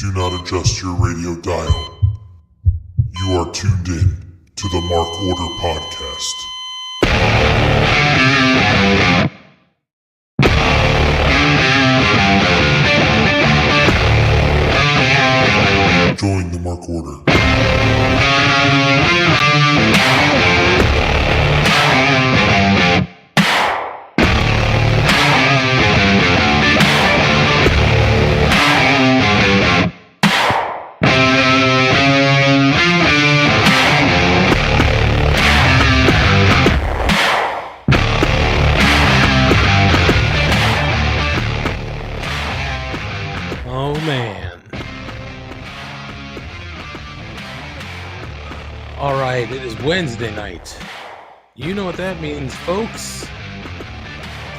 Do not adjust your radio dial. You are tuned in to the Mark Order Podcast. Join the Mark Order. Oh man. All right, it is Wednesday night. You know what that means, folks.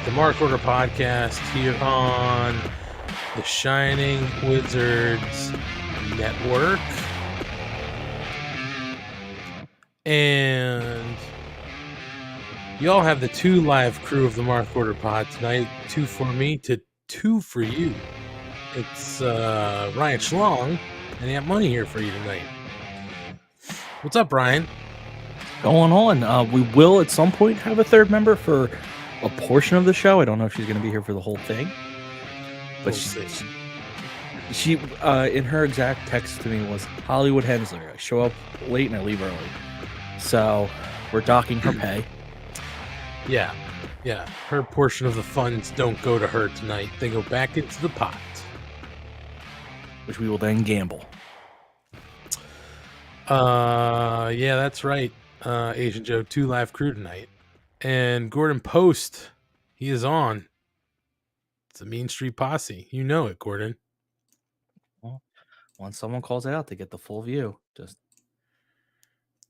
The Mark Order Podcast here on the Shining Wizards Network. And y'all have the two live crew of the Mark Order Pod tonight. 2 for me to 2 for you. It's Ryan Schlong and AntMoney here for you tonight. What's up, Ryan? Going on. We will at some point have a third member for a portion of the show. I don't know if she's going to be here for the whole thing. But she in her exact text to me was Hollywood Hensler. I show up late and I leave early. So we're docking her pay. Yeah. Her portion of the funds don't go to her tonight. They go back into the pot, Which we will then gamble. Yeah, that's right. Asian Joe, 2 live crew tonight. And Gordon Post, he is on. It's a Mean Street Posse. You know it, Gordon. Well, once someone calls it out, they get the full view. Just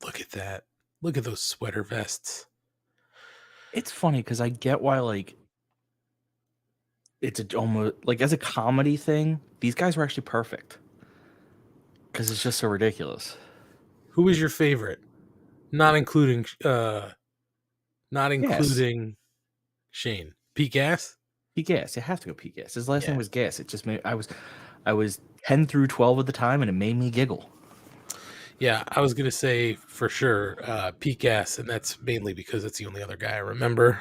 look at that. Look at those sweater vests. It's funny because I get why, it's almost as a comedy thing, these guys were actually perfect. Because it's just so ridiculous. Who is your favorite? Not including Shane. Pete Gas? Pete Gas. It has to go Pete Gas. His last name was Gas. It just made I was 10 through 12 at the time, and it made me giggle. Yeah, I was gonna say for sure Pete Gas, and that's mainly because it's the only other guy I remember.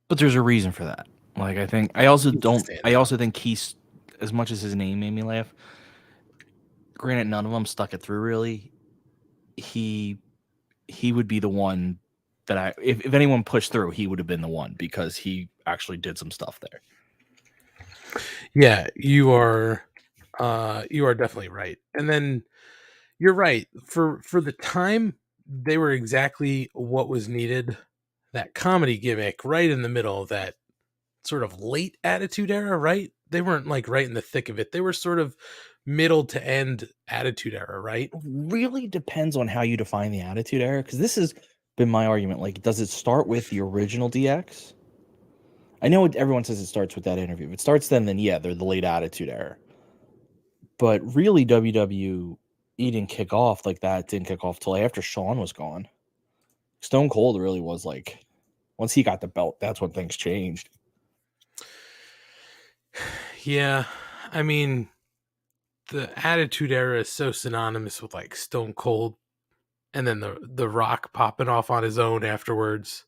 But there's a reason for that. I also think he's, as much as his name made me laugh, granted none of them stuck it through really. He would be the one that if anyone pushed through, he would have been the one because he actually did some stuff there. Yeah, you are definitely right. And then you're right. For the time, they were exactly what was needed. That comedy gimmick right in the middle of that sort of late Attitude Era, right? They weren't right in the thick of it. They were sort of middle to end Attitude Era, right? Really depends on how you define the Attitude Era, because this has been my argument. Does it start with the original DX? I know everyone says it starts with that interview. If it starts then yeah, they're the late Attitude Era. But really, WWE didn't kick off like that. Didn't kick off till after Shawn was gone. Stone Cold really was once he got the belt, that's when things changed. Yeah, I mean, the Attitude Era is so synonymous with Stone Cold, and then the Rock popping off on his own afterwards.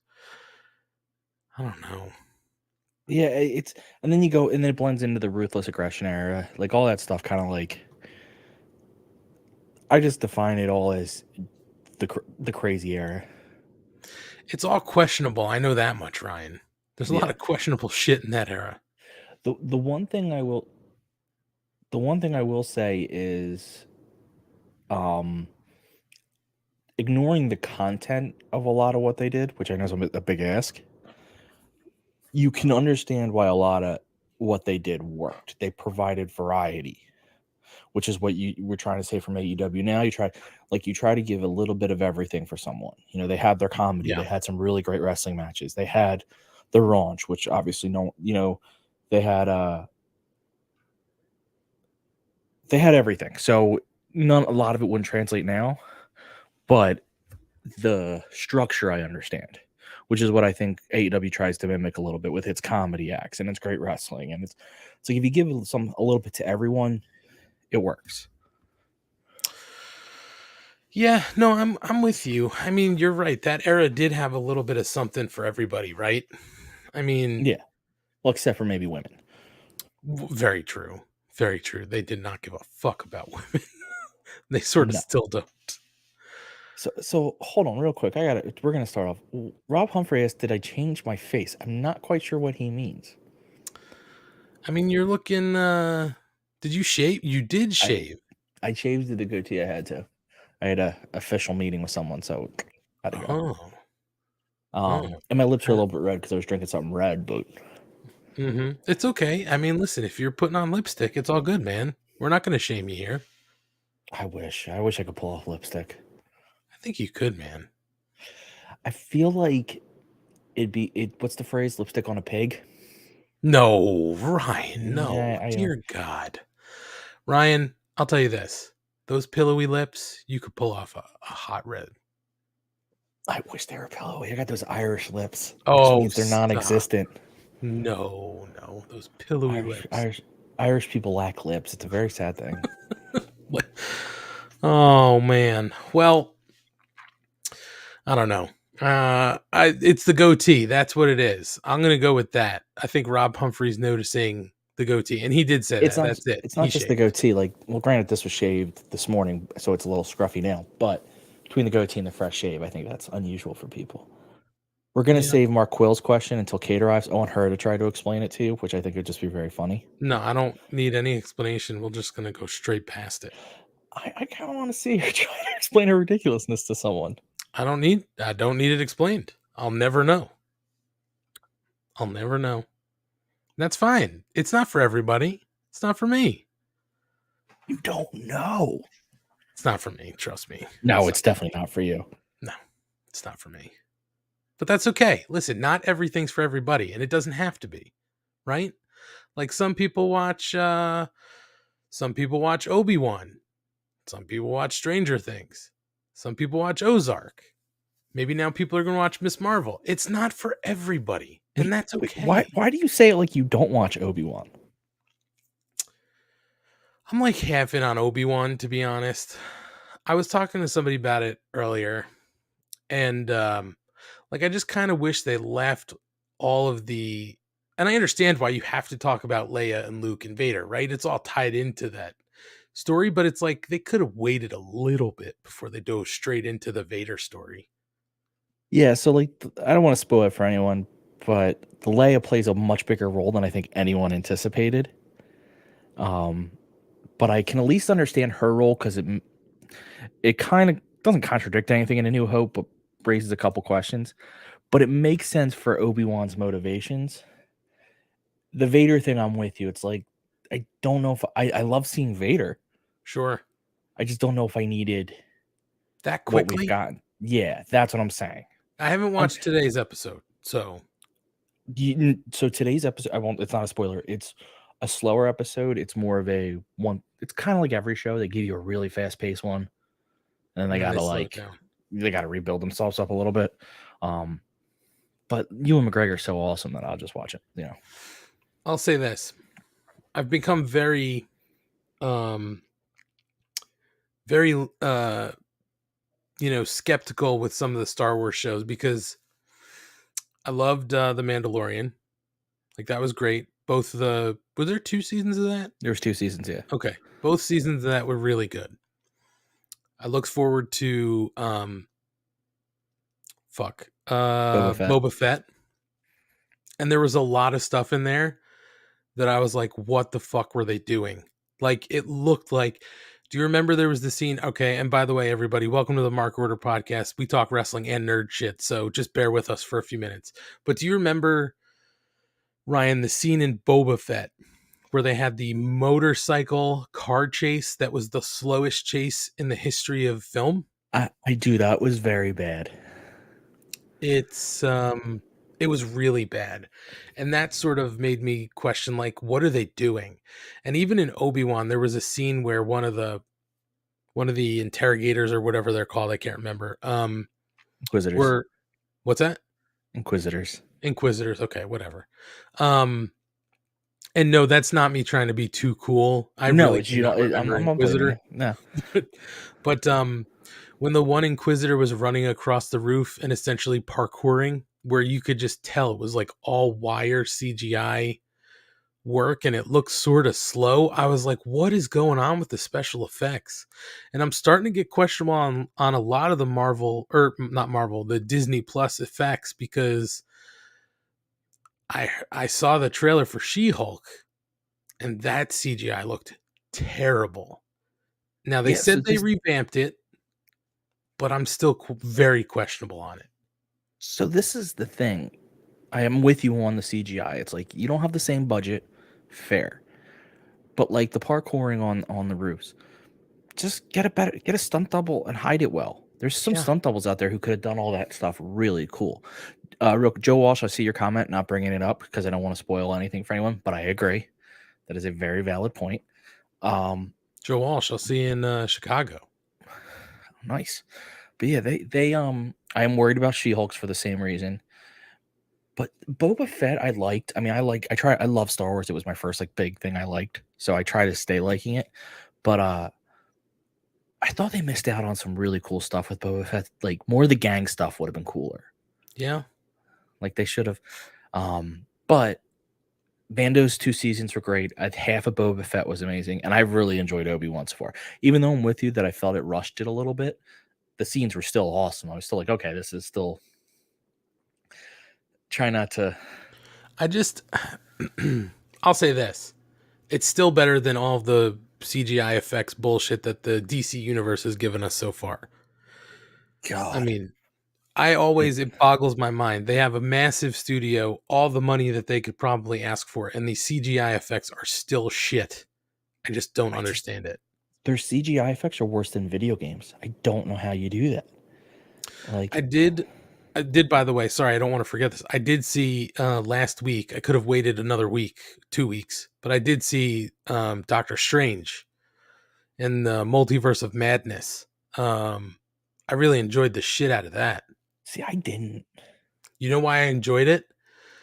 I don't know. Yeah, and then it blends into the Ruthless Aggression Era, all that stuff. Kind of I just define it all as the crazy era. It's all questionable. I know that much, Ryan. There's a lot of questionable shit in that era. The one thing I will say is, ignoring the content of a lot of what they did, which I know is a big ask, you can understand why a lot of what they did worked. They provided variety, which is what you were trying to say from AEW. Now you try to give a little bit of everything for someone. They had their comedy. Yeah. They had some really great wrestling matches. They had the raunch, which obviously they had everything. So a lot of it wouldn't translate now, but the structure I understand, which is what I think AEW tries to mimic a little bit with its comedy acts and its great wrestling. And it's if you give a little bit to everyone, it works. Yeah, no, I'm with you. I mean, you're right. That era did have a little bit of something for everybody, right? I mean, Yeah. Well, except for maybe women. very true. Very true. They did not give a fuck about women. They sort of No. still don't. So hold on real quick. We're gonna start off. Rob Humphrey asked, "Did I change my face?" I'm not quite sure what he means. I mean, you're looking did you shave? You did shave. I shaved the goatee. I had to. I had a official meeting with someone, so I had to go. Oh. Oh. And my lips are a little bit red because I was drinking something red, but It's okay. I mean, listen, if you're putting on lipstick, it's all good, man. We're not going to shame you here. I wish I could pull off lipstick. I think you could, man. I feel like what's the phrase? Lipstick on a pig? No, Ryan, no. Yeah, Dear God. Ryan, I'll tell you this. Those pillowy lips, you could pull off a hot red. I wish they were pillowy. I got those Irish lips. Oh, Which means they're non-existent. No. Those pillowy lips. Irish people lack lips. It's a very sad thing. Oh, man. Well, I don't know. It's the goatee. That's what it is. I'm gonna go with that. I think Rob Humphrey's noticing the goatee, and he did say that. That's it. It's not just the goatee. Like, well, granted, this was shaved this morning, so it's a little scruffy now. But between the goatee and the fresh shave, I think that's unusual for people. We're gonna save Mark Quill's question until Kate arrives. I want her to try to explain it to you, which I think would just be very funny. No, I don't need any explanation. We're just gonna go straight past it. I kind of want to see her try to explain her ridiculousness to someone. I don't need it explained. I'll never know. That's fine. It's not for everybody. It's not for me. You don't know. It's not for me. Trust me. No, it's definitely not for you. No, it's not for me. But that's okay. Listen, not everything's for everybody, and it doesn't have to be, right? Like some people watch Obi-Wan. Some people watch Stranger Things. Some people watch Ozark. Maybe now people are going to watch Miss Marvel. It's not for everybody, and that's okay. Why do you say it like you don't watch Obi-Wan? I'm like half in on Obi-Wan, to be honest. I was talking to somebody about it earlier, and like I just kind of wish they left all of the. And I understand why you have to talk about Leia and Luke and Vader, right? It's all tied into that story, but it's like they could have waited a little bit before they dove straight into the Vader story. Yeah, so like I don't want to spoil it for anyone, but the Leia plays a much bigger role than I think anyone anticipated. But I can at least understand her role because it kind of doesn't contradict anything in A New Hope, but raises a couple questions. But it makes sense for Obi-Wan's motivations. The Vader thing, I'm with you. It's like I don't know if I love seeing Vader. Sure. I just don't know if I needed that quickly. What we've gotten. Yeah, that's what I'm saying. I haven't watched today's episode, so today's episode, it's not a spoiler. It's a slower episode. It's more of a one. It's kind of like every show. They give you a really fast paced one, and then they gotta rebuild themselves up a little bit. But Ewan McGregor's so awesome that I'll just watch it. You know, I'll say this: I've become very skeptical with some of the Star Wars shows because I loved The Mandalorian. Like that was great. Were there 2 seasons of that? There was 2 seasons, yeah. Okay. Both seasons of that were really good. I look forward to Boba Fett. And there was a lot of stuff in there that I was like, what the fuck were they doing? Like it looked like, do you remember there was the scene? Okay. And by the way, everybody, welcome to the Mark Order podcast. We talk wrestling and nerd shit. So just bear with us for a few minutes. But do you remember, Ryan, the scene in Boba Fett where they had the motorcycle car chase that was the slowest chase in the history of film? I do. That was very bad. It was really bad. And that sort of made me question, like, what are they doing? And even in Obi-Wan, there was a scene where one of the interrogators or whatever they're called, I can't remember. Inquisitors. What's that? Inquisitors. Okay, whatever. And no, that's not me trying to be too cool. I No, really it's you know, cannot remember I'm not blaming Inquisitor. you. No, But when the one Inquisitor was running across the roof and essentially parkouring, where you could just tell it was like all wire CGI work and it looked sort of slow, I was like, what is going on with the special effects? And I'm starting to get questionable on a lot of the Marvel, or not Marvel, the Disney Plus effects, because I saw the trailer for She-Hulk and that CGI looked terrible. Now they yeah. So said they this, revamped it, but I'm still very questionable on it. so this is the thing. I am with you on the CGI. It's like you don't have the same budget, fair, but like the parkouring on the roofs, just get a stunt double and hide it well. There's some Yeah. stunt doubles out there who could have done all that stuff really cool. Joe Walsh, I see your comment, not bringing it up because I don't want to spoil anything for anyone, but I agree. That is a very valid point. Joe Walsh, I'll see you in Chicago. Nice. But yeah, they I am worried about She-Hulks for the same reason. But Boba Fett I liked. I mean, I love Star Wars. It was my first like big thing I liked. So I try to stay liking it. But I thought they missed out on some really cool stuff with Boba Fett. Like more of the gang stuff would have been cooler. Yeah. Like they should have. But Bando's 2 seasons were great. Half of Boba Fett was amazing, and I really enjoyed Obi-Wan so far. Even though I'm with you that I felt it rushed it a little bit, the scenes were still awesome. I was still like, okay, this is still. Try not to. I just I'll say this. It's still better than all the CGI effects bullshit that the DC universe has given us so far. God, I mean, it boggles my mind. They have a massive studio, all the money that they could probably ask for, and these CGI effects are still shit. I just don't understand it. their CGI effects are worse than video games. I don't know how you do that. Like, I did, by the way, sorry, I don't want to forget this. I did see last week, I could have waited another week, 2 weeks, but I did see Doctor Strange in the Multiverse of Madness. I really enjoyed the shit out of that. see, I didn't. You know why I enjoyed it?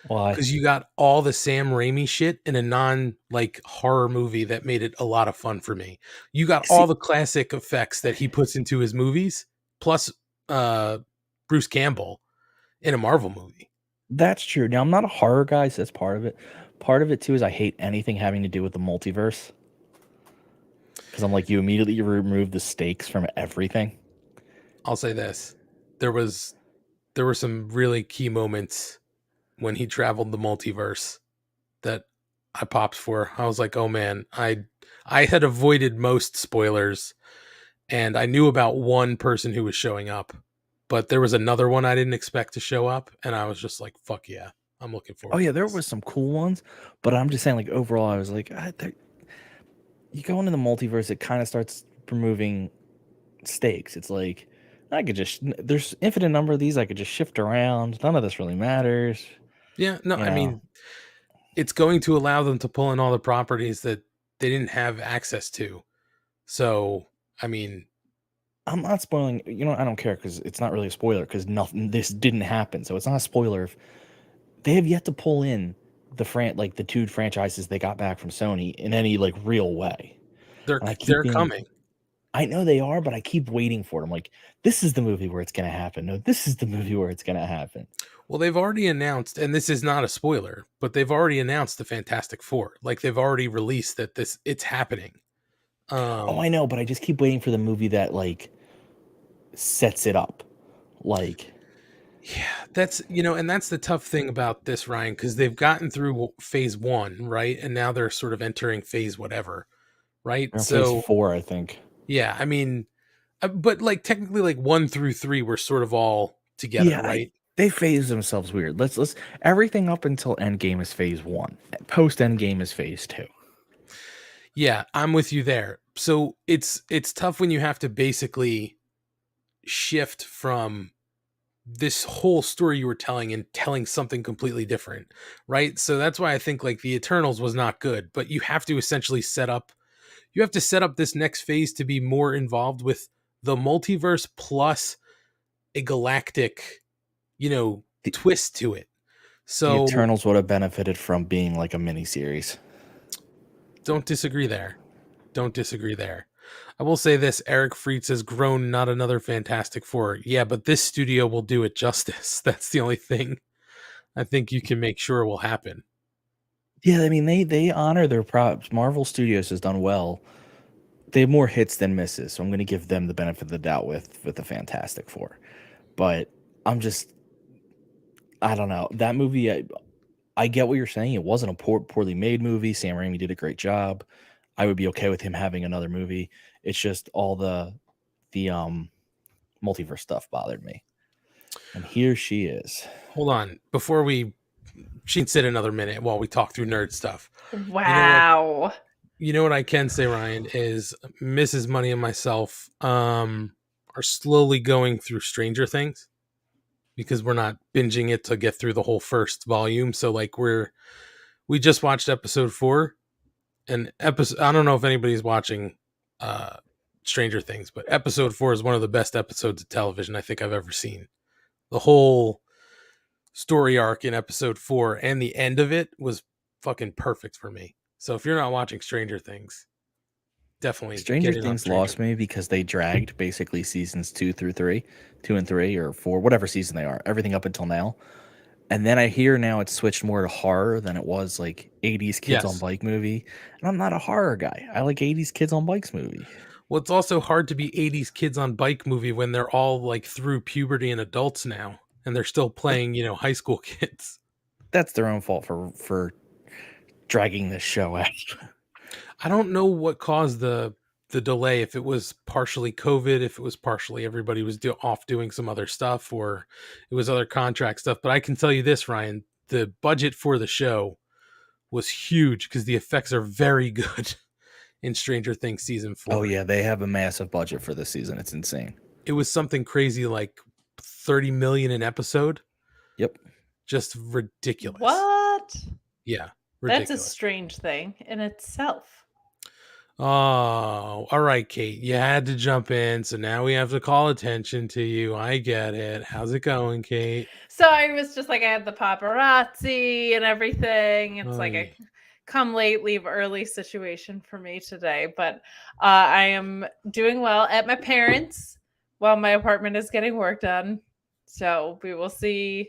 Why? Because you got all the Sam Raimi shit in a non like horror movie that made it a lot of fun for me. You got See, all the classic effects that he puts into his movies, plus Bruce Campbell in a Marvel movie. that's true. Now, I'm not a horror guy, so that's part of it. Part of it too is I hate anything having to do with the multiverse because I'm like, you immediately remove the stakes from everything. I'll say this: there were some really key moments when he traveled the multiverse that I popped for. I was like, oh man, I had avoided most spoilers, and I knew about one person who was showing up, but there was another one I didn't expect to show up, and I was just like, fuck yeah, I'm looking Oh forward yeah, to there this. was some cool ones, but I'm just saying, like overall, I was like, you go into the multiverse, it kind of starts removing stakes. It's like I could just there's infinite number of these. I could just shift around. None of this really matters. Yeah, no, You I know, mean, it's going to allow them to pull in all the properties that they didn't have access to. So, I mean, I'm not spoiling. You know, I don't care because it's not really a spoiler because nothing. This didn't happen, so it's not a spoiler. If they have yet to pull in like the two franchises they got back from Sony in any like real way, and I keep they're being. coming. I know they are, but I keep waiting for them. Like this is the movie where it's gonna happen. No, this is the movie where it's gonna happen. Well, they've already announced, and this is not a spoiler, but they've already announced the Fantastic Four. Like they've already released that it's happening. Oh, I know, but I just keep waiting for the movie that like sets it up. Like, Yeah, and that's the tough thing about this, Ryan, because they've gotten through phase one, right? And now they're sort of entering phase whatever, right? or Phase So, 4, I think. yeah, I mean, but like technically, like 1 through 3 were sort of all together, Yeah, right? they phase themselves weird. Let's everything up until Endgame is Phase 1. Post Endgame is Phase 2. Yeah, I'm with you there. So it's tough when you have to basically shift from this whole story you were telling and telling something completely different, right? So that's why I think like the Eternals was not good, but you have to essentially set up this next phase to be more involved with the multiverse plus a galactic, The, twist to it. the So Eternals would have benefited from being like a mini series. don't disagree there. Don't disagree there. I will say this: Eric Freitz has grown, not another Fantastic Four. Yeah, but this studio will do it justice. That's the only thing I think you can make sure will happen. Yeah, I mean they honor their props. Marvel Studios has done well. They have more hits than misses, so I'm going to give them the benefit of the doubt with the Fantastic Four. But I don't know, that movie. I get what you're saying. It wasn't a poorly made movie. Sam Raimi did a great job. I would be okay with him having another movie. It's just all the multiverse stuff bothered me. And here she is. Hold on, she can sit another minute while we talk through nerd stuff. Wow. You know what I can say, Ryan, is Mrs. Money and myself are slowly going through Stranger Things because we're not binging it to get through the whole first volume. So like we just watched episode 4, and I don't know if anybody's watching Stranger Things, but episode 4 is one of the best episodes of television I think I've ever seen. The whole story arc in episode 4 and the end of it was fucking perfect for me. So if you're not watching Stranger Things, definitely Stranger Things lost me because they dragged basically seasons 2 and 3 or 4, whatever season they are, everything up until now. And then I hear now it's switched more to horror than it was like 80s kids on bike movie. And I'm not a horror guy. I like 80s kids on bikes movie. Well, it's also hard to be 80s kids on bike movie when they're all like through puberty and adults now, and they're still playing, high school kids. That's their own fault for dragging this show out. I don't know what caused the delay, if it was partially COVID, if it was partially everybody was off doing some other stuff, or it was other contract stuff. But I can tell you this, Ryan, the budget for the show was huge because the effects are very good in Stranger Things season 4. Oh yeah, they have a massive budget for this season. It's insane. It was something crazy like 30 million an episode. Yep. Just ridiculous. What? Yeah. Ridiculous. That's a strange thing in itself. Oh, all right, Kate. You had to jump in, so now we have to call attention to you. I get it. How's it going, Kate? So I was just like, I had the paparazzi and everything. It's like a come late, leave early situation for me today. But I am doing well at my parents' while my apartment is getting work done. So we will see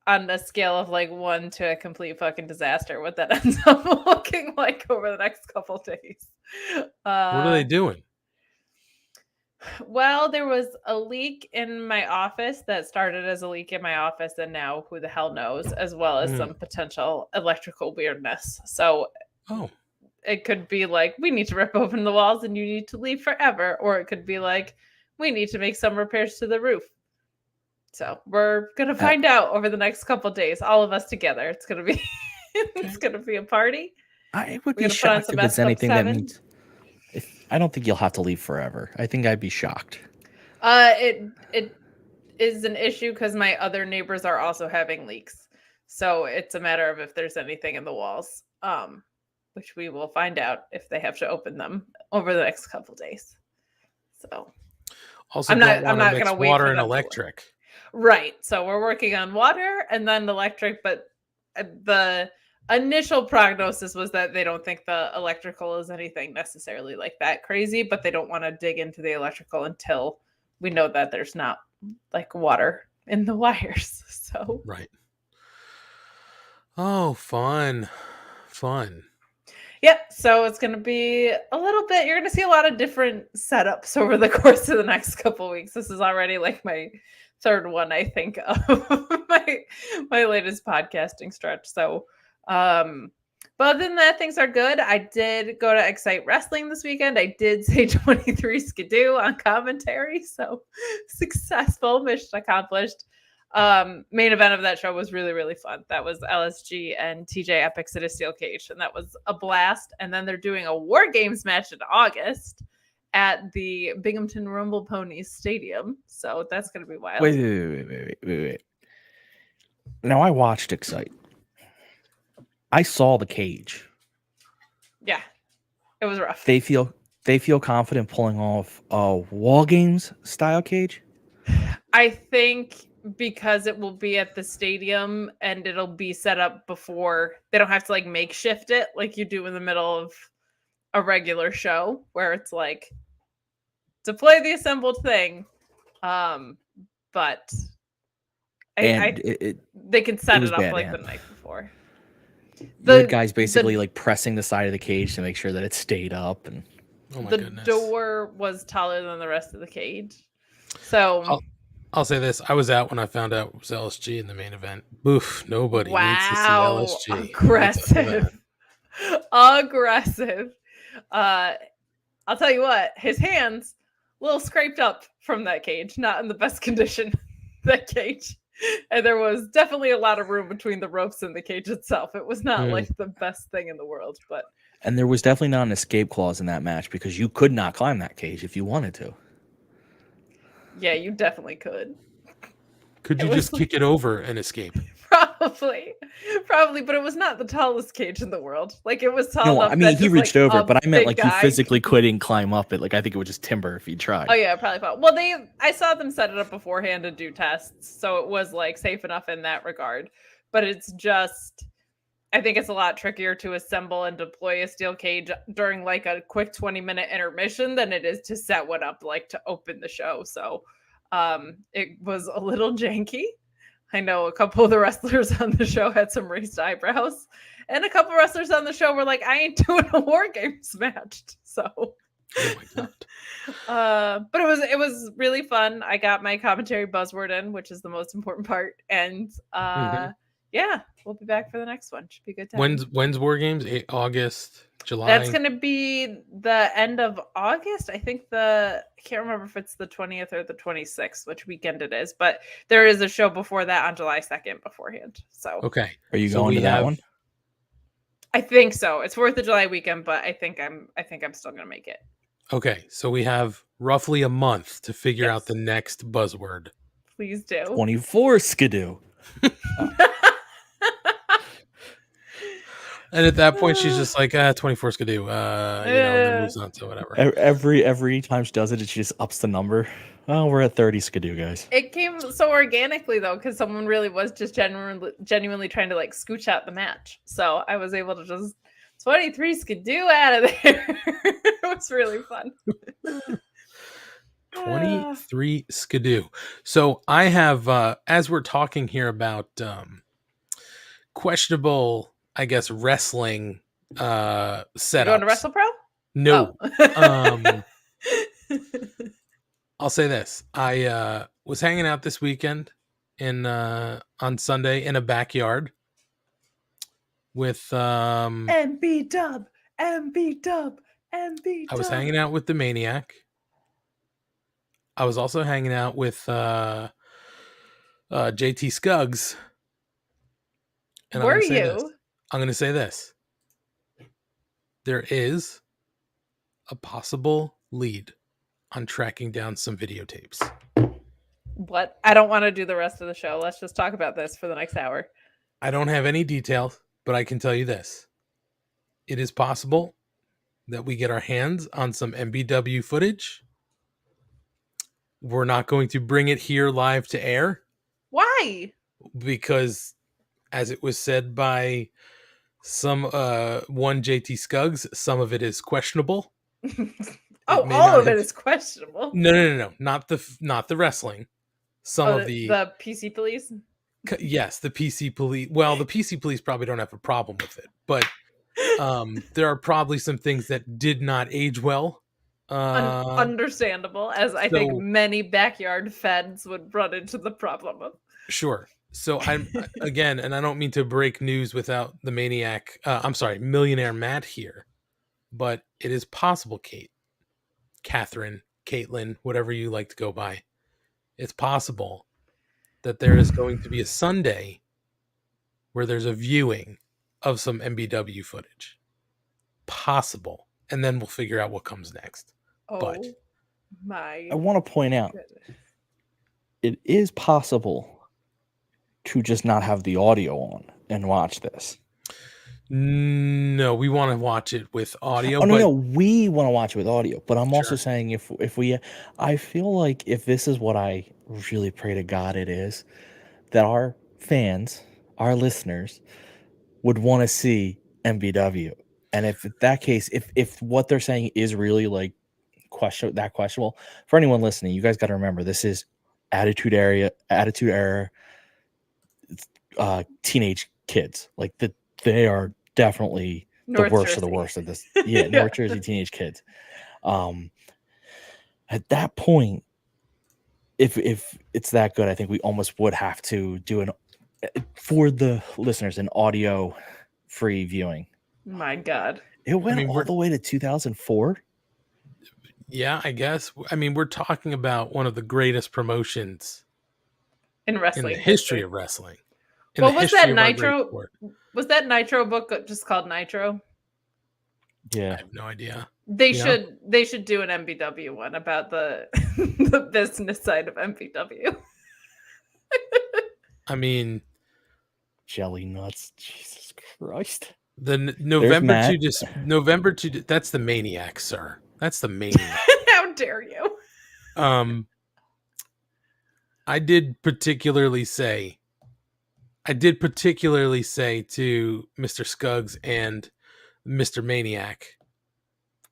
on a scale of like 1 to a complete fucking disaster what that ends up looking like over the next couple days. What are they doing? Well, there was a leak in my office that started as a leak in my office, and now who the hell knows, as well as some potential electrical weirdness. So it could be like, we need to rip open the walls and you need to leave forever. Or it could be like, we need to make some repairs to the roof. So we're going to find out over the next couple days, all of us together. It's going to be it's going to be a party. I would be shocked if it's anything that means... I don't think you'll have to leave forever. I think I'd be shocked. It is an issue because my other neighbors are also having leaks. So it's a matter of if there's anything in the walls, which we will find out if they have to open them over the next couple days. So also, I'm not going to wait water for and them electric. Right. So we're working on water and then electric, but the initial prognosis was that they don't think the electrical is anything necessarily like that crazy, but they don't want to dig into the electrical until we know that there's not like water in the wires. So right. Oh, fun. Yep. So it's going to be a little bit, you're going to see a lot of different setups over the course of the next couple of weeks. This is already like my third one, I think, of my latest podcasting stretch. So, but other than that, things are good. I did go to Excite Wrestling this weekend. I did say 23 Skidoo on commentary. So successful, mission accomplished. Main event of that show was really, really fun. That was LSG and TJ Epics at a steel cage, and that was a blast. And then they're doing a War Games match in August at the Binghamton Rumble Ponies Stadium. So that's going to be wild. Wait. Now I watched Excite. I saw the cage. Yeah, it was rough. They feel confident pulling off a Wall Games style cage? I think because it will be at the stadium and it'll be set up before, they don't have to like makeshift it like you do in the middle of a regular show where it's like to play the assembled thing. But And they can set was it up bad, like Ant. the night before. You had guys basically like pressing the side of the cage to make sure that it stayed up, and the door was taller than the rest of the cage. So I'll say this: I was out when I found out it was LSG in the main event. Boof! Nobody needs to see LSG. Aggressive. Aggressive. I'll tell you what, his hands a little scraped up from that cage, not in the best condition. That cage, and there was definitely a lot of room between the ropes and the cage itself. It was not like the best thing in the world, and there was definitely not an escape clause in that match because you could not climb that cage if you wanted to. Yeah, you definitely could. Could you just kick it over and escape? Probably, but it was not the tallest cage in the world. Like it was tall No, enough. I mean he reached over it, but I meant like guy you physically couldn't climb up it. Like I think it would just timber if you tried. Oh yeah, probably. Well, I saw them set it up beforehand to do tests, so it was like safe enough in that regard. But it's just, I think it's a lot trickier to assemble and deploy a steel cage during like a quick 20-minute intermission than it is to set one up like to open the show. So, it was a little janky. I know a couple of the wrestlers on the show had some raised eyebrows, and a couple of wrestlers on the show were like, "I ain't doing a War Games match." So, oh my God. but it was really fun. I got my commentary buzzword in, which is the most important part, and yeah, we'll be back for the next one. Should be a good time. When's War Games? August, July. That's going to be the end of August. I think I can't remember if it's the 20th or the 26th, which weekend it is, but there is a show before that on July 2nd beforehand. So okay, are you going to that one? I think so. It's 4th of July weekend, but I think I'm still going to make it. Okay, so we have roughly a month to figure out the next buzzword. Please do. 24 skidoo. And at that point, she's just like, 24 skidoo. And then moves on to whatever. Every time she does it, she just ups the number. Oh, we're at 30 skidoo, guys. It came so organically though, because someone really was just genuinely trying to like scooch out the match. So I was able to just 23 skidoo out of there. It was really fun. 23 skidoo. So I have, as we're talking here about questionable, I guess, wrestling setups. You going to WrestlePro? No. Oh. I'll say this. I was hanging out this weekend on Sunday in a backyard with MB Dub. I was hanging out with the Maniac. I was also hanging out with JT Scuggs. And were you? I'm going to say this. There is a possible lead on tracking down some videotapes. What? I don't want to do the rest of the show. Let's just talk about this for the next hour. I don't have any details, but I can tell you this. It is possible that we get our hands on some MBW footage. We're not going to bring it here live to air. Why? Because, as it was said by one JT Scuggs, some of it is questionable. All of it is questionable. No. Not the wrestling. Some of the PC police. Yes, the PC police. Well, the PC police probably don't have a problem with it, but there are probably some things that did not age well. Understandable, as I think many backyard feds would run into the problem of. Sure. So I'm again, and I don't mean to break news without the Maniac. I'm sorry, Millionaire Matt here, but it is possible, Catherine, Caitlin, whatever you like to go by. It's possible that there is going to be a Sunday where there's a viewing of some MBW footage. Possible. And then we'll figure out what comes next. Oh, I want to point out, it is possible to just not have the audio on and watch this. No, we want to watch it with audio. Oh, no, we want to watch it with audio. But I'm also saying if we, I feel like if this is what I really pray to God it is, that our fans, our listeners, would want to see MBW. And if that case, if what they're saying is really like questionable, for anyone listening, you guys got to remember this is attitude era, teenage kids. Like they are definitely North the worst Jersey. of the worst of this. Yeah, North Jersey teenage kids. At that point, if it's that good, I think we almost would have to do for the listeners an audio free viewing. My God. It went all the way to 2004. Yeah, I guess. I mean, we're talking about one of the greatest promotions in wrestling in the history of wrestling. What was that Nitro? Was that Nitro book just called Nitro? Yeah, I have no idea. They should do an MBW one about the the business side of MBW. I mean, jelly nuts, Jesus Christ. The November to that's the Maniac, sir. That's the Maniac. How dare you? I did particularly say to Mr. Scuggs and Mr. Maniac,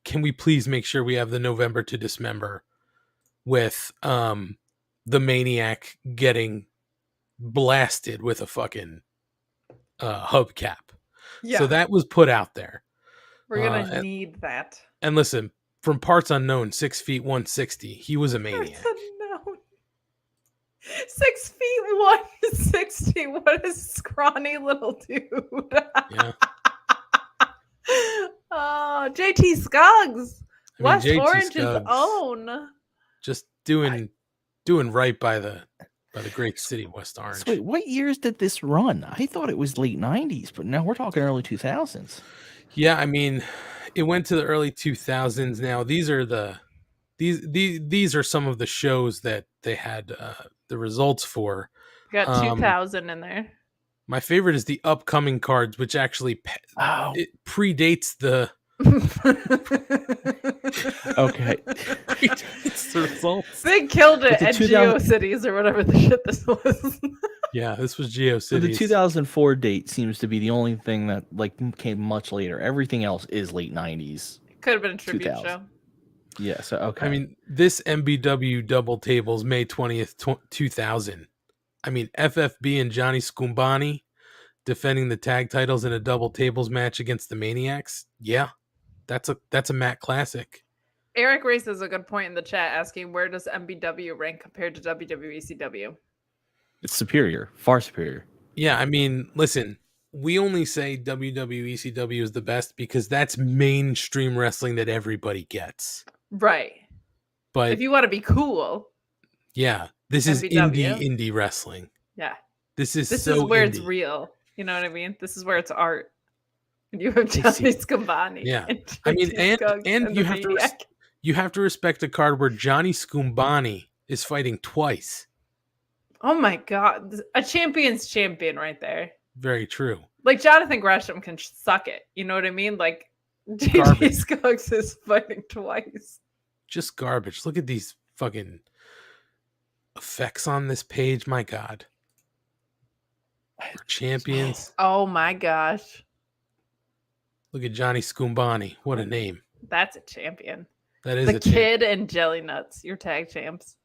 can we please make sure we have the November to Dismember with the Maniac getting blasted with a fucking hubcap. Yeah. So that was put out there. We're gonna need that. And listen, from parts unknown, 6 feet 160, he was a maniac. 6 feet 160. What a scrawny little dude. Yeah. Oh, JT Scuggs, West Orange's own. Just doing right by the great city of West Orange. So wait, what years did this run? I thought it was late 90s, but now we're talking early 2000s. Yeah, I mean, it went to the early 2000s. Now these are these are some of the shows that they had the results for. You got 2000 in there. My favorite is the upcoming cards, which actually it predates the. Okay. It's the results. They killed it at GeoCities or whatever the shit this was. Yeah, this was GeoCities. So the 2004 date seems to be the only thing that came much later. Everything else is late 90s. Could have been a tribute show. Yeah, so okay. I mean, this MBW double tables May 20th, 2000. I mean, FFB and Johnny Scumbani defending the tag titles in a double tables match against the Maniacs. Yeah, that's a Matt classic. Eric raises a good point in the chat asking, where does MBW rank compared to WWE ECW? It's superior, far superior. Yeah, I mean, listen, we only say WWE ECW is the best because that's mainstream wrestling that everybody gets. Right. But if you want to be cool. Yeah, this is indie wrestling. Yeah. This is where indie. It's real. You know what I mean? This is where it's art. And you have Johnny Scumbani. Yeah. I mean, and you have to respect a card where Johnny Scumbani is fighting twice. Oh my God. A champion's champion right there. Very true. Like Jonathan Gresham can suck it. You know what I mean? Like JT Scuggs is fighting twice. Just garbage. Look at these fucking effects on this page. My God. We're champions. Oh my gosh. Look at Johnny Scumbani. What a name. That's a champion. That is the kid and Jelly Nuts, your tag champs.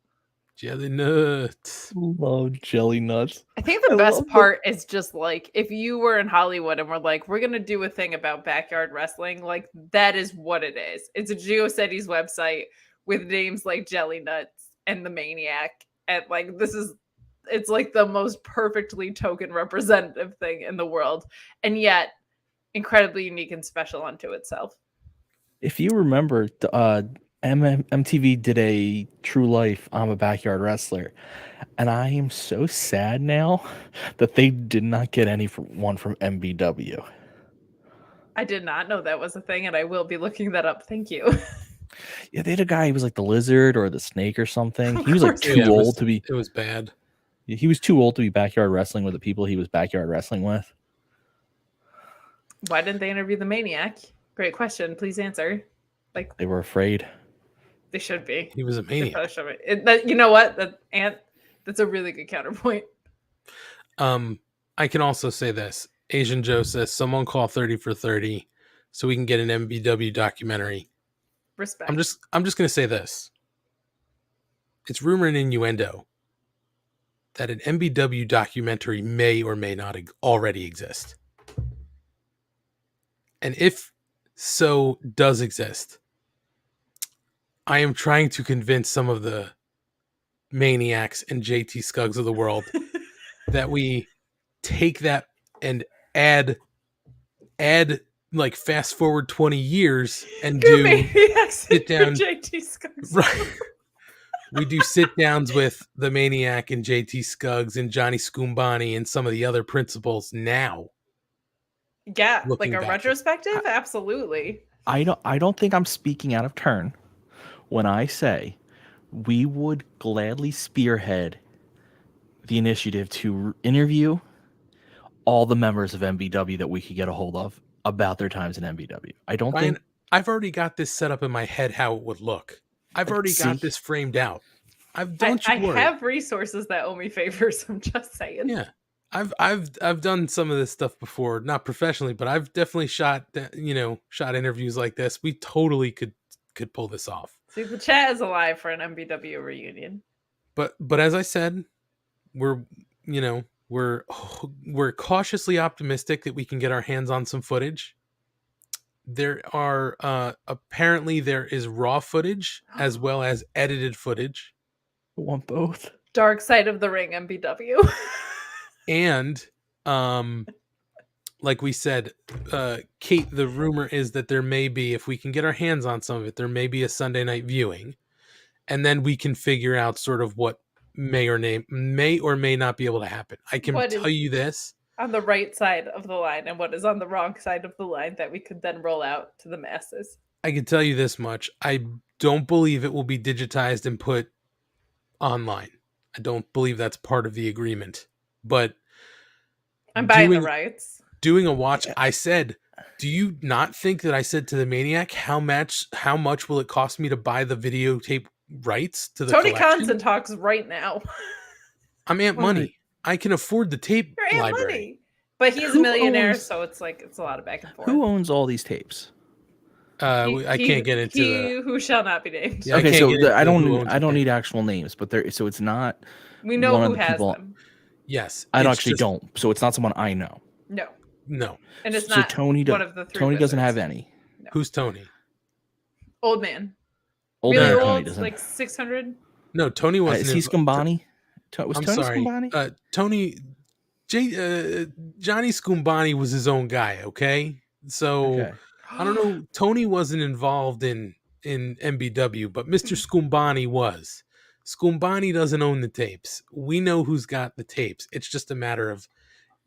Jelly Nuts. Love Jelly Nuts. I think the best part is just like, if you were in Hollywood and we're like, we're going to do a thing about backyard wrestling, like that is what it is. It's a GeoCities website with names like Jelly Nuts and the Maniac. And like, it's like the most perfectly token representative thing in the world. And yet incredibly unique and special unto itself. If you remember, MTV did a True Life I'm a Backyard Wrestler, and I am so sad now that they did not get one from MBW. I did not know that was a thing, and I will be looking that up. Thank you. Yeah, they had a guy, he was like the lizard or the snake or something. He was like too old to be. It was bad. He was too old to be backyard wrestling with the people he was backyard wrestling with. Why didn't they interview the Maniac? Great question. Please answer. Like they were afraid. They should be. He was a maniac. You know what? That's a really good counterpoint. I can also say this. Asian Joe says, someone call 30 for 30. so we can get an MBW documentary. Respect. I'm just going to say this. It's rumor and innuendo that an MBW documentary may or may not already exist. And if so does exist, I am trying to convince some of the maniacs and JT Scuggs of the world that we take that and add like fast forward 20 years and sit down. JT Scuggs. Right. We do sit downs with the Maniac and JT Scuggs and Johnny Scoombani and some of the other principals now. Yeah, Looking like a back retrospective? Absolutely. I don't think I'm speaking out of turn when I say we would gladly spearhead the initiative to interview all the members of MBW that we could get a hold of about their times in MBW. I don't think I've already got this set up in my head how it would look. I've already got this framed out. I worry. have resources that owe me favors. I'm just saying. Yeah, I've done some of this stuff before, not professionally, but I've definitely shot interviews like this. We totally could pull this off. See, the chat is alive for an MBW reunion. But as I said, we're cautiously optimistic that we can get our hands on some footage. There are apparently there is raw footage as well as edited footage. I want both. Dark Side of the Ring MBW. And like we said, Kate, the rumor is that there may be, if we can get our hands on some of it, there may be a Sunday night viewing, and then we can figure out sort of what may or may not be able to happen. I can tell you this. On the right side of the line and what is on the wrong side of the line that we could then roll out to the masses. I can tell you this much. I don't believe it will be digitized and put online. I don't believe that's part of the agreement. But I'm buying the rights. Doing a watch, I said, do you not think that I said to the Maniac, how much will it cost me to buy the videotape rights to the Tony collection? Conson talks right now. I'm AntMoney. I can afford the tape library. Money. But he's a millionaire, so it's a lot of back and forth. Who owns all these tapes? I can't get into who shall not be named. Yeah, okay, so I don't need actual names, but so it's not. We know who has them. Yes, I actually don't. So it's not someone I know. No, and it's so not Tony. one of the three. Tony doesn't have any. No. Who's Tony? Old man. Old really man. old, Tony doesn't. like 600. No, Tony wasn't. Is he Scoombani? Was I'm Tony sorry. Scoombani? Johnny Scoombani was his own guy. Okay, so Okay. I don't know. Tony wasn't involved in MBW, but Mr. Scoombani was. Scoombani doesn't own the tapes. We know who's got the tapes. It's just a matter of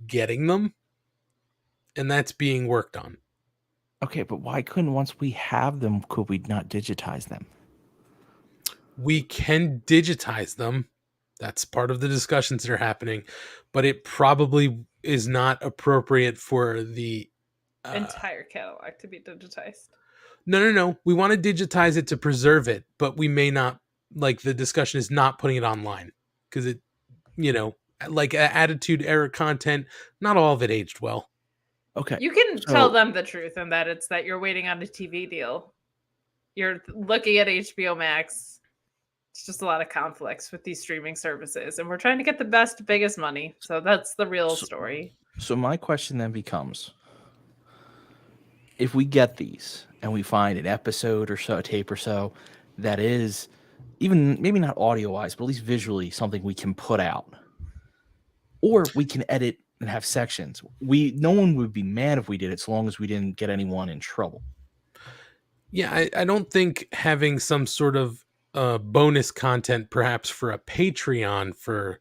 getting them, and that's being worked on. Okay, but why couldn't, once we have them, could we not digitize them? We can digitize them. That's part of the discussions that are happening, but it probably is not appropriate for the entire catalog to be digitized. No. We want to digitize it to preserve it, but we may not, like, the discussion is not putting it online because it, like attitude era content, not all of it aged well. Okay. You can tell them the truth and that it's that you're waiting on a TV deal. You're looking at HBO Max. It's just a lot of conflicts with these streaming services, and we're trying to get the best, biggest money. So that's the real story. So my question then becomes, if we get these and we find an episode or so, a tape or so, that is even maybe not audio-wise, but at least visually something we can put out, or we can edit and have sections. No one would be mad if we did it, so long as we didn't get anyone in trouble. Yeah, I don't think having some sort of bonus content, perhaps for a Patreon for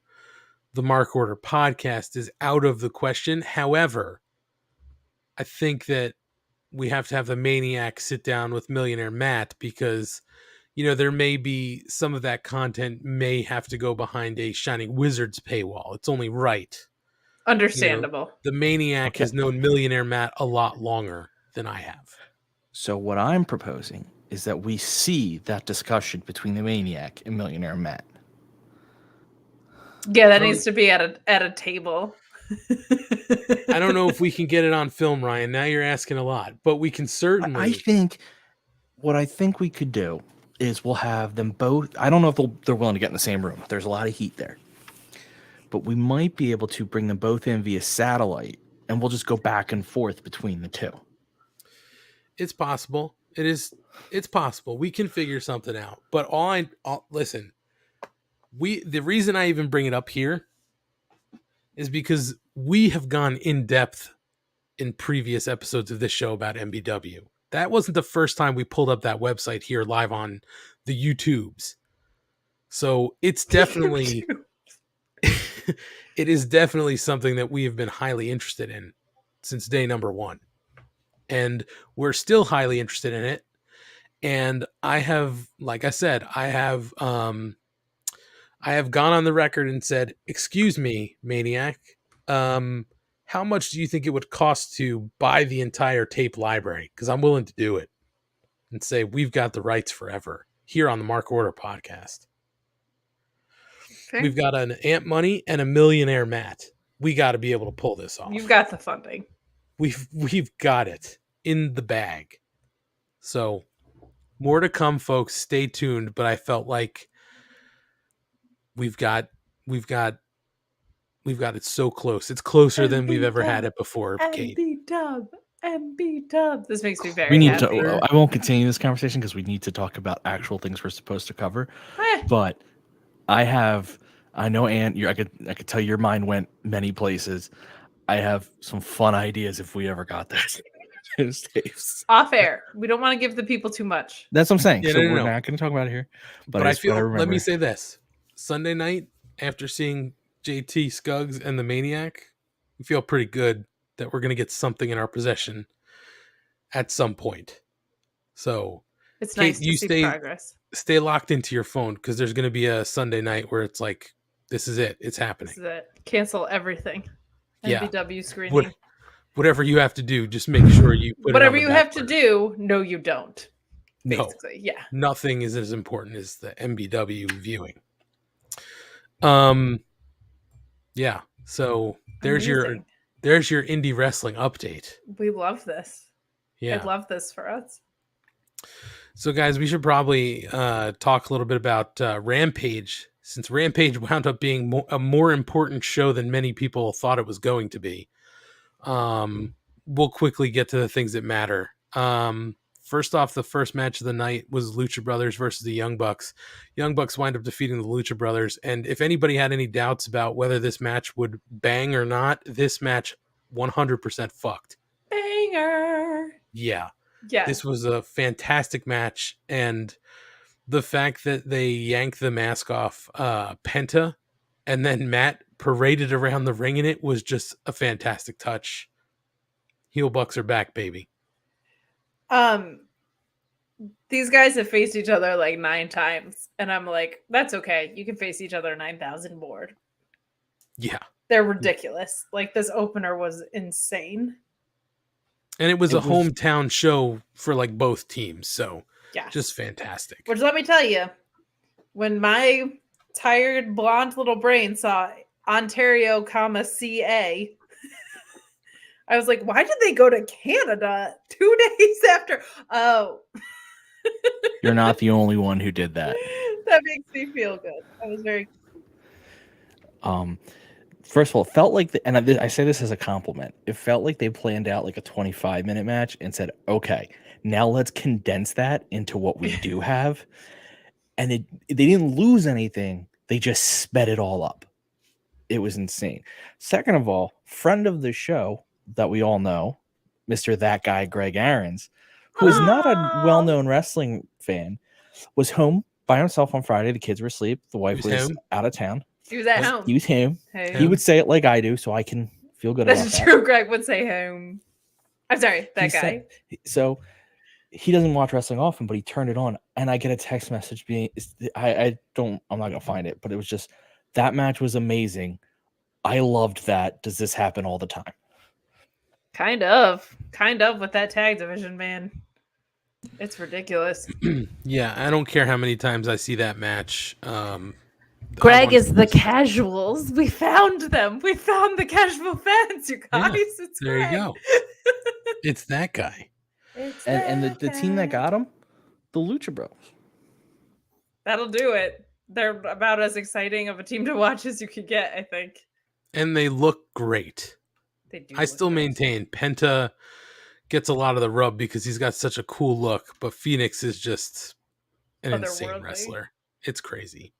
the Mark Order podcast, is out of the question. However, I think that we have to have the Maniac sit down with Millionaire Matt because, there may be some of that content may have to go behind a Shining Wizards paywall. It's only right. Understandable. The Maniac has known Millionaire Matt a lot longer than I have. So what I'm proposing is that we see that discussion between the Maniac and Millionaire Matt. Yeah, that needs to be at a table. I don't know if we can get it on film, Ryan. Now you're asking a lot, but we can certainly. I think what I think we could do is we'll have them both. I don't know if they're willing to get in the same room. There's a lot of heat there, but we might be able to bring them both in via satellite, and we'll just go back and forth between the two. It's possible. It's possible. We can figure something out. But listen. The reason I even bring it up here is because we have gone in depth in previous episodes of this show about MBW. That wasn't the first time we pulled up that website here live on the YouTubes. So it's definitely, it is definitely something that we have been highly interested in since day number one. And we're still highly interested in it. And I have, like I said, I have gone on the record and said, excuse me, Maniac, how much do you think it would cost to buy the entire tape library? Because I'm willing to do it and say we've got the rights forever here on the Mark Order podcast. Okay. We've got an AntMoney and a millionaire Matt. We got to be able to pull this off. You've got the funding. We've got it in the bag. So more to come, folks. Stay tuned. But I felt like we've got it so close. It's closer than we've ever had it before, Kate. MB Dub. This makes me very We need happy. to. I won't continue this conversation because we need to talk about actual things we're supposed to cover. But I know, Ant. I could tell your mind went many places. I have some fun ideas if we ever got this. Those tapes. Off air. We don't want to give the people too much. That's what I'm saying. Yeah, So no. we're not going to talk about it here. But I feel. Let me say this: Sunday night, after seeing JT Scuggs and the Maniac, we feel pretty good that we're going to get something in our possession at some point. So It's Kate, nice to see progress. Stay locked into your phone because there's going to be a Sunday night where it's like, this is it. It's happening. This is it. Cancel everything. Yeah. MBW screening. Whatever you have to do, just make sure you put whatever it on the you back have to burner. do, no, you don't. Basically, yeah. Nothing is as important as the MBW viewing. Yeah. So there's Amazing. your indie wrestling update. We love this. Yeah. I love this for us. So guys, we should probably talk a little bit about Rampage, since Rampage wound up being a more important show than many people thought it was going to be. We'll quickly get to the things that matter. First off, the first match of the night was Lucha Brothers versus the Young Bucks. Young Bucks wind up defeating the Lucha Brothers. And if anybody had any doubts about whether this match would bang or not, this match 100% fucked. Banger. Yeah. Yeah. This was a fantastic match. And the fact that they yanked the mask off Penta and then Matt paraded around the ring in it was just a fantastic touch. Heel Bucks are back, baby. These guys have faced each other like 9 times, and I'm like, that's okay. You can face each other 9,000 more. Yeah. They're ridiculous. Like, this opener was insane. And it was a hometown show for like both teams, so yeah, just fantastic. Which, let me tell you, when my tired blonde little brain saw Ontario, CA, I was like, why did they go to Canada 2 days after? Oh. You're not the only one who did that. That makes me feel good. I was very. First of all, it felt like, and I say this as a compliment, it felt like they planned out like a 25-minute match and said, okay, now let's condense that into what we do have. And they didn't lose anything. They just sped it all up. It was insane. Second of all, friend of the show that we all know, Mr. That Guy Greg Aarons, who is not a well-known wrestling fan, was home by himself on Friday. The kids were asleep. The wife was out of town. He was at home. He was home. Hey. He would say it like I do, so I can feel good about that. That's true. Greg would say home. I'm sorry, that guy. So he doesn't watch wrestling often, but he turned it on, and I get a text message being, I'm not gonna find it, but it was just, that match was amazing. I loved that. Does this happen all the time? Kind of with that tag division, man. It's ridiculous. Yeah, I don't care how many times I see that match. Greg one is for the this. casuals. We found them. We found the casual fans, you Yeah, guys. It's there you Greg. go. It's that guy. It's And that the team that guy. got him, the Lucha Bros. That'll do it. They're about as exciting of a team to watch as you could get, I think. And they look great. They do. I look still great. maintain Penta gets a lot of the rub because he's got such a cool look, but Phoenix is just an insane Otherworldly. wrestler. It's crazy.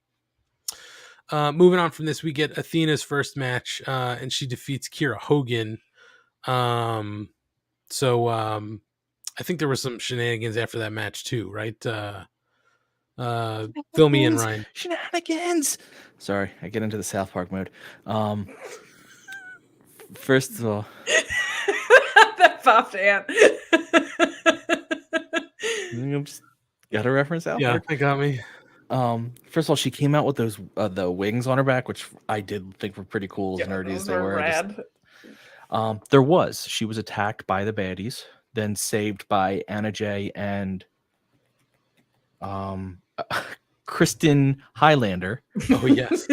Moving on from this, we get Athena's first match, and she defeats Kira Hogan. I think there was some shenanigans after that match too, right? Fill me in, Ryan. Shenanigans. Sorry, I get into the South Park mode. First of all, That popped Ant. I'm just gotta reference South Yeah, Park. that got me. First of all, she came out with those the wings on her back, which I did think were pretty cool, as nerdy as they were. Rad. She was attacked by the baddies, then saved by Anna Jay and Kristen Highlander. Oh yes.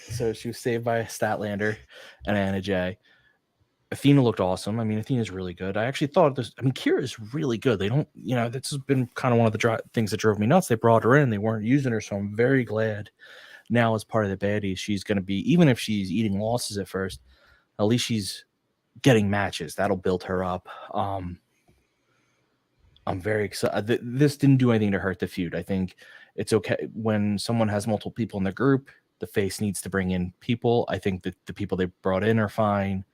So she was saved by Statlander and Anna Jay. Athena looked awesome. I mean, Athena's really good. I actually thought this. I mean, Kira is really good. They don't, this has been kind of one of the things that drove me nuts. They brought her in, they weren't using her, so I'm very glad now as part of the baddies, she's going to be, even if she's eating losses at first, at least she's getting matches. That'll build her up. I'm very excited. This didn't do anything to hurt the feud. I think it's okay when someone has multiple people in the group. The face needs to bring in people. I think that the people they brought in are fine.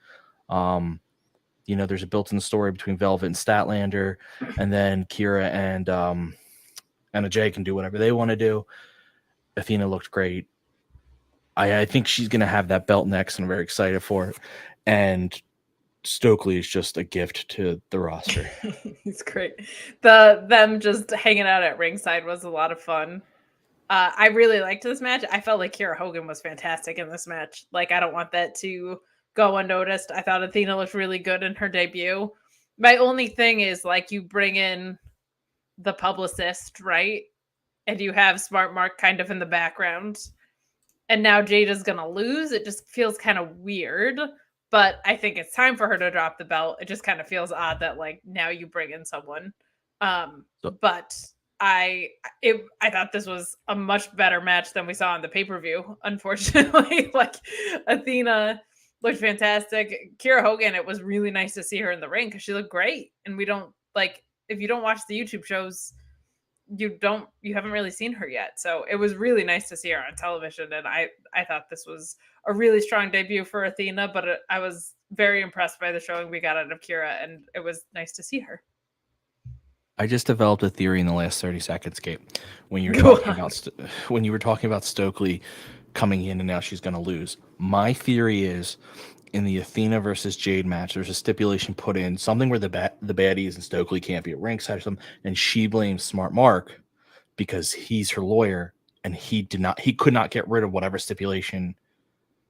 There's a built-in story between Velvet and Statlander, and then Kira and Ajay can do whatever they want to do. Athena looked great. I think she's going to have that belt next, and I'm very excited for it. And Stokely is just a gift to the roster. He's great. Them just hanging out at ringside was a lot of fun. I really liked this match. I felt like Kira Hogan was fantastic in this match. Like, I don't want that to go unnoticed. I thought Athena looked really good in her debut. My only thing is, like, you bring in the publicist, right? And you have Smart Mark kind of in the background. And now Jada's going to lose. It just feels kind of weird. But I think it's time for her to drop the belt. It just kind of feels odd that, like, now you bring in someone. But I thought this was a much better match than we saw on the pay-per-view, unfortunately. Like, Athena looked fantastic. Kira Hogan, it was really nice to see her in the ring because she looked great. And we don't, like, if you don't watch the YouTube shows, you haven't really seen her yet. So it was really nice to see her on television. And I thought this was a really strong debut for Athena, but I was very impressed by the showing we got out of Kira, and it was nice to see her. I just developed a theory in the last 30 seconds, Kate. When you were talking about Stokely coming in and now she's going to lose. My theory is in the Athena versus Jade match, there's a stipulation put in, something where the baddies and Stokely can't be at ringside or something, and she blames Smart Mark because he's her lawyer and he could not get rid of whatever stipulation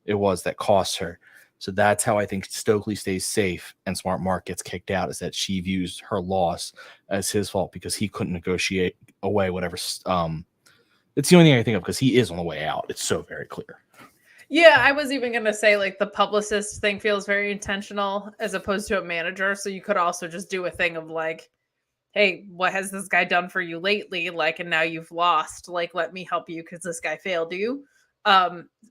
it was that cost her. So that's how I think Stokely stays safe and Smart Mark gets kicked out, is that she views her loss as his fault because he couldn't negotiate away whatever. It's the only thing I think of because he is on the way out. It's so very clear. Yeah, I was even going to say, like, the publicist thing feels very intentional as opposed to a manager. So you could also just do a thing of, like, hey, what has this guy done for you lately? Like, and now you've lost. Like, let me help you because this guy failed you.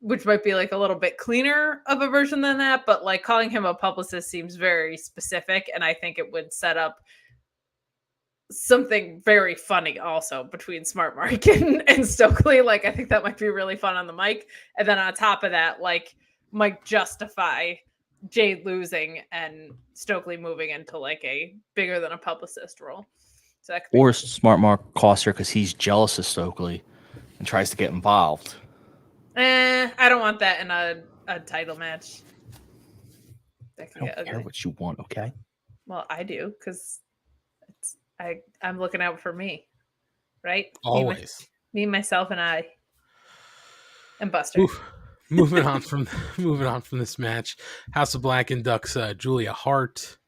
Which might be, like, a little bit cleaner of a version than that. But, like, calling him a publicist seems very specific. And I think it would set up something very funny also between Smart Mark and Stokely. Like, I think that might be really fun on the mic. And then on top of that, like, might justify Jade losing and Stokely moving into, like, a bigger than a publicist role. So that could be or Smart Mark costs her because he's jealous of Stokely and tries to get involved. I don't want that in a title match. I don't care what you want, okay? Well, I do, because I'm looking out for me, right? Always. Me, myself, and I, and Buster. Oof. Moving on from this match, House of Black inducts Julia Hart,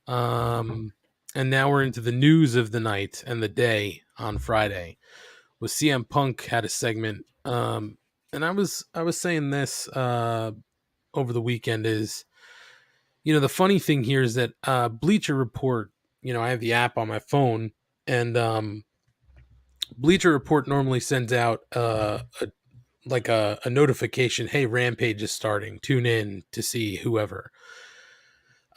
and now we're into the news of the night and the day on Friday. was CM Punk had a segment, and I was saying this over the weekend is, the funny thing here is that Bleacher Report, I have the app on my phone, and Bleacher Report normally sends out a notification, hey, Rampage is starting, tune in to see whoever.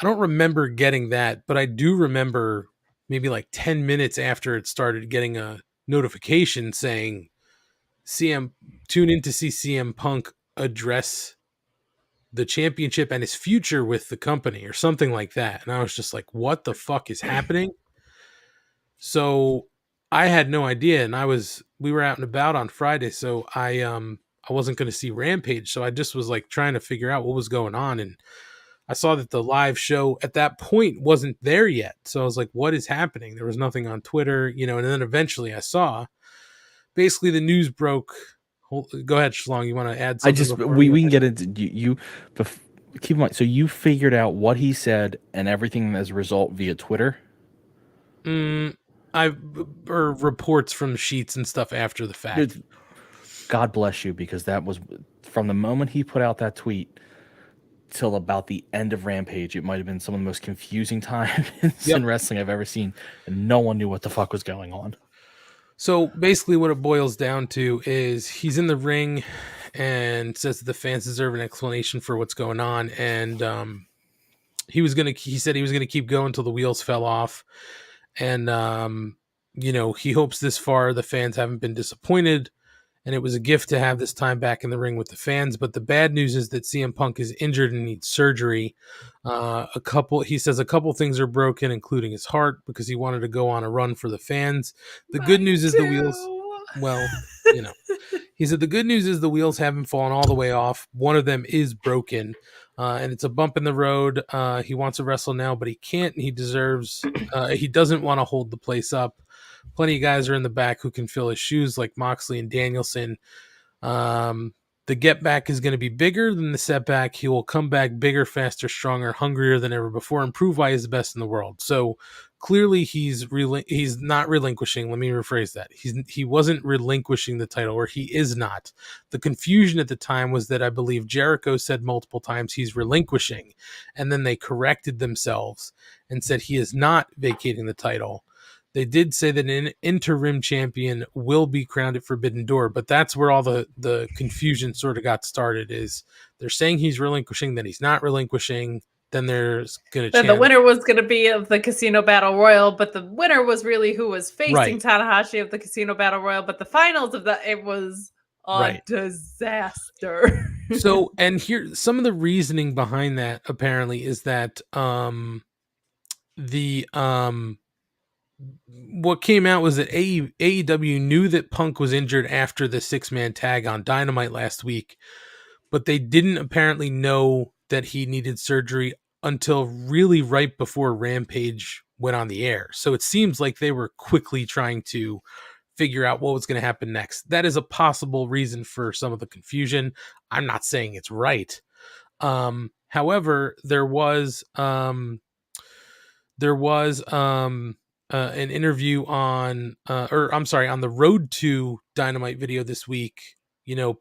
I don't remember getting that, but I do remember maybe like 10 minutes after it started getting a notification saying tune in to see CM Punk address the championship and his future with the company or something like that. And I was just like, what the fuck is happening? So I had no idea. And we were out and about on Friday. So I wasn't going to see Rampage. So I just was like trying to figure out what was going on. And I saw that the live show at that point wasn't there yet. So I was like, what is happening? There was nothing on Twitter, and then eventually I saw basically the news broke. Go ahead, Schlong. You want to add something? We can get into you. Keep in mind, so you figured out what he said and everything as a result via Twitter? Or reports from sheets and stuff after the fact. God bless you, because that was from the moment he put out that tweet till about the end of Rampage. It might have been some of the most confusing times in wrestling I've ever seen, and no one knew what the fuck was going on. So basically what it boils down to is he's in the ring and says that the fans deserve an explanation for what's going on. And he said he was going to keep going until the wheels fell off. And, he hopes this far the fans haven't been disappointed. And it was a gift to have this time back in the ring with the fans. But the bad news is that CM Punk is injured and needs surgery. He says a couple things are broken, including his heart, because he wanted to go on a run for the fans. The good news is the wheels. Well, he said the good news is the wheels haven't fallen all the way off. One of them is broken, and it's a bump in the road. He wants to wrestle now, but he can't. And he doesn't want to hold the place up. Plenty of guys are in the back who can fill his shoes, like Moxley and Danielson. The get back is going to be bigger than the setback. He will come back bigger, faster, stronger, hungrier than ever before, and prove why he's the best in the world. So clearly he's not relinquishing. Let me rephrase that. He wasn't relinquishing the title, or he is not. The confusion at the time was that I believe Jericho said multiple times he's relinquishing, and then they corrected themselves and said he is not vacating the title. They did say that an interim champion will be crowned at Forbidden Door, but that's where all the confusion sort of got started. Is they're saying he's relinquishing, then he's not relinquishing. Then there's going to the winner was going to be of the Casino Battle Royal, but the winner was really who was facing Tanahashi of the Casino Battle Royal. But the finals of that, it was a disaster. So, and here, some of the reasoning behind that apparently is that what came out was that AEW knew that Punk was injured after the 6-man tag on Dynamite last week, but they didn't apparently know that he needed surgery until really right before Rampage went on the air. So it seems like they were quickly trying to figure out what was going to happen next. That is a possible reason for some of the confusion. I'm not saying it's right. However, there was an interview on the Road to Dynamite video this week.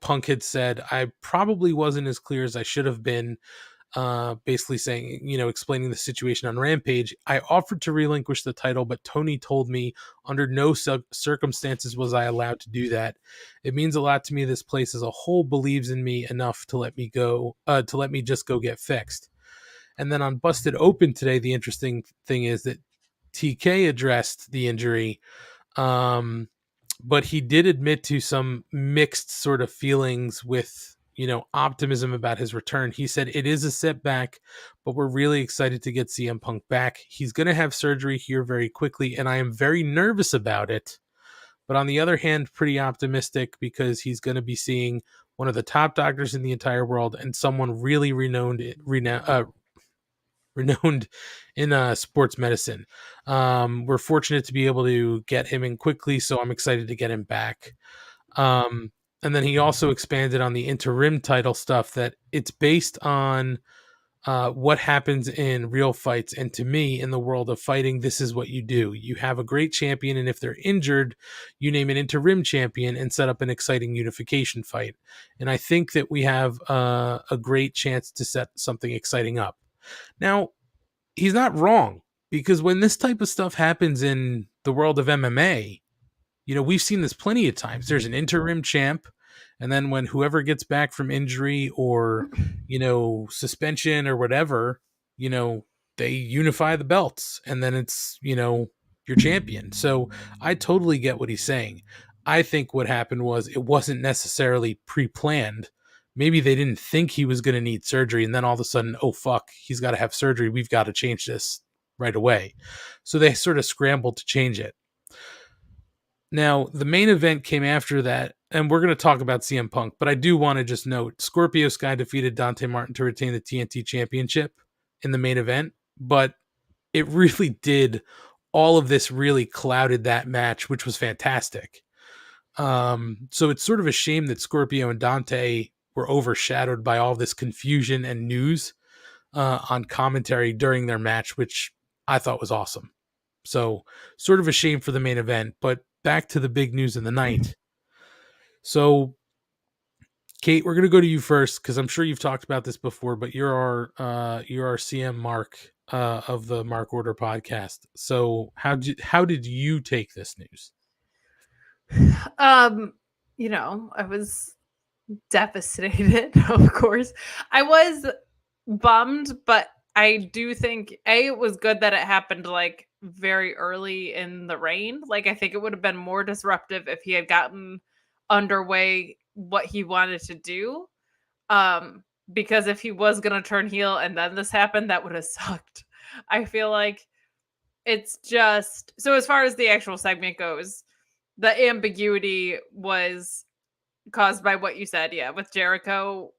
Punk had said, I probably wasn't as clear as I should have been, basically saying, explaining the situation on Rampage. I offered to relinquish the title, but Tony told me under no circumstances was I allowed to do that. It means a lot to me. This place as a whole believes in me enough to let me just go get fixed. And then on Busted Open today, the interesting thing is that TK addressed the injury, but he did admit to some mixed sort of feelings with, optimism about his return. He said it is a setback, but we're really excited to get CM Punk back. He's going to have surgery here very quickly, and I am very nervous about it. But on the other hand, pretty optimistic because he's going to be seeing one of the top doctors in the entire world and someone really renowned in sports medicine. We're fortunate to be able to get him in quickly, so I'm excited to get him back. And then he also expanded on the interim title stuff, that it's based on what happens in real fights. And to me, in the world of fighting, this is what you do. You have a great champion, and if they're injured, you name an interim champion and set up an exciting unification fight. And I think that we have a great chance to set something exciting up. Now, he's not wrong, because when this type of stuff happens in the world of MMA, we've seen this plenty of times. There's an interim champ, and then when whoever gets back from injury or, suspension or whatever, they unify the belts, and then it's, your champion. So I totally get what he's saying. I think what happened was it wasn't necessarily pre-planned. Maybe they didn't think he was going to need surgery, and then all of a sudden, oh fuck, he's got to have surgery. We've got to change this right away. So they sort of scrambled to change it. Now, the main event came after that, and we're going to talk about CM Punk, but I do want to just note, Scorpio Sky defeated Dante Martin to retain the TNT Championship in the main event, but it really did, all of this really clouded that match, which was fantastic. So it's sort of a shame that Scorpio and Dante were overshadowed by all this confusion and news on commentary during their match, which I thought was awesome. So sort of a shame for the main event, but back to the big news of the night. So, Kate, we're going to go to you first, because I'm sure you've talked about this before, but you're our CM Mark of the Mark Order podcast. So how did you take this news? I was devastated, of course. I was bummed, but I do think it was good that it happened like very early in the reign. Like, I think it would have been more disruptive if he had gotten underway what he wanted to do. Because if he was going to turn heel and then this happened, that would have sucked. I feel like it's just, so as far as the actual segment goes, the ambiguity was caused by what you said. Yeah. With Jericho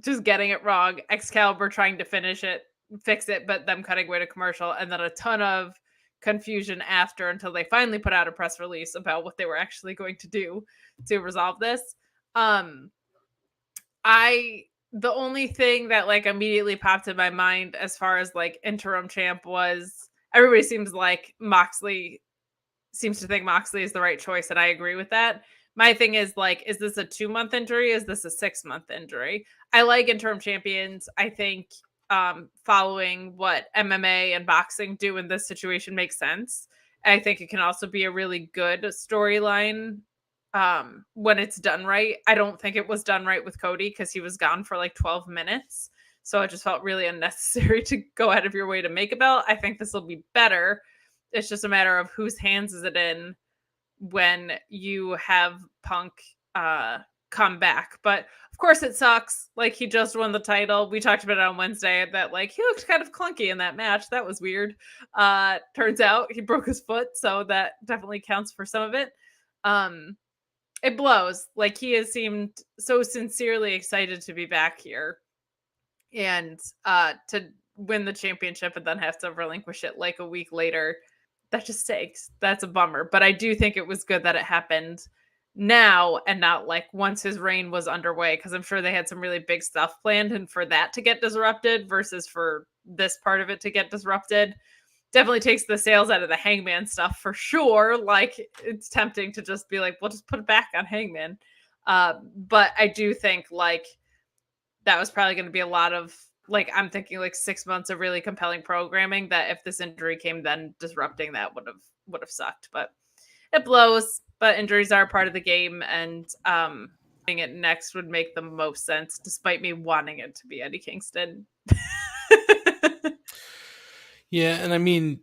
just getting it wrong, Excalibur trying to fix it, but them cutting away to commercial, and then a ton of confusion after until they finally put out a press release about what they were actually going to do to resolve this. The only thing that like immediately popped in my mind as far as like interim champ was, everybody seems to think Moxley is the right choice, and I agree with that. My thing is like, is this a 2-month injury? Is this a 6-month injury? I like interim champions. I think following what MMA and boxing do in this situation makes sense. I think it can also be a really good storyline when it's done right. I don't think it was done right with Cody because he was gone for like 12 minutes. So it just felt really unnecessary to go out of your way to make a belt. I think this will be better. It's just a matter of whose hands is it in when you have Punk come back. But of course it sucks. Like, he just won the title. We talked about it on Wednesday that like he looked kind of clunky in that match. That was weird. Turns out he broke his foot, so that definitely counts for some of it. It blows. Like, he has seemed so sincerely excited to be back here and to win the championship and then have to relinquish it like a week later. That just stinks. That's a bummer. But I do think it was good that it happened now and not like once his reign was underway, because I'm sure they had some really big stuff planned, and for that to get disrupted versus for this part of it to get disrupted definitely takes the sales out of the Hangman stuff for sure. Like, it's tempting to just be like, we'll just put it back on Hangman. But I do think like that was probably going to be a lot of, like, I'm thinking like 6 months of really compelling programming that if this injury came, then disrupting that would have sucked. But it blows. But injuries are a part of the game, and doing it next would make the most sense, despite me wanting it to be Eddie Kingston. Yeah, and I mean,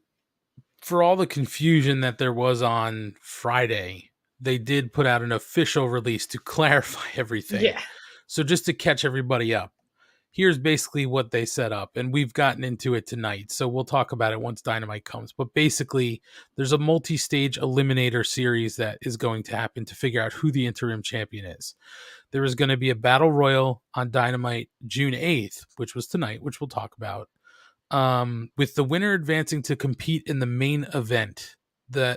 for all the confusion that there was on Friday, they did put out an official release to clarify everything. Yeah. So just to catch everybody up, here's basically what they set up, and we've gotten into it tonight, so we'll talk about it once Dynamite comes. But basically, there's a multi-stage eliminator series that is going to happen to figure out who the interim champion is. There is going to be a battle royal on Dynamite June 8th, which was tonight, which we'll talk about, with the winner advancing to compete in the main event.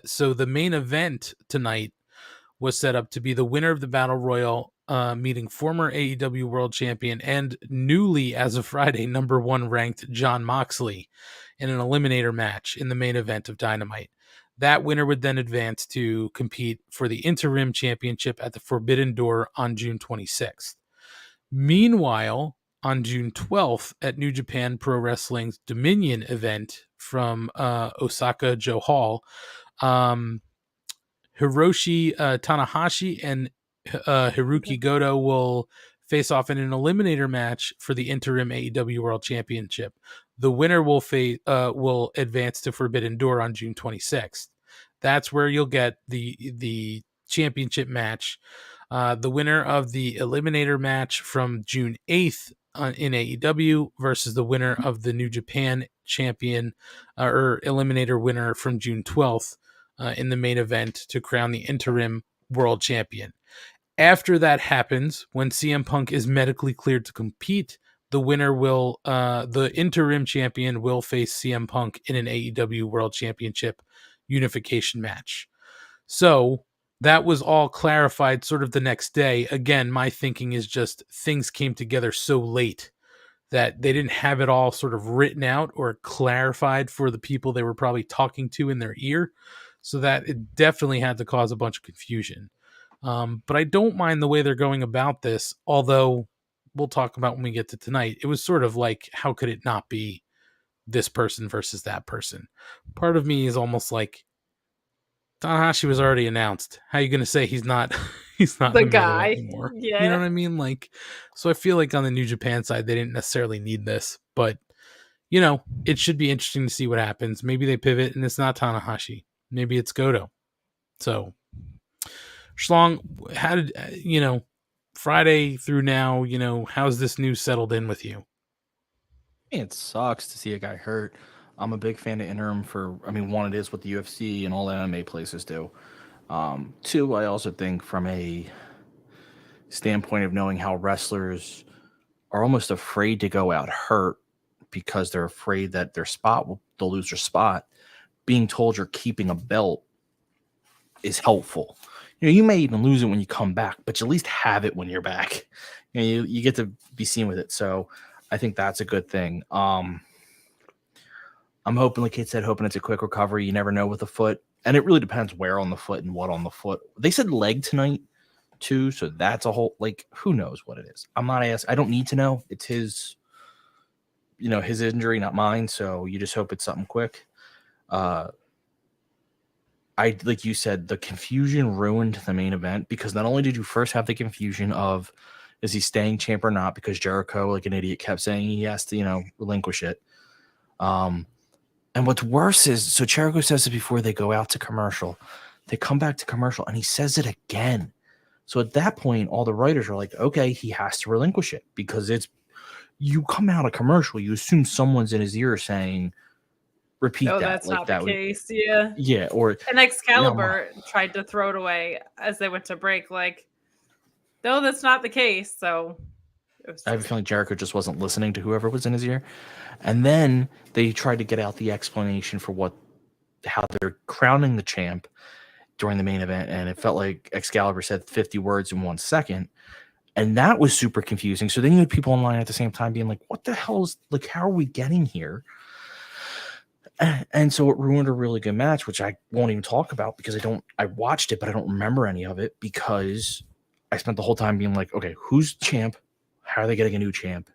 So the main event tonight was set up to be the winner of the Battle Royal, meeting former AEW World Champion and newly, as of Friday, number 1 ranked Jon Moxley in an eliminator match in the main event of Dynamite. That winner would then advance to compete for the Interim Championship at the Forbidden Door on June 26th. Meanwhile, on June 12th at New Japan Pro Wrestling's Dominion event from Osaka-jo Hall, Hiroshi Tanahashi and Hiroki Goto will face off in an eliminator match for the interim AEW World Championship. The winner will advance to Forbidden Door on June 26th. That's where you'll get the championship match. The winner of the eliminator match from June 8th in AEW versus the winner of the New Japan champion or eliminator winner from June 12th in the main event to crown the interim world champion. After that happens, when CM Punk is medically cleared to compete, the winner will, the interim champion will face CM Punk in an AEW World Championship unification match. So that was all clarified sort of the next day. Again, my thinking is just things came together so late that they didn't have it all sort of written out or clarified for the people they were probably talking to in their ear. So that it definitely had to cause a bunch of confusion. But I don't mind the way they're going about this, although we'll talk about when we get to tonight. It was sort of like, how could it not be this person versus that person? Part of me is almost like, Tanahashi was already announced. How are you going to say he's not The in guy anymore? Yeah. You know what I mean? Like, so I feel like on the New Japan side, they didn't necessarily need this, but you know, it should be interesting to see what happens. Maybe they pivot and it's not Tanahashi. Maybe it's Goto. So, Schlong, how did, Friday through now, how's this news settled in with you? It sucks to see a guy hurt. I'm a big fan of Interim one, it is what the UFC and all the anime places do. Two, I also think from a standpoint of knowing how wrestlers are almost afraid to go out hurt because they're afraid that they'll lose their spot. Being told you're keeping a belt is helpful. You may even lose it when you come back, but you at least have it when you're back. You get to be seen with it. So I think that's a good thing. I'm hoping, like Kate said, it's a quick recovery. You never know with the foot. And it really depends where on the foot and what on the foot. They said leg tonight too. So that's a whole, who knows what it is. I'm not asking. I don't need to know. It's his injury, not mine. So you just hope it's something quick. Like you said, the confusion ruined the main event because not only did you first have the confusion of is he staying champ or not, because Jericho, like an idiot, kept saying he has to, relinquish it. And what's worse is, so Jericho says it before they go out to commercial. They come back to commercial and he says it again. So at that point, all the writers are like, okay, he has to relinquish it because you come out of commercial, you assume someone's in his ear saying, repeat that. That's like not that the would, case. Yeah. Yeah. Or and Excalibur tried to throw it away as they went to break. No, that's not the case. So I have a feeling Jericho just wasn't listening to whoever was in his ear. And then they tried to get out the explanation for how they're crowning the champ during the main event. And it felt like Excalibur said 50 words in 1 second. And that was super confusing. So then you had people online at the same time being like, what the hell is, how are we getting here? And so it ruined a really good match, which I won't even talk about because I watched it, but I don't remember any of it because I spent the whole time being like, okay, who's champ? How are they getting a new champ?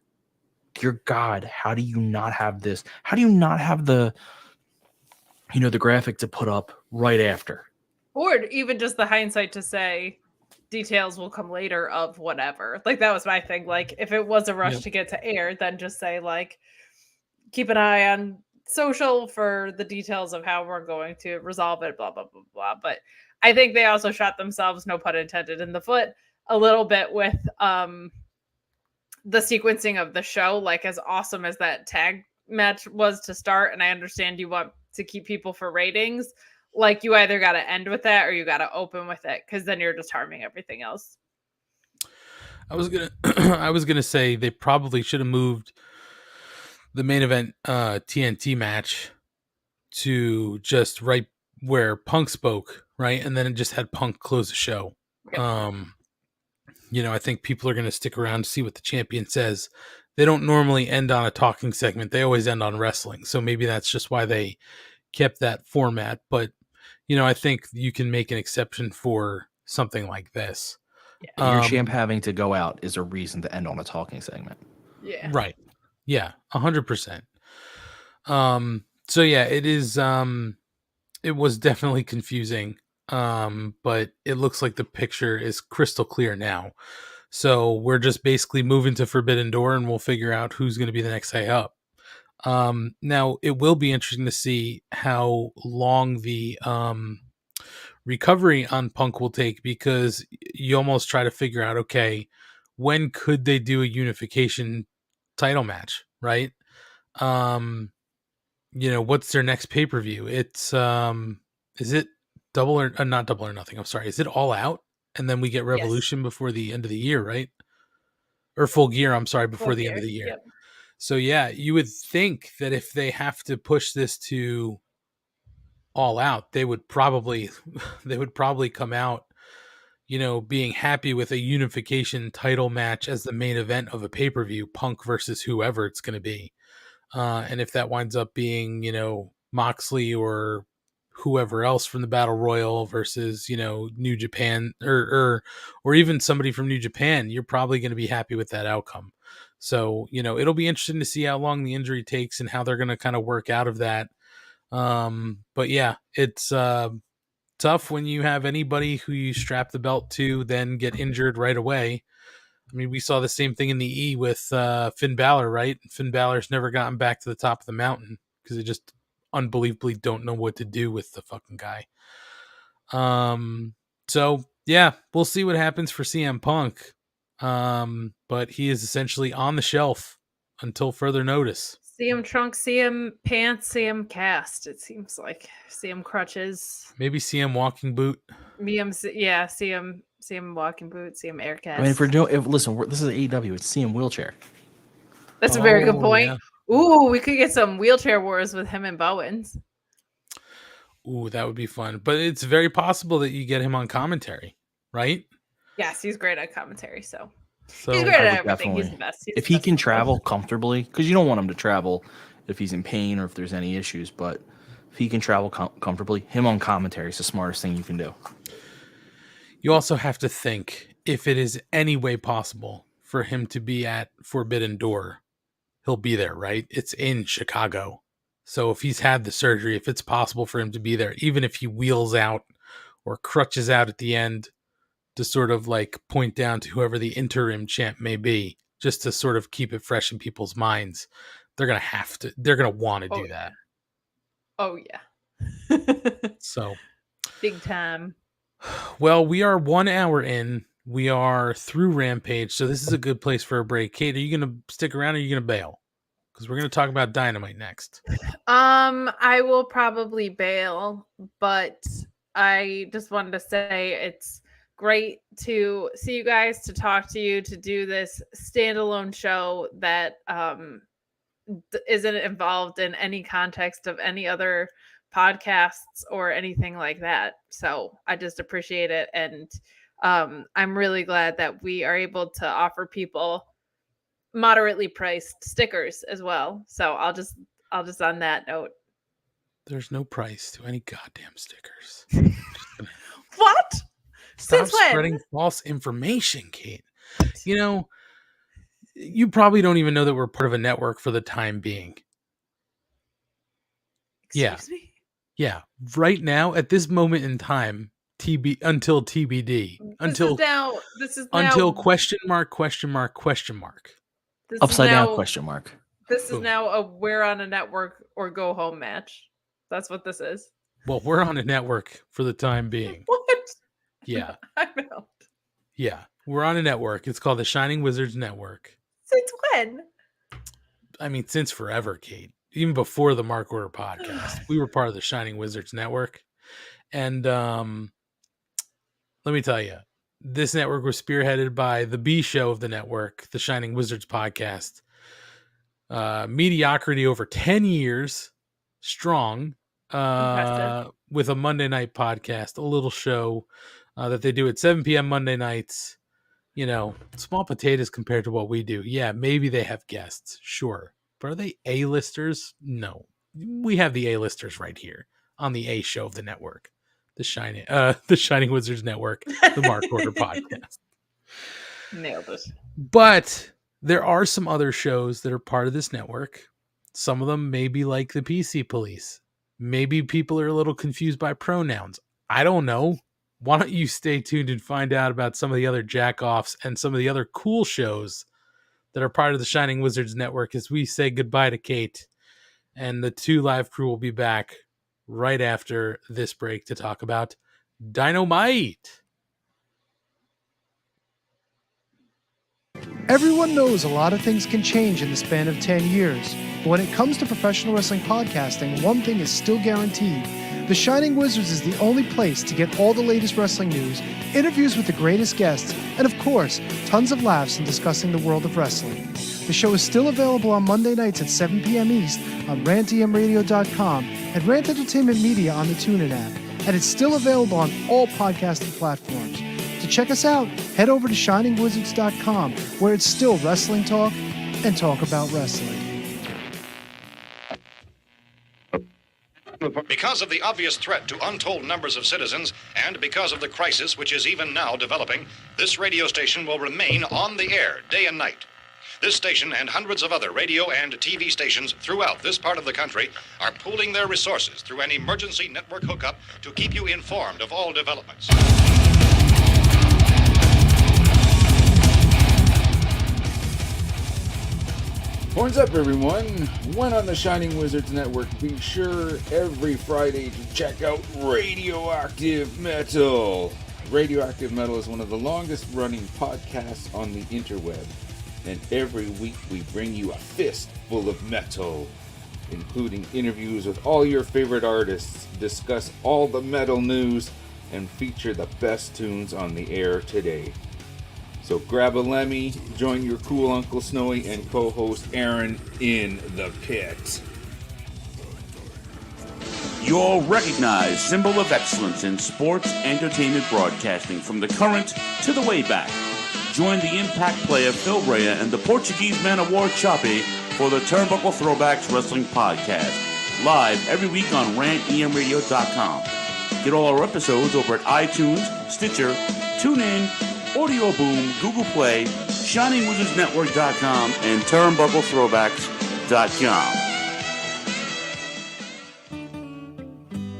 Dear God, how do you not have this? How do you not have the graphic to put up right after? Or even just the hindsight to say details will come later of whatever. That was my thing. If it was a rush to get to air, then just say keep an eye on social for the details of how we're going to resolve it, blah, blah, blah, blah. But I think they also shot themselves, no pun intended, in the foot a little bit with the sequencing of the show. As awesome as that tag match was to start, and I understand you want to keep people for ratings, you either got to end with that or you got to open with it, because then you're just harming everything else. I was gonna say they probably should have moved the main event TNT match to just right where Punk spoke, right? And then it just had Punk close the show. Yep. I think people are going to stick around to see what the champion says. They don't normally end on a talking segment. They always end on wrestling. So maybe that's just why they kept that format. But, I think you can make an exception for something like this. Your champ having to go out is a reason to end on a talking segment. Yeah. Right. Yeah. 100%. So yeah, it is, it was definitely confusing. But it looks like the picture is crystal clear now. So we're just basically moving to Forbidden Door and we'll figure out who's going to be the next guy up. Now it will be interesting to see how long the, recovery on Punk will take, because you almost try to figure out, okay, when could they do a unification title match, right? What's their next pay-per-view? It's is it double or not double or nothing? I'm sorry. Is it All Out? And then we get Revolution before the end of the year, right? Or Full Gear, I'm sorry, before the end of the year. Yep. So yeah, you would think that if they have to push this to All Out, they would probably come out, being happy with a unification title match as the main event of a pay-per-view, Punk versus whoever it's going to be. And if that winds up being, Moxley or whoever else from the Battle Royal versus, New Japan or even somebody from New Japan, you're probably going to be happy with that outcome. So, it'll be interesting to see how long the injury takes and how they're going to kind of work out of that. But yeah, it's tough when you have anybody who you strap the belt to then get injured right away. I mean, we saw the same thing in the E with Finn Balor, right? Finn Balor's never gotten back to the top of the mountain because they just unbelievably don't know what to do with the fucking guy. So yeah, we'll see what happens for CM Punk. But he is essentially on the shelf until further notice. CM Trunks, CM Pants, CM Cast, it seems like. CM Crutches. Maybe CM Walking Boot. CM Walking Boot, CM Aircast. I mean, listen, this is AEW. It's CM Wheelchair. That's a very good point. Yeah. Ooh, we could get some wheelchair wars with him and Bowens. Ooh, that would be fun. But it's very possible that you get him on commentary, right? Yes, he's great at commentary, so So he's great at everything. He's the best. If he can travel comfortably, because you don't want him to travel if he's in pain or if there's any issues, but if he can travel comfortably, him on commentary is the smartest thing you can do. You also have to think, if it is any way possible for him to be at Forbidden Door, he'll be there, right? It's in Chicago. So if he's had the surgery, if it's possible for him to be there, even if he wheels out or crutches out at the end to sort of like point down to whoever the interim champ may be, just to sort of keep it fresh in people's minds, they're going to want to do that. Oh, yeah. So big time. Well, we are 1 hour in. We are through Rampage, so this is a good place for a break. Kate, are you going to stick around or are you going to bail? Because we're going to talk about Dynamite next. I will probably bail, but I just wanted to say it's great to see you guys, to talk to you, to do this standalone show that isn't involved in any context of any other podcasts or anything like that. So I just appreciate it. And I'm really glad that we are able to offer people moderately priced stickers as well. So I'll just on that note. There's no price to any goddamn stickers. What? Stop spreading false information, Kate. You probably don't even know that we're part of a network for the time being. Excuse me? Yeah. Right now, at this moment in time, until TBD. Until question mark. Upside down question mark. This is now a we're on a network or go home match. That's what this is. Well, we're on a network for the time being. What? Yeah. I'm out. Yeah. We're on a network. It's called the Shining Wizards Network. Since when? I mean, since forever, Kate. Even before the Mark Order podcast, we were part of the Shining Wizards Network. And let me tell you, this network was spearheaded by the B show of the network, the Shining Wizards podcast. Mediocrity over 10 years strong. with a Monday night podcast, a little show that they do at 7 p.m. Monday nights. You know, small potatoes compared to what we do. Yeah, maybe they have guests, sure. But are they A-listers? No. We have the A-listers right here on the A show of the network. The Shining Wizards Network, the Mark Order Podcast. Nailed it. But there are some other shows that are part of this network. Some of them may be like the PC Police. Maybe people are a little confused by pronouns. I don't know. Why don't you stay tuned and find out about some of the other jack-offs and some of the other cool shows that are part of the Shining Wizards Network as we say goodbye to Kate. And the 2 live crew will be back right after this break to talk about Dynamite. Everyone knows a lot of things can change in the span of 10 years. But when it comes to professional wrestling podcasting, one thing is still guaranteed. The Shining Wizards is the only place to get all the latest wrestling news, interviews with the greatest guests, and of course, tons of laughs in discussing the world of wrestling. The show is still available on Monday nights at 7 p.m. East on rantemradio.com and Rant Entertainment Media on the TuneIn app. And it's still available on all podcasting platforms. To check us out, head over to shiningwizards.com, where it's still wrestling talk and talk about wrestling. Because of the obvious threat to untold numbers of citizens, and because of the crisis which is even now developing, this radio station will remain on the air day and night. This station and hundreds of other radio and TV stations throughout this part of the country are pooling their resources through an emergency network hookup to keep you informed of all developments. Horns up, everyone. When on the Shining Wizards Network, be sure every Friday to check out Radioactive Metal. Radioactive Metal is one of the longest running podcasts on the interweb. And every week we bring you a fist full of metal, including interviews with all your favorite artists, discuss all the metal news, and feature the best tunes on the air today. So grab a Lemmy, join your cool Uncle Snowy and co-host Aaron in the pit. Your recognized symbol of excellence in sports entertainment broadcasting from the current to the way back. Join the impact player Phil Brea and the Portuguese Man of War Choppy for the Turnbuckle Throwbacks Wrestling Podcast. Live every week on rantemradio.com. Get all our episodes over at iTunes, Stitcher, TuneIn, Audio Boom, Google Play, ShiningWizardsNetwork.com, and TurnbuckleThrowbacks.com.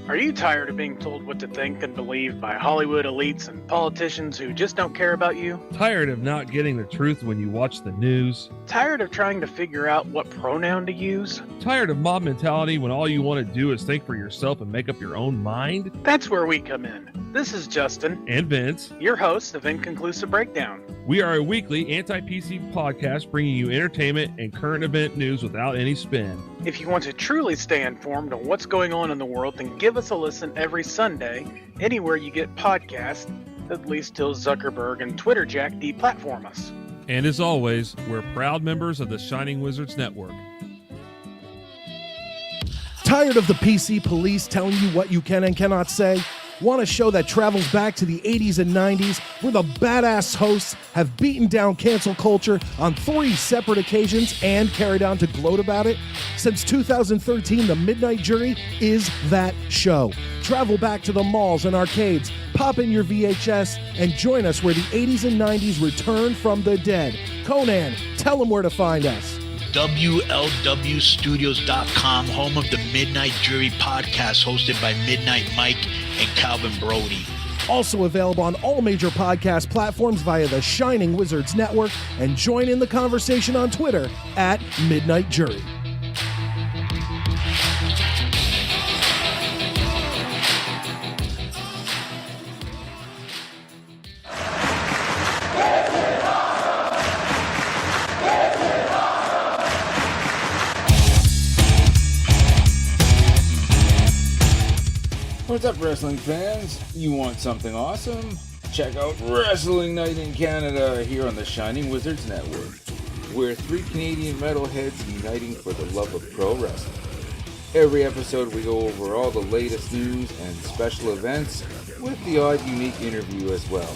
Are you tired of being told what to think and believe by Hollywood elites and politicians who just don't care about you? Tired of not getting the truth when you watch the news? Tired of trying to figure out what pronoun to use? Tired of mob mentality when all you want to do is think for yourself and make up your own mind? That's where we come in. This is Justin and Vince, your hosts of Inconclusive Breakdown. We are a weekly anti-PC podcast bringing you entertainment and current event news without any spin. If you want to truly stay informed on what's going on in the world, then give us a listen every Sunday, anywhere you get podcasts, at least till Zuckerberg and Twitter Jack deplatform us. And as always, we're proud members of the Shining Wizards Network. Tired of the PC police telling you what you can and cannot say? Want a show that travels back to the 80s and 90s, where the badass hosts have beaten down cancel culture on 3 separate occasions and carried on to gloat about it? Since 2013, The Midnight Jury is that show. Travel back to the malls and arcades, pop in your VHS, and join us where the 80s and 90s return from the dead. Conan, tell them where to find us. WLWstudios.com, home of the Midnight Jury podcast, hosted by Midnight Mike and Calvin Brody. Also available on all major podcast platforms via the Shining Wizards Network, and join in the conversation on Twitter at Midnight Jury. What's up, wrestling fans? You want something awesome? Check out Wrestling Night in Canada here on the Shining Wizards Network. We're 3 Canadian metalheads uniting for the love of pro wrestling. Every episode we go over all the latest news and special events with the odd unique interview as well.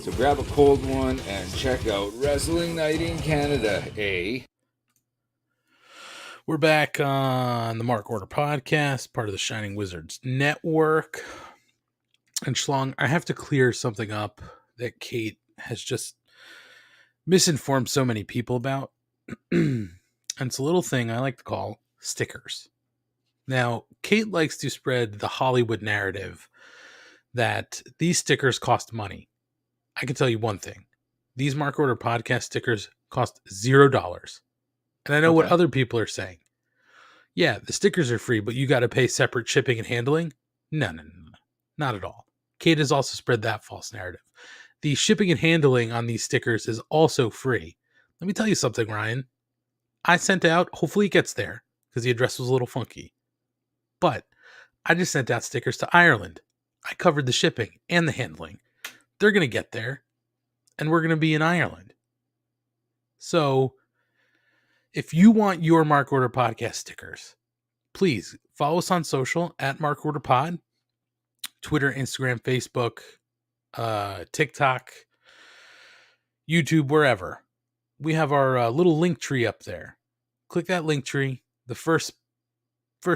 So grab a cold one and check out Wrestling Night in Canada, eh? We're back on the Mark Order podcast, part of the Shining Wizards Network. And Schlong, I have to clear something up that Kate has just misinformed so many people about. And it's a little thing I like to call stickers. Now, Kate likes to spread the Hollywood narrative that these stickers cost money. I can tell you one thing. These Mark Order podcast stickers cost $0. And I know what other people are saying. Yeah, the stickers are free, but you got to pay separate shipping and handling? No. Not at all. Kate has also spread that false narrative. The shipping and handling on these stickers is also free. Let me tell you something, Ryan. I sent out, hopefully it gets there, because the address was a little funky. But I just sent out stickers to Ireland. I covered the shipping and the handling. They're going to get there, and we're going to be in Ireland. So, if you want your Mark Order podcast stickers, please follow us on social at Mark Order Pod, Twitter, Instagram, Facebook, TikTok, YouTube, wherever. We have our little link tree up there. Click that link tree. The first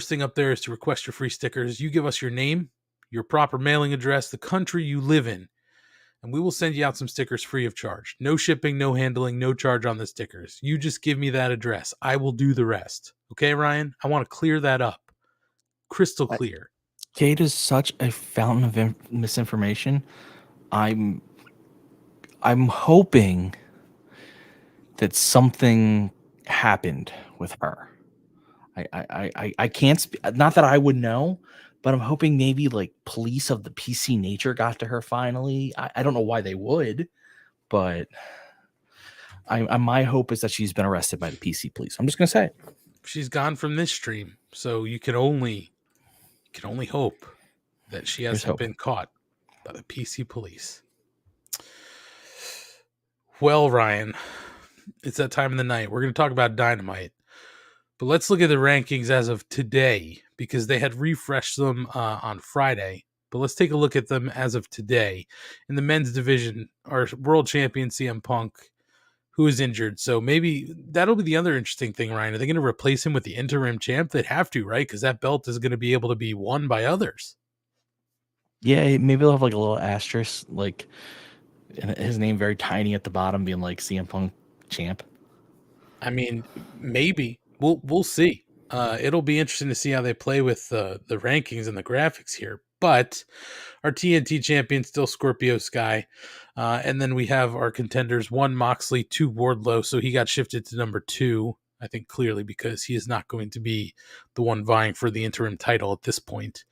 thing up there is to request your free stickers. You give us your name, your proper mailing address, the country you live in, and we will send you out some stickers free of charge. No shipping, no handling, no charge on the stickers. You just give me that address. I will do the rest. Okay, Ryan? I want to clear that up. Crystal clear. Kate is such a fountain of misinformation. I'm hoping that something happened with her. I can't not that I would know, but I'm hoping maybe like police of the PC nature got to her finally. I don't know why they would, but my hope is that she's been arrested by the PC police. I'm just gonna say it. She's gone from this stream, so you can only hope that she hasn't been caught by the PC police. Well, Ryan, it's that time of the night. We're going to talk about Dynamite. But let's look at the rankings as of today, because they had refreshed them on Friday. But let's take a look at them as of today. In the men's division, our world champion CM Punk, who is injured. So maybe that'll be the other interesting thing, Ryan. Are they going to replace him with the interim champ? They'd have to, right? Because that belt is going to be able to be won by others. Yeah, maybe they'll have like a little asterisk, like his name very tiny at the bottom, being like CM Punk champ. I mean, maybe. We'll see. It'll be interesting to see how they play with the rankings and the graphics here. But our TNT champion still Scorpio Sky. And then we have our contenders, 1 Moxley, 2 Wardlow. So he got shifted to number 2, I think clearly because he is not going to be the one vying for the interim title at this point.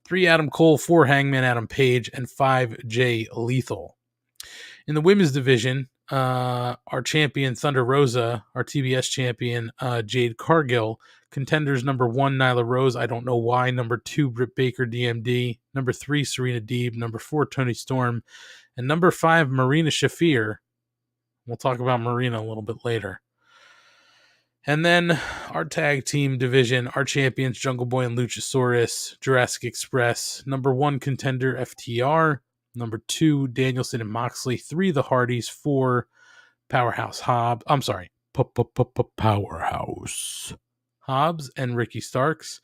3 Adam Cole, 4 Hangman Adam Page, and 5 Jay Lethal. In the women's division, our champion Thunder Rosa, our TBS champion Jade Cargill, contenders number 1 Nyla Rose, I don't know why, number 2 Britt Baker DMD, number 3 Serena Deeb, number 4 Toni Storm, and number 5 Marina Shafir. We'll talk about Marina a little bit later. And then our tag team division, our champions Jungle Boy and Luchasaurus, Jurassic Express, number 1 contender FTR, number 2 Danielson and Moxley, 3 the Hardys, 4 Powerhouse Hobbs. I'm sorry, Powerhouse Hobbs and Ricky Starks,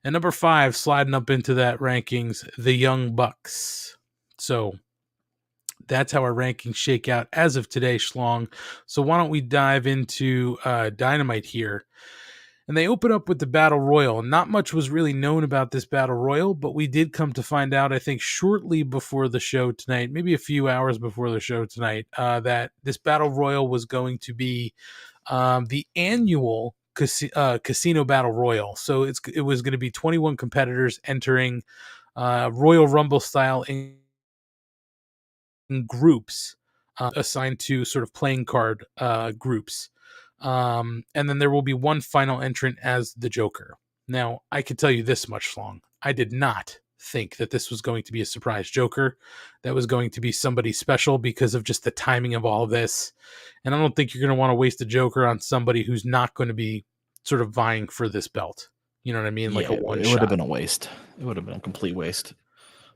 and number 5 sliding up into that rankings, the Young Bucks. So that's how our rankings shake out as of today, Schlong. So why don't we dive into Dynamite here? And they open up with the Battle Royal. Not much was really known about this Battle Royal, but we did come to find out, I think, shortly before the show tonight, maybe a few hours before the show tonight, that this Battle Royal was going to be the annual Casino Battle Royal. So it was going to be 21 competitors entering Royal Rumble style in groups assigned to sort of playing card groups. And then there will be one final entrant as the Joker. Now, I can tell you this much, Long. I did not think that this was going to be a surprise Joker. That was going to be somebody special because of just the timing of all of this. And I don't think you're going to want to waste a Joker on somebody who's not going to be sort of vying for this belt. You know what I mean? Like a one it shot. would have been a waste. It would have been a complete waste.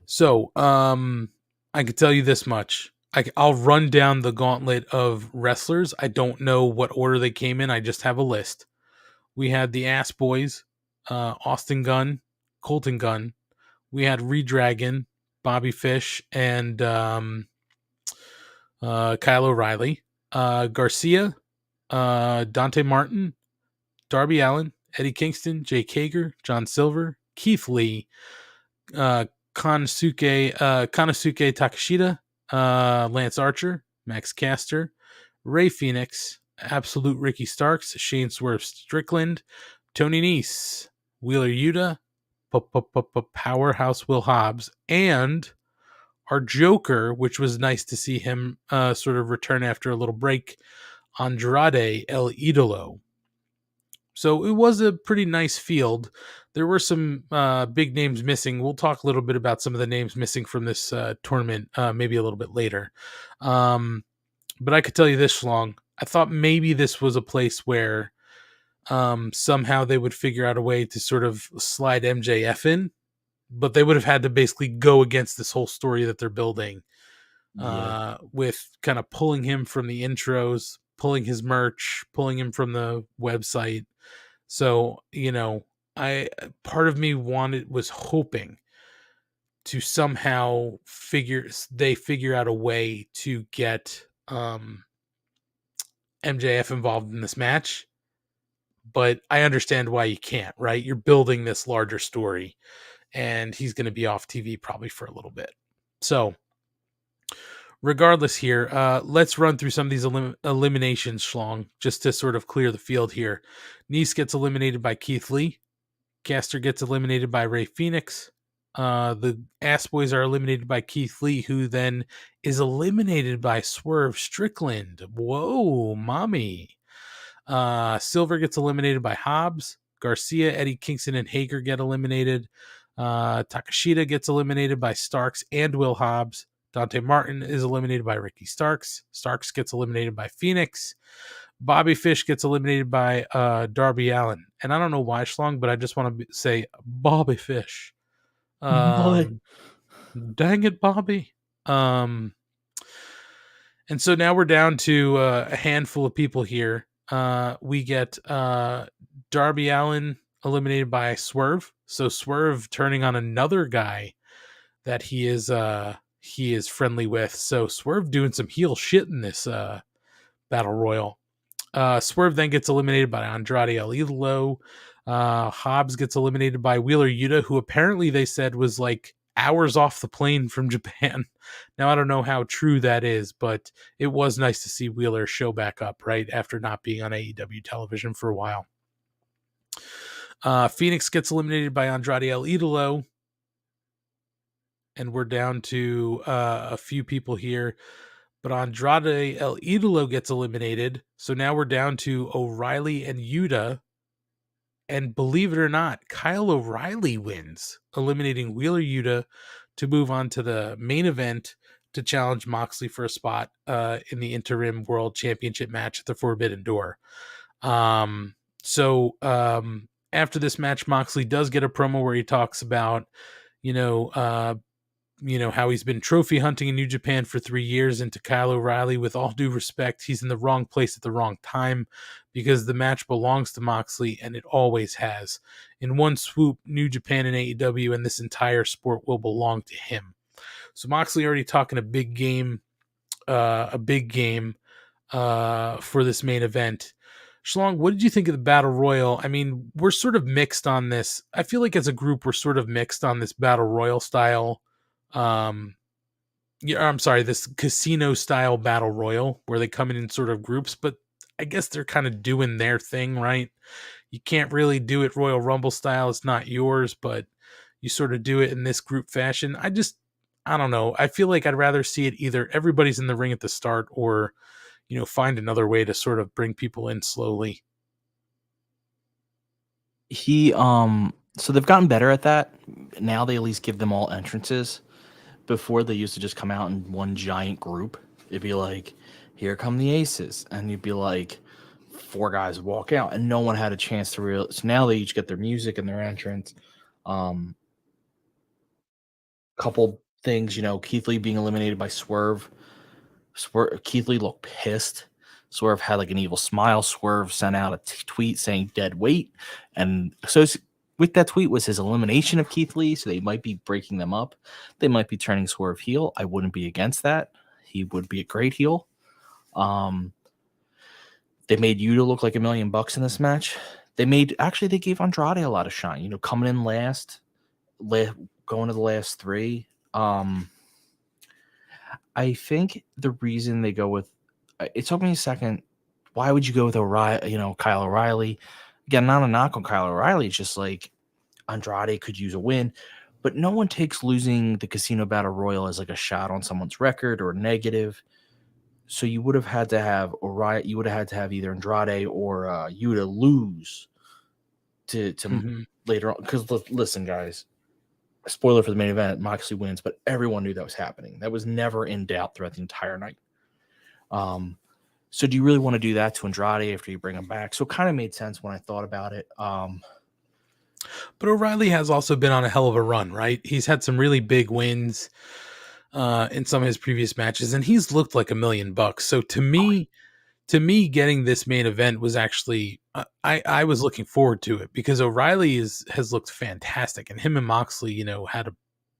So, I can tell you this much. I'll run down the gauntlet of wrestlers. I don't know what order they came in. I just have a list. We had the Ass Boys, Austin Gunn, Colton Gunn. We had Redragon, Bobby Fish, and Kyle O'Reilly. Garcia, Dante Martin, Darby Allin, Eddie Kingston, Jake Hager, John Silver, Keith Lee, Konosuke Takashita, Lance Archer, Max Caster, Ray Phoenix, Absolute Ricky Starks, Shane Swerve Strickland, Tony Nese, Wheeler Yuta, Powerhouse Will Hobbs, and our Joker, which was nice to see him sort of return after a little break, Andrade El Idolo. So it was a pretty nice field. There were some big names missing. We'll talk a little bit about some of the names missing from this tournament maybe a little bit later. But I could tell you this, Schlong. I thought maybe this was a place where somehow they would figure out a way to sort of slide MJF in, but they would have had to basically go against this whole story that they're building with kind of pulling him from the intros, pulling his merch, pulling him from the website. So, part of me was hoping to somehow figure out a way to get MJF involved in this match. But I understand why you can't, right? You're building this larger story, and he's going to be off TV probably for a little bit. So, regardless here, let's run through some of these eliminations, Schlong, just to sort of clear the field here. Nese gets eliminated by Keith Lee. Caster gets eliminated by Ray Phoenix. The Ass Boys are eliminated by Keith Lee, who then is eliminated by Swerve Strickland. Whoa, mommy. Silver gets eliminated by Hobbs. Garcia, Eddie Kingston, and Hager get eliminated. Takashita gets eliminated by Starks and Will Hobbs. Dante Martin is eliminated by Ricky Starks. Starks gets eliminated by Phoenix. Bobby Fish gets eliminated by Darby Allin. And I don't know why, Schlong, but I just want to say Bobby Fish. Dang it, Bobby. And so now we're down to a handful of people here. We get Darby Allin eliminated by Swerve. So Swerve turning on another guy that he is friendly with. So Swerve doing some heel shit in this battle royal. Swerve then gets eliminated by Andrade El Idolo. Hobbs gets eliminated by Wheeler Yuta, who apparently they said was like hours off the plane from Japan. Now, I don't know how true that is, but it was nice to see Wheeler show back up, right, after not being on AEW television for a while. Phoenix gets eliminated by Andrade El Idolo. And we're down to a few people here. But Andrade El Idolo gets eliminated. So now we're down to O'Reilly and Yuta. And believe it or not, Kyle O'Reilly wins, eliminating Wheeler Yuta to move on to the main event to challenge Moxley for a spot in the Interim World Championship match at the Forbidden Door. So after this match, Moxley does get a promo where he talks about, how he's been trophy hunting in New Japan for 3 years, and to Kyle O'Reilly, with all due respect, he's in the wrong place at the wrong time because the match belongs to Moxley, and it always has. In one swoop, New Japan and AEW and this entire sport will belong to him. So Moxley already talking a big game for this main event. Schlong, what did you think of the Battle Royal? I mean, we're sort of mixed on this. I feel like as a group, we're sort of mixed on this Battle Royal style. This casino style Battle Royal where they come in sort of groups, but I guess they're kind of doing their thing, right? You can't really do it Royal Rumble style. It's not yours, but you sort of do it in this group fashion. I don't know. I feel like I'd rather see it either everybody's in the ring at the start or, find another way to sort of bring people in slowly. So they've gotten better at that. Now they at least give them all entrances. Before, they used to just come out in one giant group. It'd be like, here come the Aces. And you'd be like, 4 guys walk out, and no one had a chance to realize. So now they each get their music and their entrance. Couple things, Keith Lee being eliminated by Swerve. Keith Lee looked pissed. Swerve had like an evil smile. Swerve sent out a tweet saying dead weight. And so with that tweet was his elimination of Keith Lee. So they might be breaking them up. They might be turning Swerve heel. I wouldn't be against that. He would be a great heel. They made Yuta look like $1 million in this match. They gave Andrade a lot of shine, coming in last, going to the last 3. I think the reason they go with it took me a second. Why would you go with Kyle O'Reilly? Again, not a knock on Kyle O'Reilly. It's just like Andrade could use a win, but no one takes losing the Casino Battle Royal as like a shot on someone's record or negative. So you would have had to have O'Reilly. You would have had to have either Andrade or Yuta lose to later on. Because listen, guys. Spoiler for the main event, Moxley wins, but everyone knew that was happening. That was never in doubt throughout the entire night. So do you really want to do that to Andrade after you bring him back? So it kind of made sense when I thought about it. But O'Reilly has also been on a hell of a run, right? He's had some really big wins in some of his previous matches, and he's looked like $1 million. So to me, getting this main event was actually I was looking forward to it because O'Reilly has looked fantastic, and him and Moxley, had a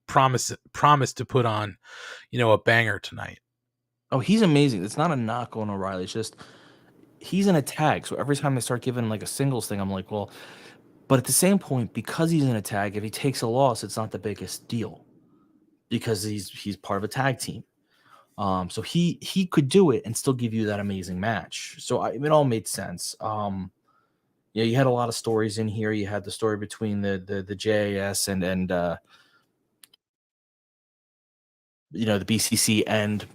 promise to put on, a banger tonight. Oh, he's amazing. It's not a knock on O'Reilly. It's just he's in a tag. So every time they start giving like a singles thing, I'm like, well, but at the same point, because he's in a tag, if he takes a loss, it's not the biggest deal because he's part of a tag team. So he could do it and still give you that amazing match. So it all made sense. You had a lot of stories in here. You had the story between the JAS and the BCC and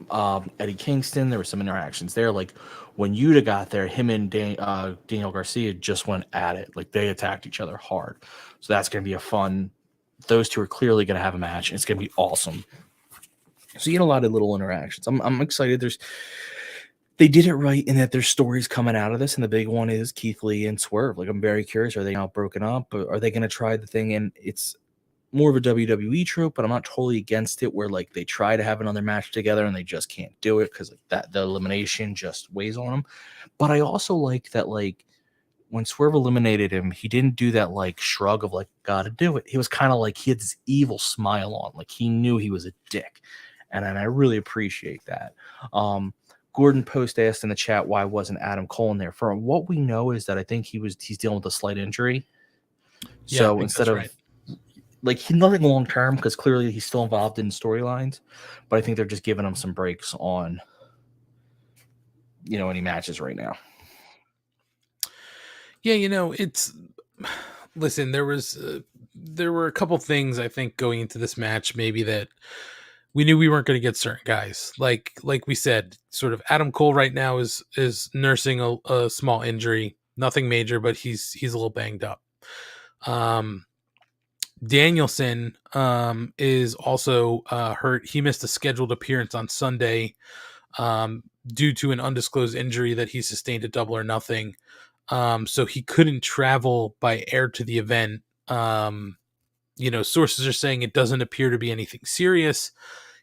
Eddie Kingston. There were some interactions there. Like when Yuta got there, him and Daniel Garcia just went at it. Like they attacked each other hard. So that's going to be a fun. Those two are clearly going to have a match. And it's going to be awesome. So you get a lot of little interactions. I'm excited. They did it right in that there's stories coming out of this, and the big one is Keith Lee and Swerve. Like I'm very curious. Are they now broken up? Or are they going to try the thing? And it's more of a WWE trope, but I'm not totally against it. Where like they try to have another match together and they just can't do it because like the elimination just weighs on them. But I also like that like when Swerve eliminated him, he didn't do that like shrug of like gotta do it. He was kind of like he had this evil smile on, like he knew he was a dick. And I really appreciate that. Gordon Post asked in the chat, why wasn't Adam Cole in there? From what we know is that I think he's dealing with a slight injury. Yeah, so instead of like he's nothing long term because clearly he's still involved in storylines, but I think they're just giving him some breaks on any matches right now. Yeah, it's listen. There were a couple things I think going into this match maybe that. We knew we weren't going to get certain guys. Like we said, sort of Adam Cole right now is nursing a small injury, nothing major, but he's a little banged up. Danielson is also hurt. He missed a scheduled appearance on Sunday due to an undisclosed injury that he sustained at Double or Nothing. So he couldn't travel by air to the event. Sources are saying it doesn't appear to be anything serious.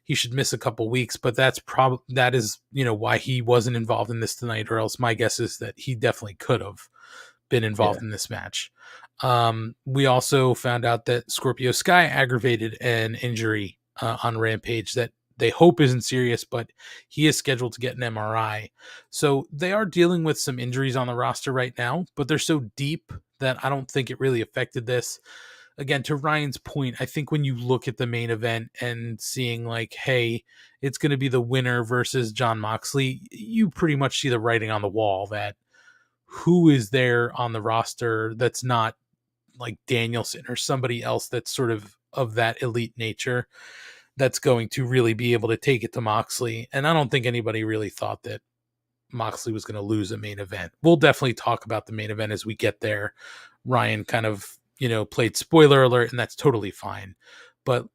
He should miss a couple weeks, but that is why he wasn't involved in this tonight, or else my guess is that he definitely could have been involved in this match. We also found out that Scorpio Sky aggravated an injury on Rampage that they hope isn't serious, but he is scheduled to get an MRI. So they are dealing with some injuries on the roster right now, but they're so deep that I don't think it really affected this. Again, to Ryan's point, I think when you look at the main event and seeing like, hey, it's going to be the winner versus Jon Moxley, you pretty much see the writing on the wall that who is there on the roster that's not like Danielson or somebody else that's sort of that elite nature that's going to really be able to take it to Moxley. And I don't think anybody really thought that Moxley was going to lose a main event. We'll definitely talk about the main event as we get there. Ryan kind of played spoiler alert, and that's totally fine. But,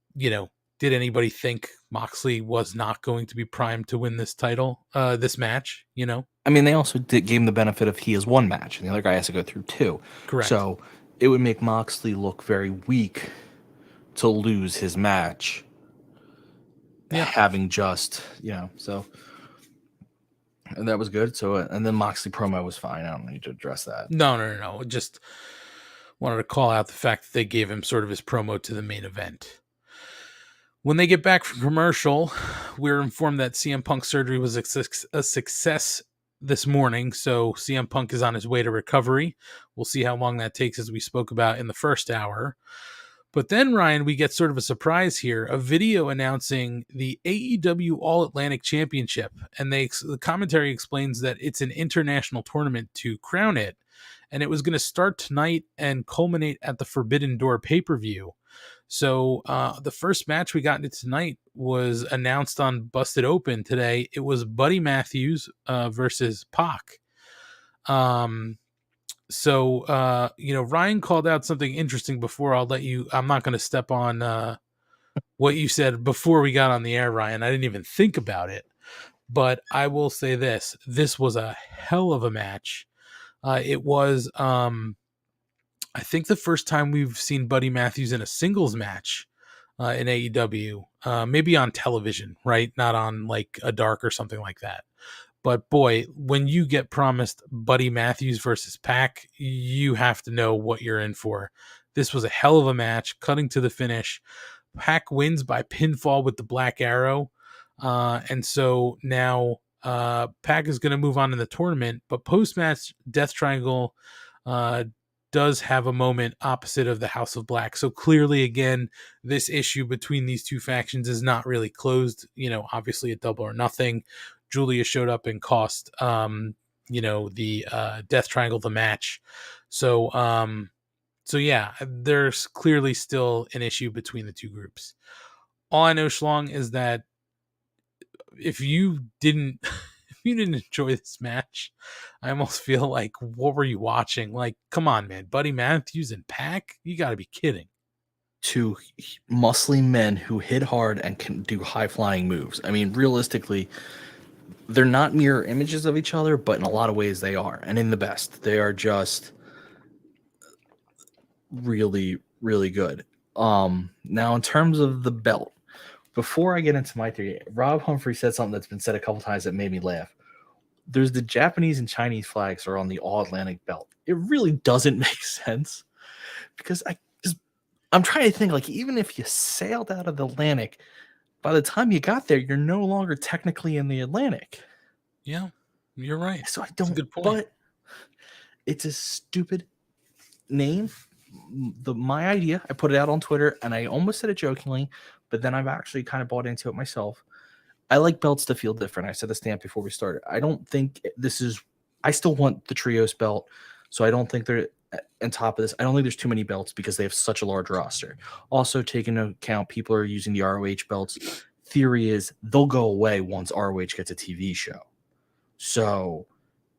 did anybody think Moxley was not going to be primed to win this title, this match? You know, I mean, they also gave him the benefit of he has one match, and the other guy has to go through two. Correct. So it would make Moxley look very weak to lose his match. Yeah. Having just, so. And that was good. So, and then Moxley promo was fine. I don't need to address that. No. Just wanted to call out the fact that they gave him sort of his promo to the main event. When they get back from commercial, we're informed that CM Punk's surgery was a success this morning. So CM Punk is on his way to recovery. We'll see how long that takes, as we spoke about in the first hour. But then, Ryan, we get sort of a surprise here, a video announcing the AEW All-Atlantic Championship. And the commentary explains that it's an international tournament to crown it. And it was going to start tonight and culminate at the Forbidden Door pay-per-view. So the first match we got into tonight was announced on Busted Open today. It was Buddy Matthews versus Pac. So, Ryan called out something interesting before. I'm not going to step on what you said before we got on the air, Ryan. I didn't even think about it, but I will say this was a hell of a match. It was, I think, the first time we've seen Buddy Matthews in a singles match in AEW, maybe on television, right? Not on like a dark or something like that. But boy, when you get promised Buddy Matthews versus Pac, you have to know what you're in for. This was a hell of a match, cutting to the finish. Pac wins by pinfall with the Black Arrow. And so now Pac is going to move on in the tournament, but post-match Death Triangle does have a moment opposite of the House of Black. So clearly, again, this issue between these two factions is not really closed. Obviously a Double or Nothing. Julia showed up and cost, the Death Triangle the match. So yeah, there's clearly still an issue between the two groups. All I know, Schlong, is that if you didn't enjoy this match, I almost feel like, what were you watching? Like, come on, man, Buddy Matthews and Pac, you got to be kidding. Two muscly men who hit hard and can do high flying moves. I mean, realistically, they're not mirror images of each other, but in a lot of ways they are. And in the best, they are just really, really good. Now, in terms of the belt, before I get into my theory, Rob Humphrey said something that's been said a couple times that made me laugh. There's the Japanese and Chinese flags are on the All-Atlantic belt. It really doesn't make sense because I'm trying to think, like, even if you sailed out of the Atlantic, by the time you got there, you're no longer technically in the Atlantic. Yeah, you're right. So I don't. That's a good point. But it's a stupid name. My idea, I put it out on Twitter, and I almost said it jokingly, but then I've actually kind of bought into it myself. I like belts to feel different. I said the stamp before we started. I don't think this is. I still want the trios belt, so I don't think they're on top of this. I don't think there's too many belts because they have such a large roster. Also, take into account people are using the ROH belts. Theory is they'll go away once ROH gets a TV show. So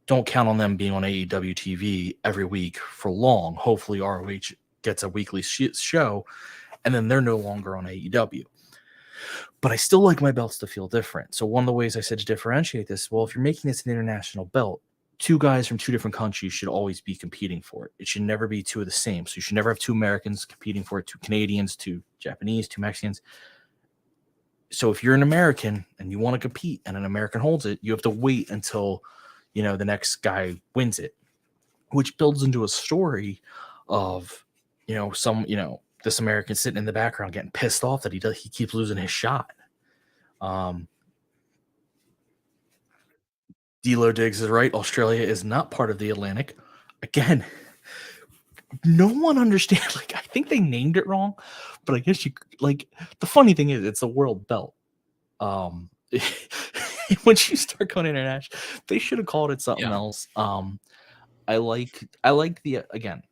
don't count on them being on AEW TV every week for long. Hopefully ROH gets a weekly show, and then they're no longer on AEW. But I still like my belts to feel different. So one of the ways I said to differentiate this, well, if you're making this an international belt, two guys from two different countries should always be competing for it. It should never be two of the same. So you should never have two Americans competing for it, two Canadians, two Japanese, two Mexicans. So if you're an American and you want to compete and an American holds it, you have to wait until, the next guy wins it, which builds into a story of, this American sitting in the background getting pissed off that he keeps losing his shot. D'Lo Diggs is right. Australia is not part of the Atlantic. Again, no one understands. Like, I think they named it wrong, but I guess the funny thing is it's a world belt. Once you start going international, they should have called it something else. I like the, again,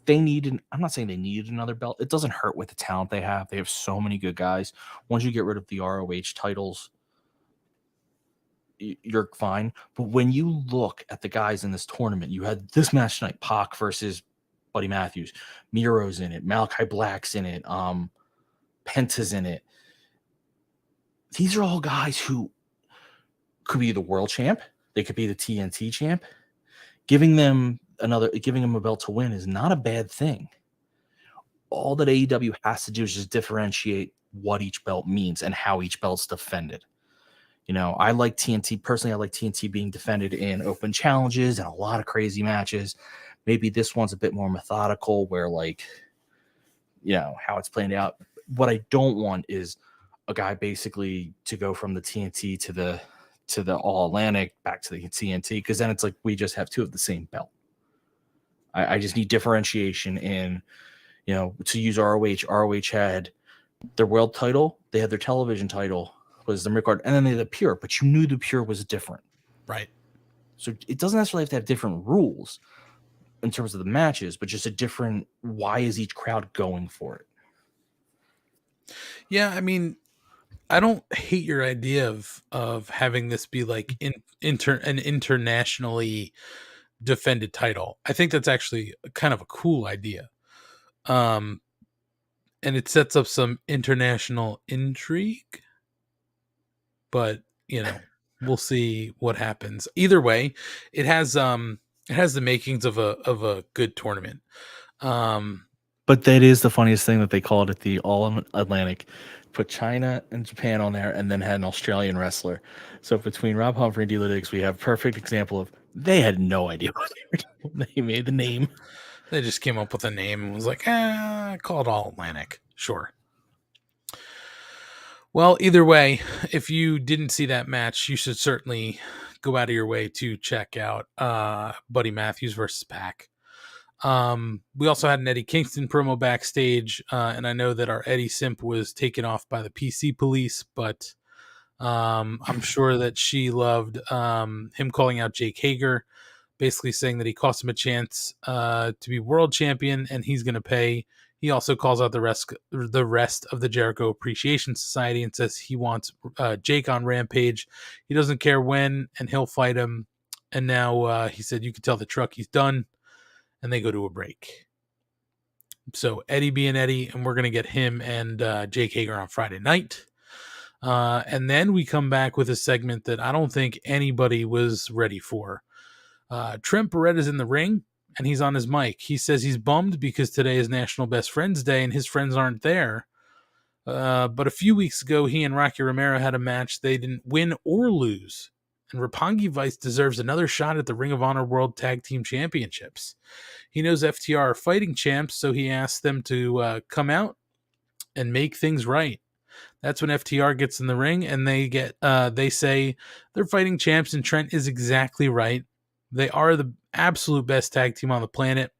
I'm not saying they needed another belt. It doesn't hurt with the talent they have. They have so many good guys. Once you get rid of the ROH titles, you're fine. But when you look at the guys in this tournament, you had this match tonight, Pac versus Buddy Matthews. Miro's in it. Malachi Black's in it. Penta's in it. these are all guys who could be the world champ. They could be the TNT champ. Giving them a belt to win is not a bad thing. All that AEW has to do is just differentiate what each belt means and how each belt's defended. I like TNT personally. I like TNT being defended in open challenges and a lot of crazy matches. Maybe this one's a bit more methodical where how it's planned out. What I don't want is a guy basically to go from the TNT to the All Atlantic back to the TNT, because then it's like we just have two of the same belt. I just need differentiation in, to use ROH. ROH had their world title, they had their television title, was the Midcard, and then they had the Pure, but you knew the Pure was different. Right. So it doesn't necessarily have to have different rules in terms of the matches, but just a different, why is each crowd going for it? Yeah, I mean, I don't hate your idea of having this be like an internationally defended title. I think that's actually kind of a cool idea. And it sets up some international intrigue. But, we'll see what happens. Either way, it has the makings of a good tournament. But that is the funniest thing that they called it the All Atlantic. Put China and Japan on there, and then had an Australian wrestler. So between Rob Humphrey and D'Lo Diggs, we have a perfect example of they had no idea what they were doing. They made the name. They just came up with a name and was like, call it All Atlantic. Sure. Well, either way, if you didn't see that match, you should certainly go out of your way to check out Buddy Matthews versus Pac. We also had an Eddie Kingston promo backstage, and I know that our Eddie Simp was taken off by the PC police, but I'm sure that she loved him calling out Jake Hager, basically saying that he cost him a chance to be world champion, and he's going to pay. He also calls out the rest of the Jericho Appreciation Society and says he wants Jake on Rampage. He doesn't care when, and he'll fight him. And now he said you can tell the truck he's done, and they go to a break. So Eddie being Eddie, and we're going to get him and Jake Hager on Friday night. And then we come back with a segment that I don't think anybody was ready for. Trent Beretta's in the ring, and he's on his mic. He says he's bummed because today is National Best Friends Day, and his friends aren't there. But a few weeks ago, he and Rocky Romero had a match they didn't win or lose. And Roppongi Vice deserves another shot at the Ring of Honor World Tag Team Championships. He knows FTR are fighting champs, so he asks them to come out and make things right. That's when FTR gets in the ring, and they say they're fighting champs, and Trent is exactly right. They are the absolute best tag team on the planet.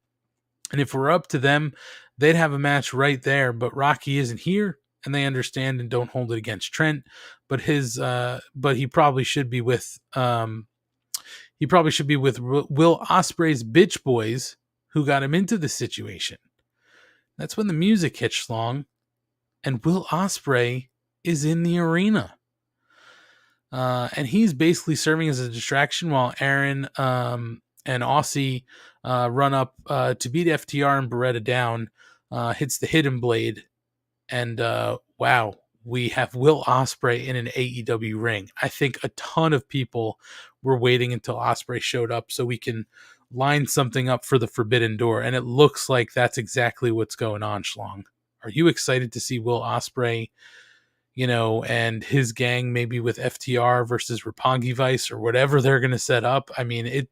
And if we're up to them, they'd have a match right there. But Rocky isn't here, and they understand and don't hold it against Trent. But he probably should be with Will Ospreay's bitch boys who got him into the situation. That's when the music hits Schlong, and Will Ospreay is in the arena. And he's basically serving as a distraction while Aaron and Aussie run up to beat FTR and Beretta down, hits the hidden blade, and wow, we have Will Ospreay in an AEW ring. I think a ton of people were waiting until Ospreay showed up so we can line something up for the Forbidden Door, and it looks like that's exactly what's going on, Schlong. Are you excited to see Will Ospreay, and his gang maybe with FTR versus Roppongi Vice or whatever they're going to set up? I mean,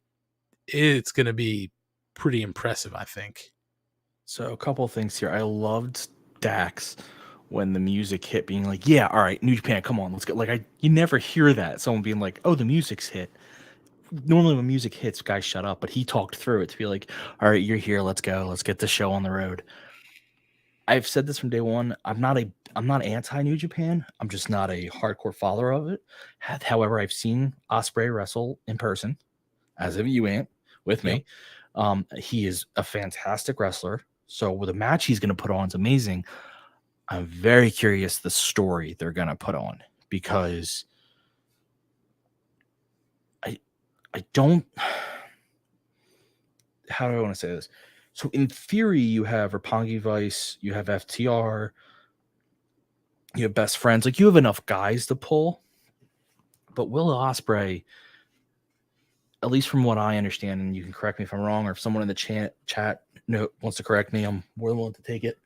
it's going to be pretty impressive, I think. So a couple of things here. I loved Dax when the music hit, being like, yeah, all right, New Japan, come on, let's go. You never hear that. Someone being like, oh, the music's hit. Normally when music hits, guys shut up, but he talked through it to be like, all right, you're here, let's go. Let's get the show on the road. I've said this from day one. I'm not anti New Japan. I'm just not a hardcore follower of it. However, I've seen Ospreay wrestle in person, as have you, Ant, with me. He is a fantastic wrestler. So with a match he's going to put on is amazing. I'm very curious the story they're going to put on, because I don't. How do I want to say this? So in theory, you have Roppongi Vice, you have FTR, You have best friends. Like, you have enough guys to pull. But Will Ospreay, at least from what I understand, and you can correct me if I'm wrong, or if someone in the chat wants to correct me, I'm more than willing to take it.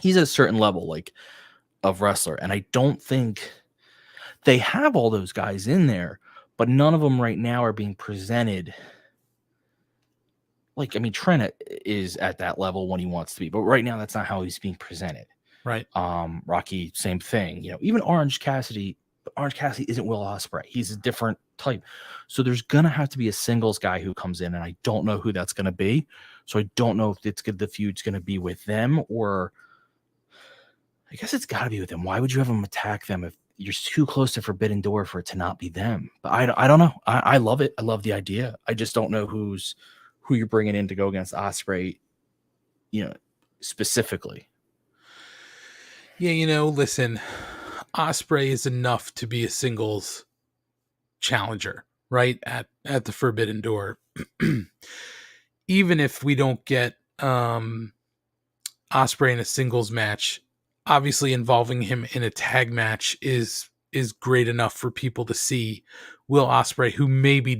He's at a certain level, like, of wrestler. And I don't think they have all those guys in there, but none of them right now are being presented. Like, I mean, Trent is at that level when he wants to be, but right now that's not how he's being presented. Right. Rocky, same thing. You know, even Orange Cassidy isn't Will Ospreay. He's a different type. So there's gonna have to be a singles guy who comes in, and I don't know who that's gonna be. So I don't know if the feud's gonna be with them, or I guess it's got to be with them. Why would you have them attack them if you're too close to Forbidden Door for it to not be them? But I don't know. I love it. I love the idea. I just don't know who you're bringing in to go against Ospreay, you know, specifically. Yeah, you know, listen, Ospreay is enough to be a singles challenger, right? At the Forbidden Door. Even if we don't get Ospreay in a singles match, obviously involving him in a tag match is great enough for people to see Will Ospreay, who maybe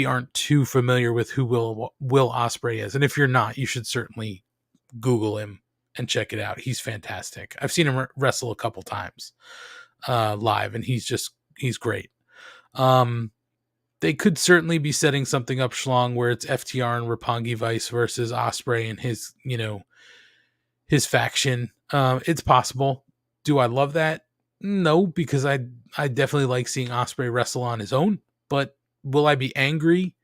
aren't too familiar with who Will Ospreay is. And if you're not, you should certainly Google him and check it out. He's fantastic. I've seen him wrestle a couple times live, and he's great. They could certainly be setting something up, Schlong, where it's FTR and Roppongi Vice versus Ospreay and his, you know, his faction. It's possible. Do I love that? No, because I definitely like seeing Ospreay wrestle on his own. But will I be angry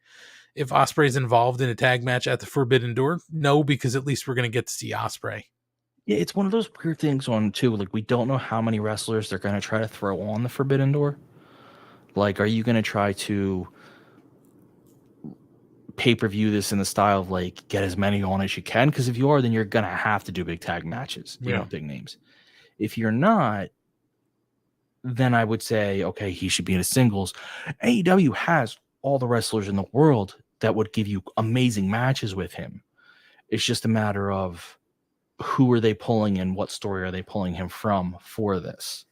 if Ospreay's involved in a tag match at the Forbidden Door? No, because at least we're going to get to see Ospreay. Yeah, it's one of those weird things on too. Like, we don't know how many wrestlers they're going to try to throw on the Forbidden Door. Like, are you going to try to pay-per-view this in the style of, like, get as many on as you can? Because if you are, then you're going to have to do big tag matches, you know, big names. If you're not, then I would say, okay, he should be in a singles. AEW has all the wrestlers in the world that would give you amazing matches with him. It's just a matter of who are they pulling and what story are they pulling him from for this.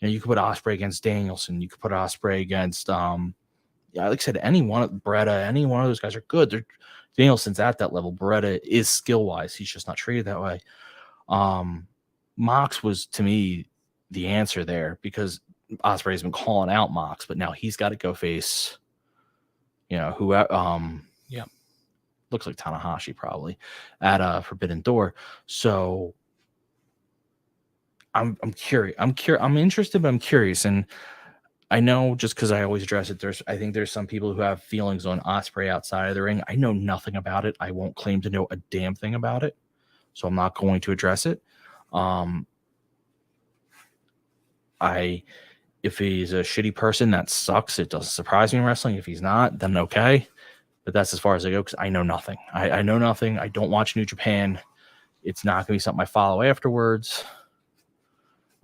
You know, you could put Ospreay against Danielson. You could put Ospreay against, like I said, Beretta, any one of those guys are good. Danielson's at that level. Beretta is skill-wise. He's just not treated that way. Mox was, to me, the answer there, because Ospreay's been calling out Mox, but now he's got to go face, you know, who, looks like Tanahashi probably at Forbidden Door. So I'm curious. I'm interested, but I'm curious. And I know, just because I always address it, I think there's some people who have feelings on Ospreay outside of the ring. I know nothing about it. I won't claim to know a damn thing about it, so I'm not going to address it. If he's a shitty person, that sucks. It doesn't surprise me in wrestling. If he's not, then okay. But that's as far as I go, because I know nothing. I know nothing. I don't watch New Japan. It's not going to be something I follow afterwards.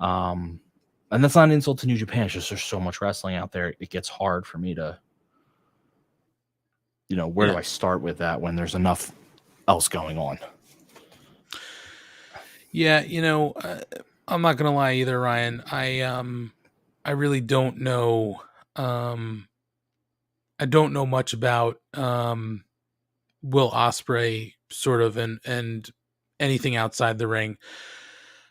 And that's not an insult to New Japan. It's just there's so much wrestling out there. It gets hard for me to, you know, where do I start with that when there's enough else going on? Yeah, you know, I'm not going to lie either, Ryan. I really don't know. I don't know much about Will Ospreay sort of and anything outside the ring.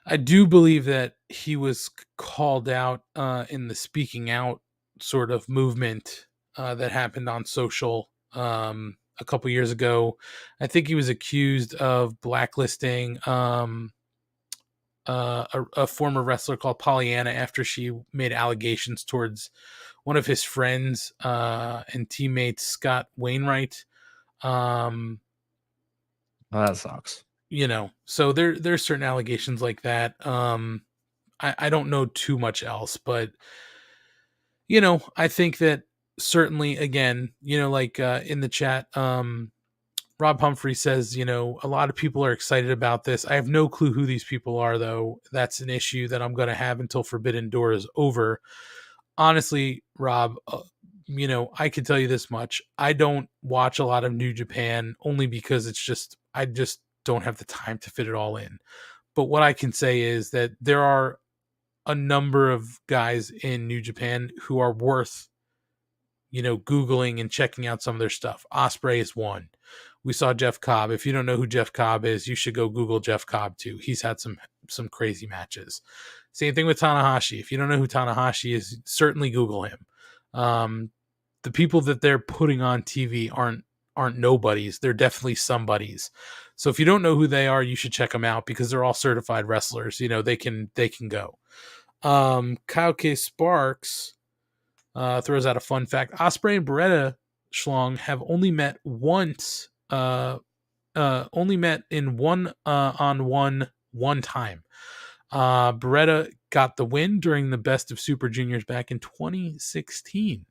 I do believe that he was called out in the speaking out sort of movement that happened on social a couple years ago. I think he was accused of blacklisting a former wrestler called Pollyanna after she made allegations towards one of his friends and teammates, Scott Wainwright. Well, that sucks. You know, so there's certain allegations like that. I don't know too much else, but you know, I think that certainly, again, you know, like in the chat, Rob Humphrey says, you know, a lot of people are excited about this. I have no clue who these people are, though. That's an issue that I'm going to have until Forbidden Door is over. Honestly, Rob, you know, I can tell you this much. I don't watch a lot of New Japan only because I just don't have the time to fit it all in. But what I can say is that there are a number of guys in New Japan who are worth, Googling and checking out some of their stuff. Ospreay is one. We saw Jeff Cobb. If you don't know who Jeff Cobb is, you should go Google Jeff Cobb too. He's had some crazy matches. Same thing with Tanahashi. If you don't know who Tanahashi is, certainly Google him. The people that they're putting on TV aren't nobodies. They're definitely somebodies. So if you don't know who they are, you should check them out because they're all certified wrestlers. They can go. Kyle K. Sparks throws out a fun fact. Ospreay and Beretta Schlong have only met once. Only met in one time. Beretta got the win during the Best of Super Juniors back in 2016.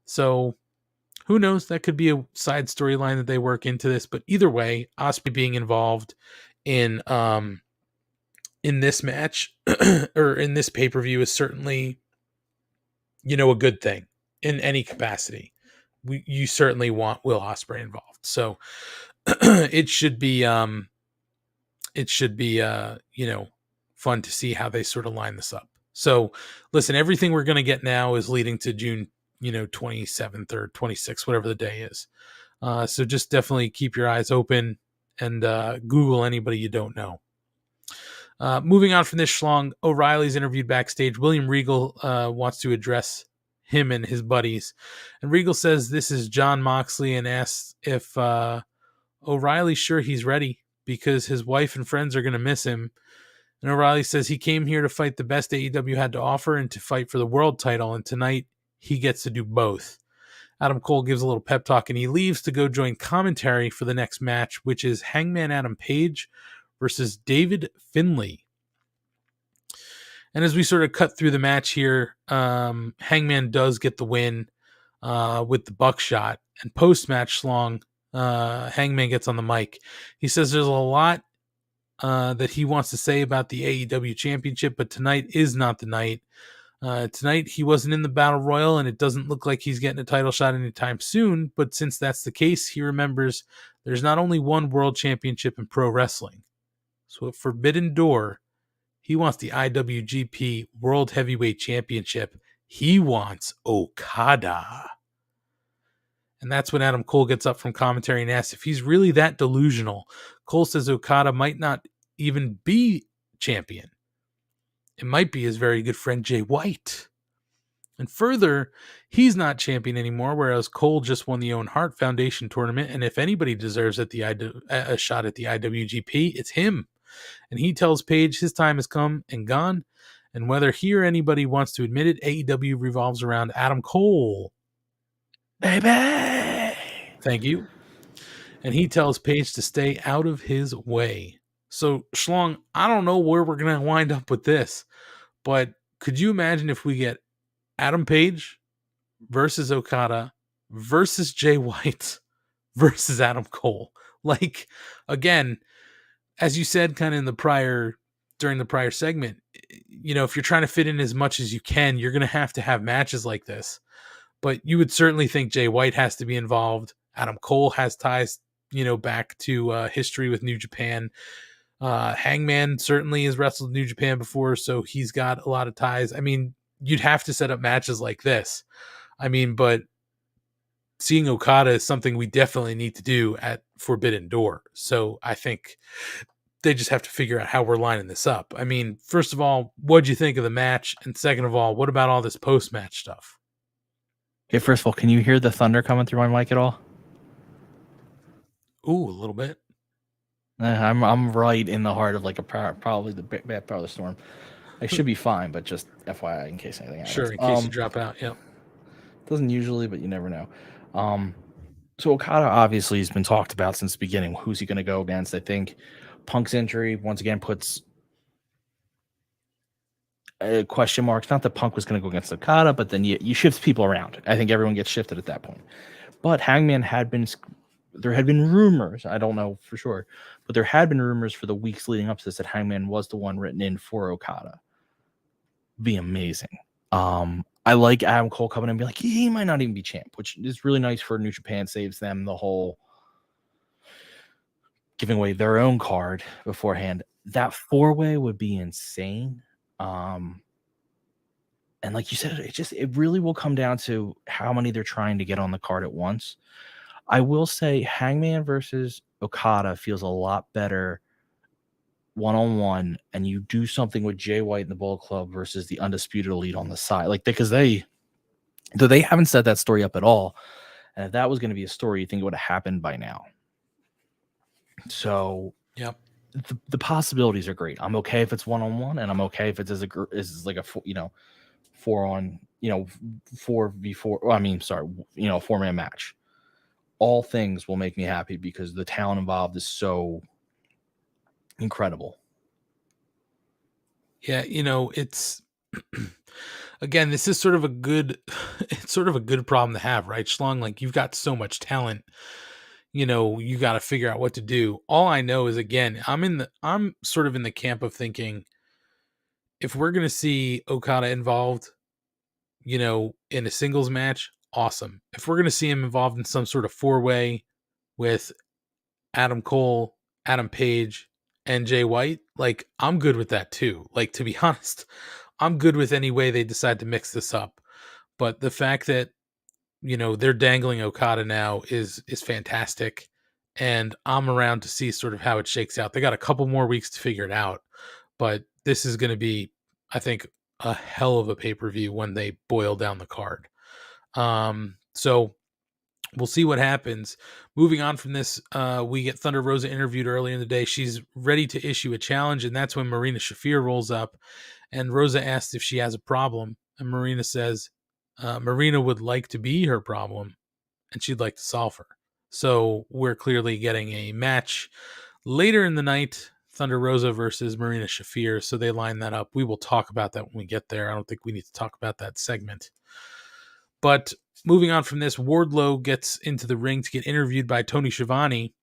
So who knows? That could be a side storyline that they work into this. But either way, Ospreay being involved in this match or in this pay-per-view is certainly, a good thing in any capacity. You certainly want Will Ospreay involved. So it should be fun to see how they sort of line this up. So listen, everything we're going to get now is leading to June, 27th or 26th, whatever the day is. So just definitely keep your eyes open and Google anybody you don't know. Moving on from this, Schlong, O'Reilly's interviewed backstage. William Regal wants to address him and his buddies. And Regal says this is John Moxley and asks if O'Reilly's sure he's ready because his wife and friends are going to miss him. And O'Reilly says he came here to fight the best AEW had to offer and to fight for the world title. And tonight he gets to do both. Adam Cole gives a little pep talk and he leaves to go join commentary for the next match, which is Hangman Adam Page versus David Finlay. And as we sort of cut through the match here, Hangman does get the win with the buckshot. And post-match, Schlong, Hangman gets on the mic. He says there's a lot that he wants to say about the AEW Championship, but tonight is not the night. Tonight he wasn't in the Battle Royal, and it doesn't look like he's getting a title shot anytime soon. But since that's the case, he remembers there's not only one World Championship in pro wrestling. So at Forbidden Door, he wants the IWGP World Heavyweight Championship. He wants Okada. And that's when Adam Cole gets up from commentary and asks if he's really that delusional. Cole says Okada might not even be champion. It might be his very good friend Jay White. And further, he's not champion anymore, whereas Cole just won the Owen Hart Foundation tournament. And if anybody deserves a shot at the IWGP, it's him. And he tells Page his time has come and gone. And whether he or anybody wants to admit it, AEW revolves around Adam Cole. Baby! Thank you. And he tells Page to stay out of his way. So, Schlong, I don't know where we're going to wind up with this, but could you imagine if we get Adam Page versus Okada versus Jay White versus Adam Cole? Like, again, as you said kind of during the prior segment, if you're trying to fit in as much as you can, you're going to have matches like this. But you would certainly think Jay White has to be involved. Adam Cole has ties, back to history with New Japan. Hangman certainly has wrestled New Japan before, so he's got a lot of ties. I mean, you'd have to set up matches like this. I mean, but seeing Okada is something we definitely need to do at Forbidden Door. So I think they just have to figure out how we're lining this up. I mean, first of all, what'd you think of the match? And second of all, what about all this post-match stuff? Okay, first of all, can you hear the thunder coming through my mic at all? Ooh, a little bit. I'm right in the heart of probably the bad part of the storm. I should be fine, but just FYI in case anything happens. Sure, in case you drop out. Yep. Doesn't usually, but you never know. So Okada obviously has been talked about since the beginning. Who's he going to go against? I think Punk's injury once again puts question marks. Not that Punk was going to go against Okada, but then you shift people around. I think everyone gets shifted at that point. But Hangman there had been rumors, I don't know for sure, but there had been rumors for the weeks leading up to this that Hangman was the one written in for Okada. Be amazing. I like Adam Cole coming in and be like, he might not even be champ, which is really nice for New Japan. Saves them the whole giving away their own card beforehand. That 4-way would be insane. And like you said, it really will come down to how many they're trying to get on the card at once. I will say Hangman versus Okada feels a lot better one-on-one, and you do something with Jay White and the Bullet Club versus the Undisputed Elite on the side. Like, because they haven't set that story up at all. And if that was going to be a story, you think it would have happened by now. So Yep. The possibilities are great. I'm okay if it's one-on-one, and I'm okay if it's as like a 4-man match. All things will make me happy because the talent involved is so incredible. Yeah, it's again, this is sort of a good problem to have, right, Schlong? Like, you've got so much talent, you got to figure out what to do. All I know is, again, I'm sort of in the camp of thinking, if we're going to see Okada involved, in a singles match, awesome. If we're going to see him involved in some sort of 4-way with Adam Cole, Adam Page, and Jay White, like, I'm good with that too. Like, to be honest, I'm good with any way they decide to mix this up. But the fact that, they're dangling Okada now is fantastic. And I'm around to see sort of how it shakes out. They got a couple more weeks to figure it out, but this is going to be, I think, a hell of a pay-per-view when they boil down the card. So we'll see what happens. Moving on from this, we get Thunder Rosa interviewed earlier in the day. She's ready to issue a challenge, and that's when Marina Shafir rolls up. And Rosa asks if she has a problem, and Marina says Marina would like to be her problem, and she'd like to solve her. So we're clearly getting a match later in the night, Thunder Rosa versus Marina Shafir. So they line that up. We will talk about that when we get there. I don't think we need to talk about that segment. But moving on from this, Wardlow gets into the ring to get interviewed by Tony Schiavone.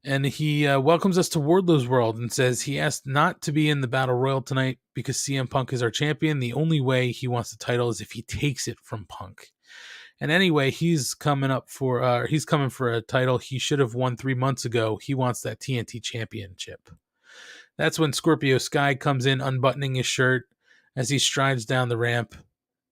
And he welcomes us to Wardlow's world and says he asked not to be in the Battle Royal tonight because CM Punk is our champion. The only way he wants the title is if he takes it from Punk. And anyway, he's coming for a title he should have won 3 months ago. He wants that TNT championship. That's when Scorpio Sky comes in, unbuttoning his shirt as he strides down the ramp.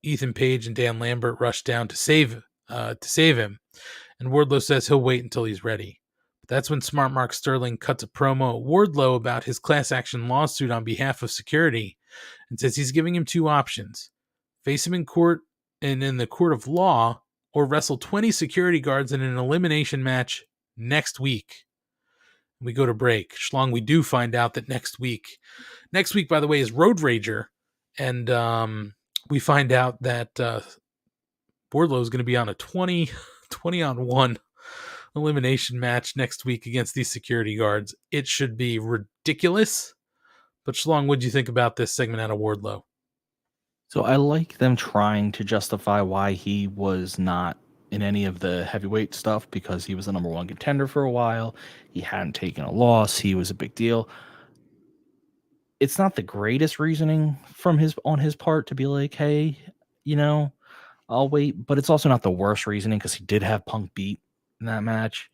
Ethan Page and Dan Lambert rush down to save him, and Wardlow says he'll wait until he's ready. But that's when Smart Mark Sterling cuts a promo at Wardlow about his class action lawsuit on behalf of security, and says he's giving him 2 options: face him in court and in the court of law, or wrestle 20 security guards in an elimination match next week. We go to break. Schlong, we do find out that next week, by the way, is Road Rager, and we find out that Wardlow is going to be on a 20-on-1 elimination match next week against these security guards. It should be ridiculous. But Schlong, what do you think about this segment out of Wardlow? So I like them trying to justify why he was not in any of the heavyweight stuff, because he was the number 1 contender for a while. He hadn't taken a loss. He was a big deal. It's not the greatest reasoning on his part to be like, hey, I'll wait. But it's also not the worst reasoning, because he did have Punk beat in that match.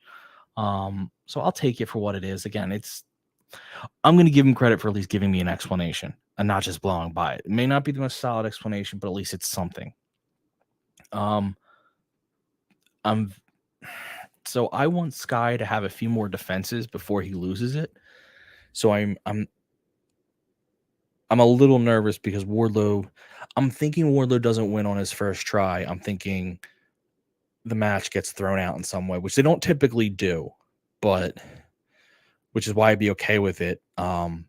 So I'll take it for what it is. Again, I'm going to give him credit for at least giving me an explanation and not just blowing by it. It may not be the most solid explanation, but at least it's something. So I want Sky to have a few more defenses before he loses it. So I'm a little nervous because I'm thinking Wardlow doesn't win on his first try. I'm thinking the match gets thrown out in some way, which they don't typically do, but which is why I'd be okay with it. I'm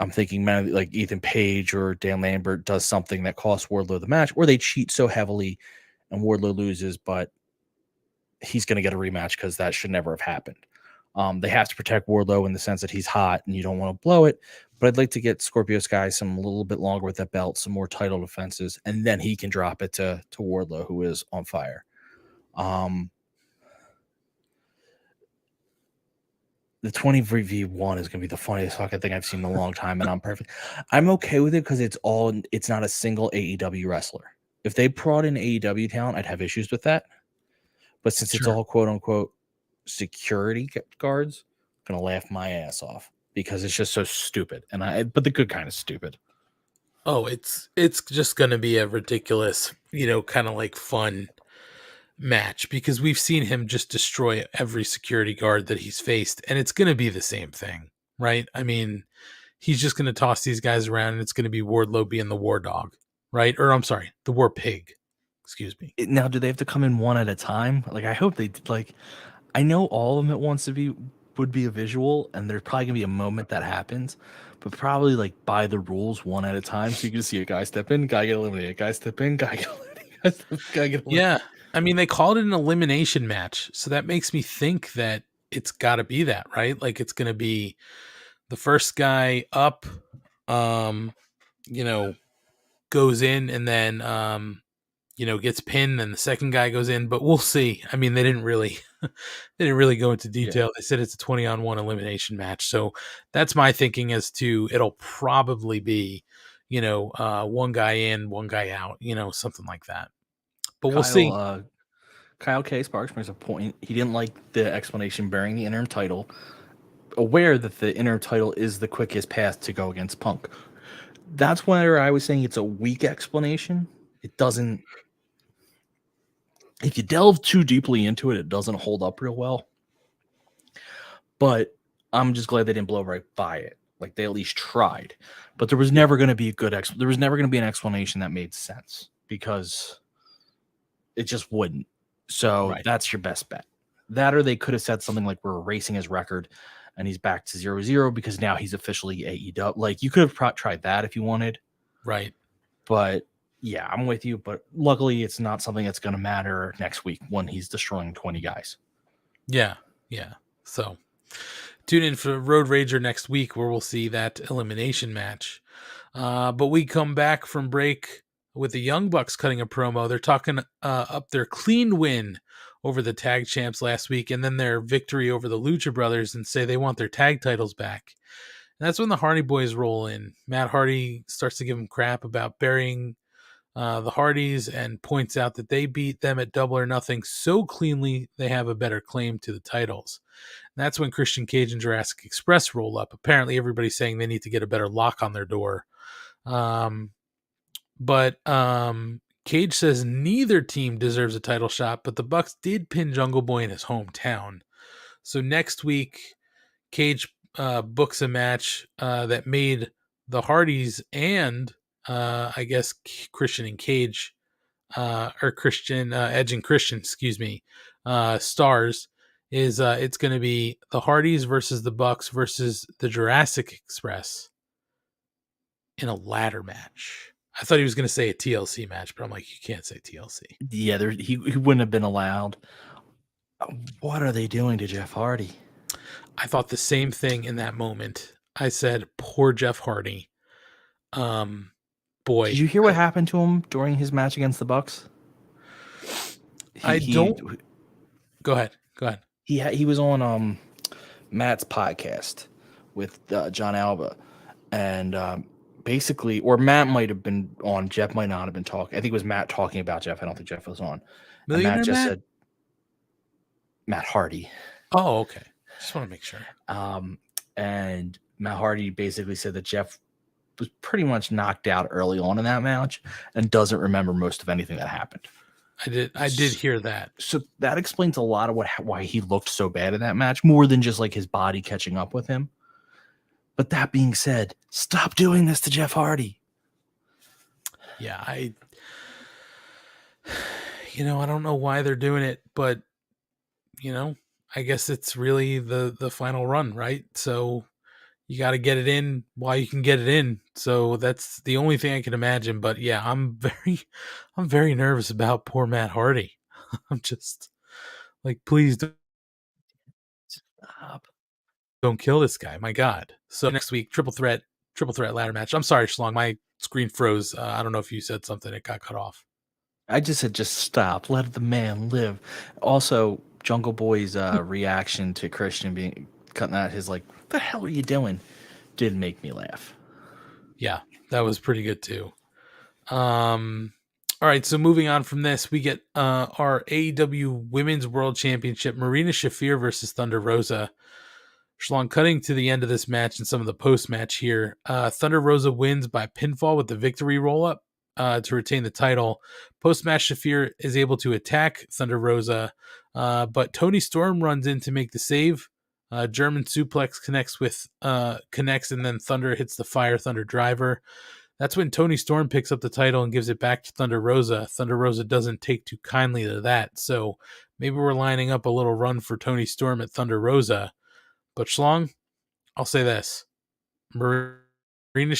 thinking like Ethan Page or Dan Lambert does something that costs Wardlow the match, or they cheat so heavily and Wardlow loses, but he's going to get a rematch because that should never have happened. They have to protect Wardlow in the sense that he's hot and you don't want to blow it. But I'd like to get Scorpio Sky a little bit longer with that belt, some more title defenses, and then he can drop it to Wardlow, who is on fire. The 20v1 is going to be the funniest fucking thing I've seen in a long time, and I'm perfect. I'm okay with it because it's not a single AEW wrestler. If they brought in AEW talent, I'd have issues with that. But since it's all quote unquote security guards, gonna laugh my ass off because it's just so stupid. But the good kind of stupid. Oh, it's just going to be a ridiculous, kind of like fun match because we've seen him just destroy every security guard that he's faced, and it's going to be the same thing, right? I mean, he's just going to toss these guys around, and it's going to be Wardlow being the war dog, right? Or I'm sorry, the war pig. Excuse me. Now, do they have to come in one at a time? Like, I hope they like. I know all of them at once would be a visual, and there's probably gonna be a moment that happens, but probably like by the rules one at a time, so you can see a guy step in, guy get eliminated, guy step in, guy get eliminated, guy step in, guy get eliminated. Yeah, I mean, they called it an elimination match, so that makes me think that it's got to be that, right? Like it's going to be the first guy up, goes in and then gets pinned, and the second guy goes in. But we'll see. I mean, they didn't really go into detail. Yeah. They said it's a 20-on-1 elimination match, so that's my thinking as to it'll probably be, one guy in, one guy out, something like that. But we'll see. Kyle K. Sparks brings a point. He didn't like the explanation bearing the interim title, aware that the interim title is the quickest path to go against Punk. That's where I was saying it's a weak explanation. It doesn't. If you delve too deeply into it, it doesn't hold up real well. But I'm just glad they didn't blow right by it. Like they at least tried. But there was never going to be a good there was never going to be an explanation that made sense because it just wouldn't. So That's your best bet. That or they could have said something like we're erasing his record and he's back to 0-0 because now he's officially AEW. Like you could have tried that if you wanted. Right. But yeah, I'm with you. But luckily it's not something that's going to matter next week when he's destroying 20 guys. Yeah. Yeah. So tune in for Road Rager next week where we'll see that elimination match. But we come back from break with the Young Bucks cutting a promo. They're talking up their clean win over the tag champs last week and then their victory over the Lucha Brothers and say they want their tag titles back. And that's when the Hardy Boys roll in. Matt Hardy starts to give them crap about burying the Hardys and points out that they beat them at Double or Nothing so cleanly they have a better claim to the titles. And that's when Christian Cage and Jurassic Express roll up. Apparently everybody's saying they need to get a better lock on their door. But Cage says neither team deserves a title shot, but the Bucks did pin Jungle Boy in his hometown. So next week, Cage books a match that made the Hardys and I guess Christian and Cage, or Christian, Edge and Christian, excuse me, stars. It's going to be the Hardys versus the Bucks versus the Jurassic Express in a ladder match. I thought he was going to say a TLC match, but I'm like, you can't say TLC. Yeah, he wouldn't have been allowed. What are they doing to Jeff Hardy? I thought the same thing in that moment. I said, poor Jeff Hardy. Boy. Did you hear what happened to him during his match against the Bucks? Go ahead. He was on Matt's podcast with John Alba, and basically, or Matt might have been on. Jeff might not have been talking. I think it was Matt talking about Jeff. I don't think Jeff was on. And Matt just said Matt Hardy. Oh, okay. Just want to make sure. And Matt Hardy basically said that Jeff was pretty much knocked out early on in that match and doesn't remember most of anything that happened. I did hear that. So that explains a lot of why he looked so bad in that match, more than just like his body catching up with him. But that being said, stop doing this to Jeff Hardy. Yeah, I don't know why they're doing it, but I guess it's really the final run, right? So you got to get it in while you can get it in. So that's the only thing I can imagine. But yeah, I'm very nervous about poor Matt Hardy. I'm just like, please don't kill this guy. My God. So next week, triple threat ladder match. I'm sorry, Schlong, my screen froze. I don't know if you said something. It got cut off. I just said, just stop. Let the man live. Also, Jungle Boy's reaction to Christian being cutting out his like, what the hell are you doing? Did make me laugh. Yeah, that was pretty good too. All right, so moving on from this, we get our AEW Women's World Championship, Marina Shafir versus Thunder Rosa. Schlong, cutting to the end of this match and some of the post-match here. Thunder Rosa wins by pinfall with the victory roll-up to retain the title. Post-match, Shafir is able to attack Thunder Rosa, but Toni Storm runs in to make the save. German suplex connects, and then Thunder hits the Fire Thunder driver. That's when Toni Storm picks up the title and gives it back to Thunder Rosa. Thunder Rosa doesn't take too kindly to that, so maybe we're lining up a little run for Toni Storm at Thunder Rosa. But Schlong, I'll say this. Marina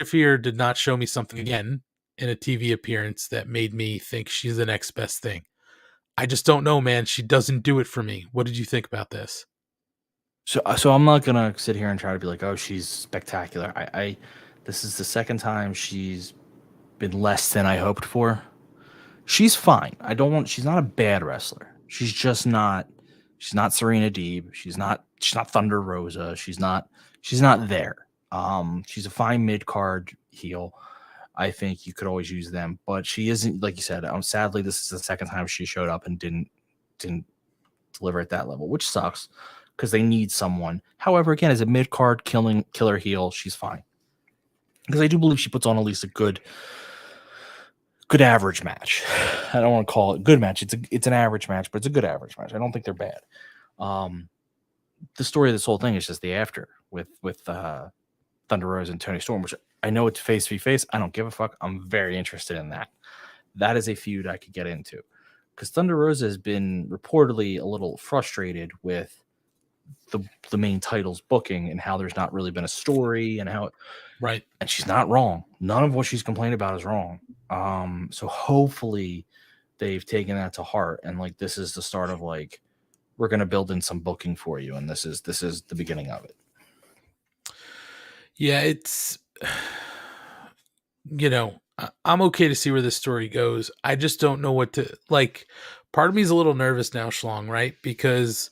Shafir did not show me something again in a TV appearance that made me think she's the next best thing. I just don't know, man. She doesn't do it for me. What did you think about this? So I'm not gonna sit here and try to be like, oh, she's spectacular. I this is the second time she's been less than I hoped for. She's fine. She's not a bad wrestler. She's just not. She's not Serena Deeb. She's not Thunder Rosa. She's not there. She's a fine mid card heel. I think you could always use them, but she isn't, like you said. Sadly, this is the second time she showed up and didn't deliver at that level, which sucks because they need someone. However, again, as a mid card killer heel, she's fine because I do believe she puts on at least a good average match. I don't want to call it a good match. It's an average match, but it's a good average match. I don't think they're bad. The story of this whole thing is just the after with Thunder Rosa and Toni Storm, which I know it's face v face. I don't give a fuck. I'm very interested in that. That is a feud I could get into because Thunder Rosa has been reportedly a little frustrated with the main title's booking and how there's not really been a story and how right. And she's not wrong. None of what she's complained about is wrong. So hopefully they've taken that to heart and like this is the start of like we're gonna build in some booking for you, and this is the beginning of it. Yeah, it's I'm okay to see where this story goes. I just don't know what to like. Part of me is a little nervous now, Schlong, right? Because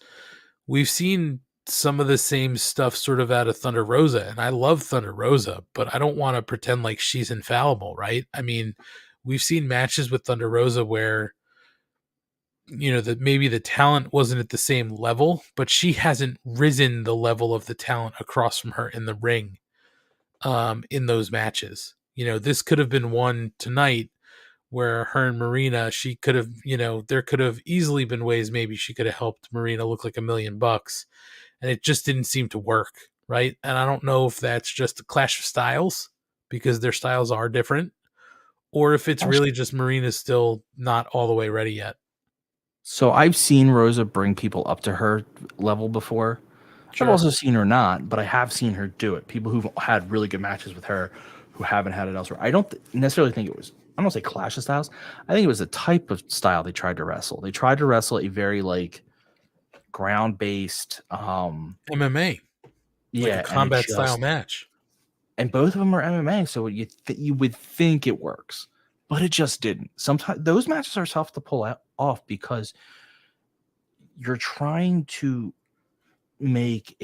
we've seen some of the same stuff sort of out of Thunder Rosa, and I love Thunder Rosa, but I don't want to pretend like she's infallible, right? I mean, we've seen matches with Thunder Rosa where that maybe the talent wasn't at the same level, but she hasn't risen the level of the talent across from her in the ring in those matches. This could have been one tonight where her and Marina, she could have, there could have easily been ways maybe she could have helped Marina look like $1 million, and it just didn't seem to work, right? And I don't know if that's just a clash of styles because their styles are different, or if it's really just Marina's still not all the way ready yet. So I've seen Rosa bring people up to her level before. Sure. I've also seen her not, but I have seen her do it. People who've had really good matches with her who haven't had it elsewhere. I don't necessarily think it was, I don't say clash of styles. I think it was a type of style they tried to wrestle. They tried to wrestle a very like ground-based MMA. Yeah, like a combat style match. And both of them are MMA, so you would think it works, but it just didn't. Sometimes those matches are tough to pull off because you're trying to make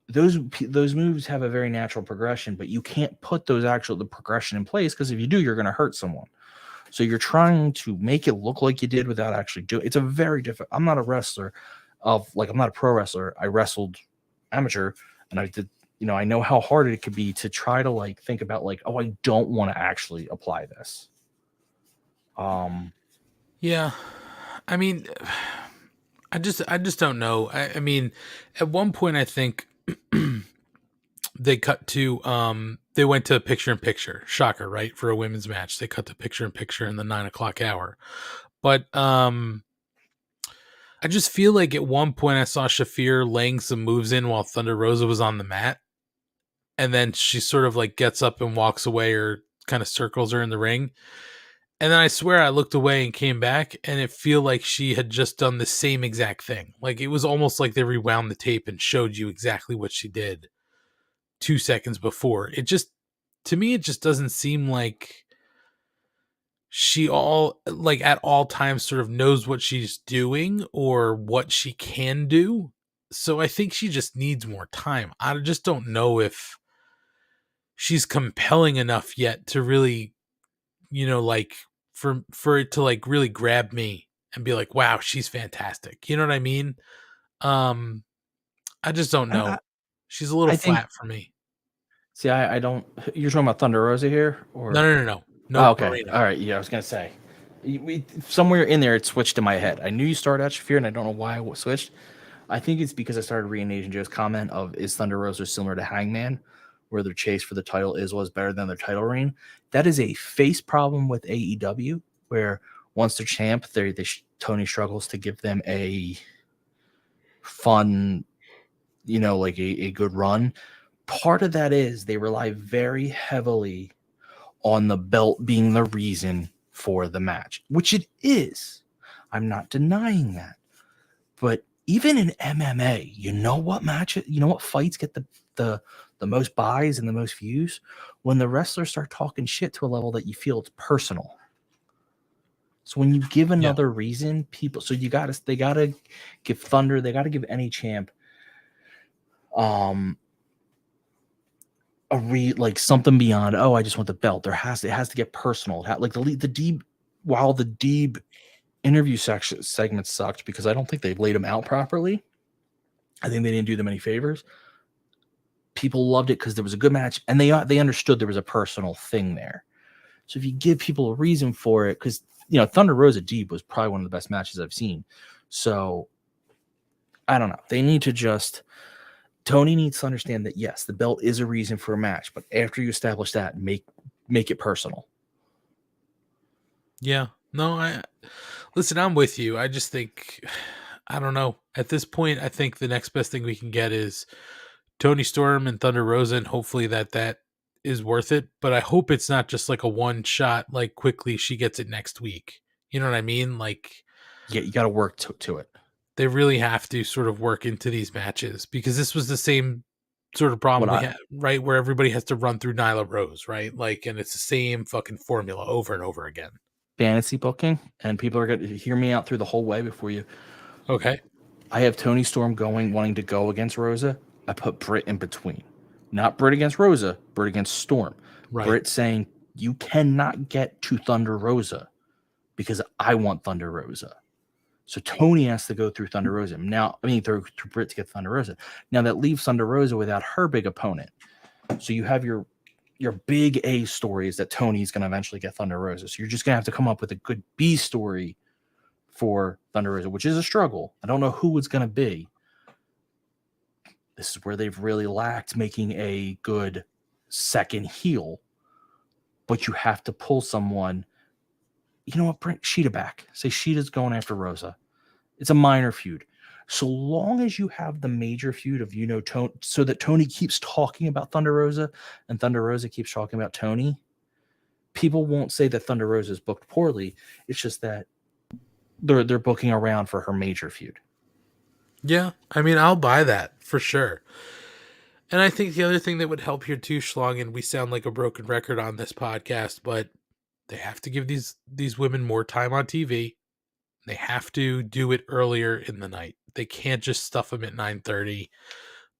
those moves have a very natural progression, but you can't put the progression in place because if you do, you're going to hurt someone. So you're trying to make it look like you did without actually doing it. It's a very difficult. I'm not a wrestler I'm not a pro wrestler. I wrestled amateur, and I did. I know how hard it could be to try to think about oh, I don't want to actually apply this. Yeah, I mean, I just don't know. I mean, at one point, I think they cut to they went to picture in picture. Shocker, right? For a women's match, they cut to picture in picture in the 9:00 hour. But I just feel like at one point I saw Shafir laying some moves in while Thunder Rosa was on the mat, and then she sort of gets up and walks away or kind of circles her in the ring. And then I swear I looked away and came back, and it feel like she had just done the same exact thing. Like it was almost like they rewound the tape and showed you exactly what she did 2 seconds before. It just, to me, it just doesn't seem like she at all times sort of knows what she's doing or what she can do. So I think she just needs more time. I just don't know if she's compelling enough yet to really, for it to really grab me and be like, wow, she's fantastic. You know what I mean? I just don't know. She's a little I think- flat for me. See, I don't. You're talking about Thunder Rosa here, or No. Oh, okay, Marina. all right. Yeah, I was gonna say, somewhere in there it switched in my head. I knew you started out Shafir, and I don't know why it switched. I think it's because I started reading Asian Joe's comment of is Thunder Rosa similar to Hangman, where their chase for the title was better than their title reign. That is a face problem with AEW, where once they're champ, Tony struggles to give them a fun, like a good run. Part of that is they rely very heavily on the belt being the reason for the match, which it is. I'm not denying that. But even in MMA, what fights get the most buys and the most views? When the wrestlers start talking shit to a level that you feel it's personal. So when you give another reason, they gotta give Thunder, they gotta give any champ something beyond, oh, I just want the belt. It has to get personal. Like the Deeb, while the Deeb interview segment sucked because I don't think they laid them out properly. I think they didn't do them any favors. People loved it because there was a good match, and they understood there was a personal thing there. So if you give people a reason for it, because Thunder Rosa Deeb was probably one of the best matches I've seen. So I don't know. They need to just. Tony needs to understand that, yes, the belt is a reason for a match, but after you establish that, make it personal. Yeah. No, listen, I'm with you. I just think, I don't know. At this point, I think the next best thing we can get is Tony Storm and Thunder Rosa, and hopefully that is worth it. But I hope it's not just like a one shot, like quickly she gets it next week. You know what I mean? Like, yeah, you got to work to it. They really have to sort of work into these matches, because this was the same sort of problem we had, right? Where everybody has to run through Nyla Rose, right? Like, and it's the same fucking formula over and over again. Fantasy booking, and people are going to hear me out through the whole way before you. Okay. I have Tony Storm wanting to go against Rosa. I put Britt in between. Not Britt against Rosa, Britt against Storm. Right. Britt saying, you cannot get to Thunder Rosa because I want Thunder Rosa. So Tony has to go through Thunder Rosa. Through Britt to get Thunder Rosa. Now that leaves Thunder Rosa without her big opponent. So you have your big A story is that Tony's going to eventually get Thunder Rosa. So you're just going to have to come up with a good B story for Thunder Rosa, which is a struggle. I don't know who it's going to be. This is where they've really lacked making a good second heel. But you have to pull someone. You know what? Bring Sheeta back. Say Sheeta's going after Rosa. It's a minor feud. So long as you have the major feud of, Tony, so that Tony keeps talking about Thunder Rosa and Thunder Rosa keeps talking about Tony, people won't say that Thunder Rosa is booked poorly. It's just that they're booking around for her major feud. Yeah, I'll buy that for sure. And I think the other thing that would help here too, Schlong, and we sound like a broken record on this podcast, but they have to give these women more time on TV. They have to do it earlier in the night. They can't just stuff them at 9:30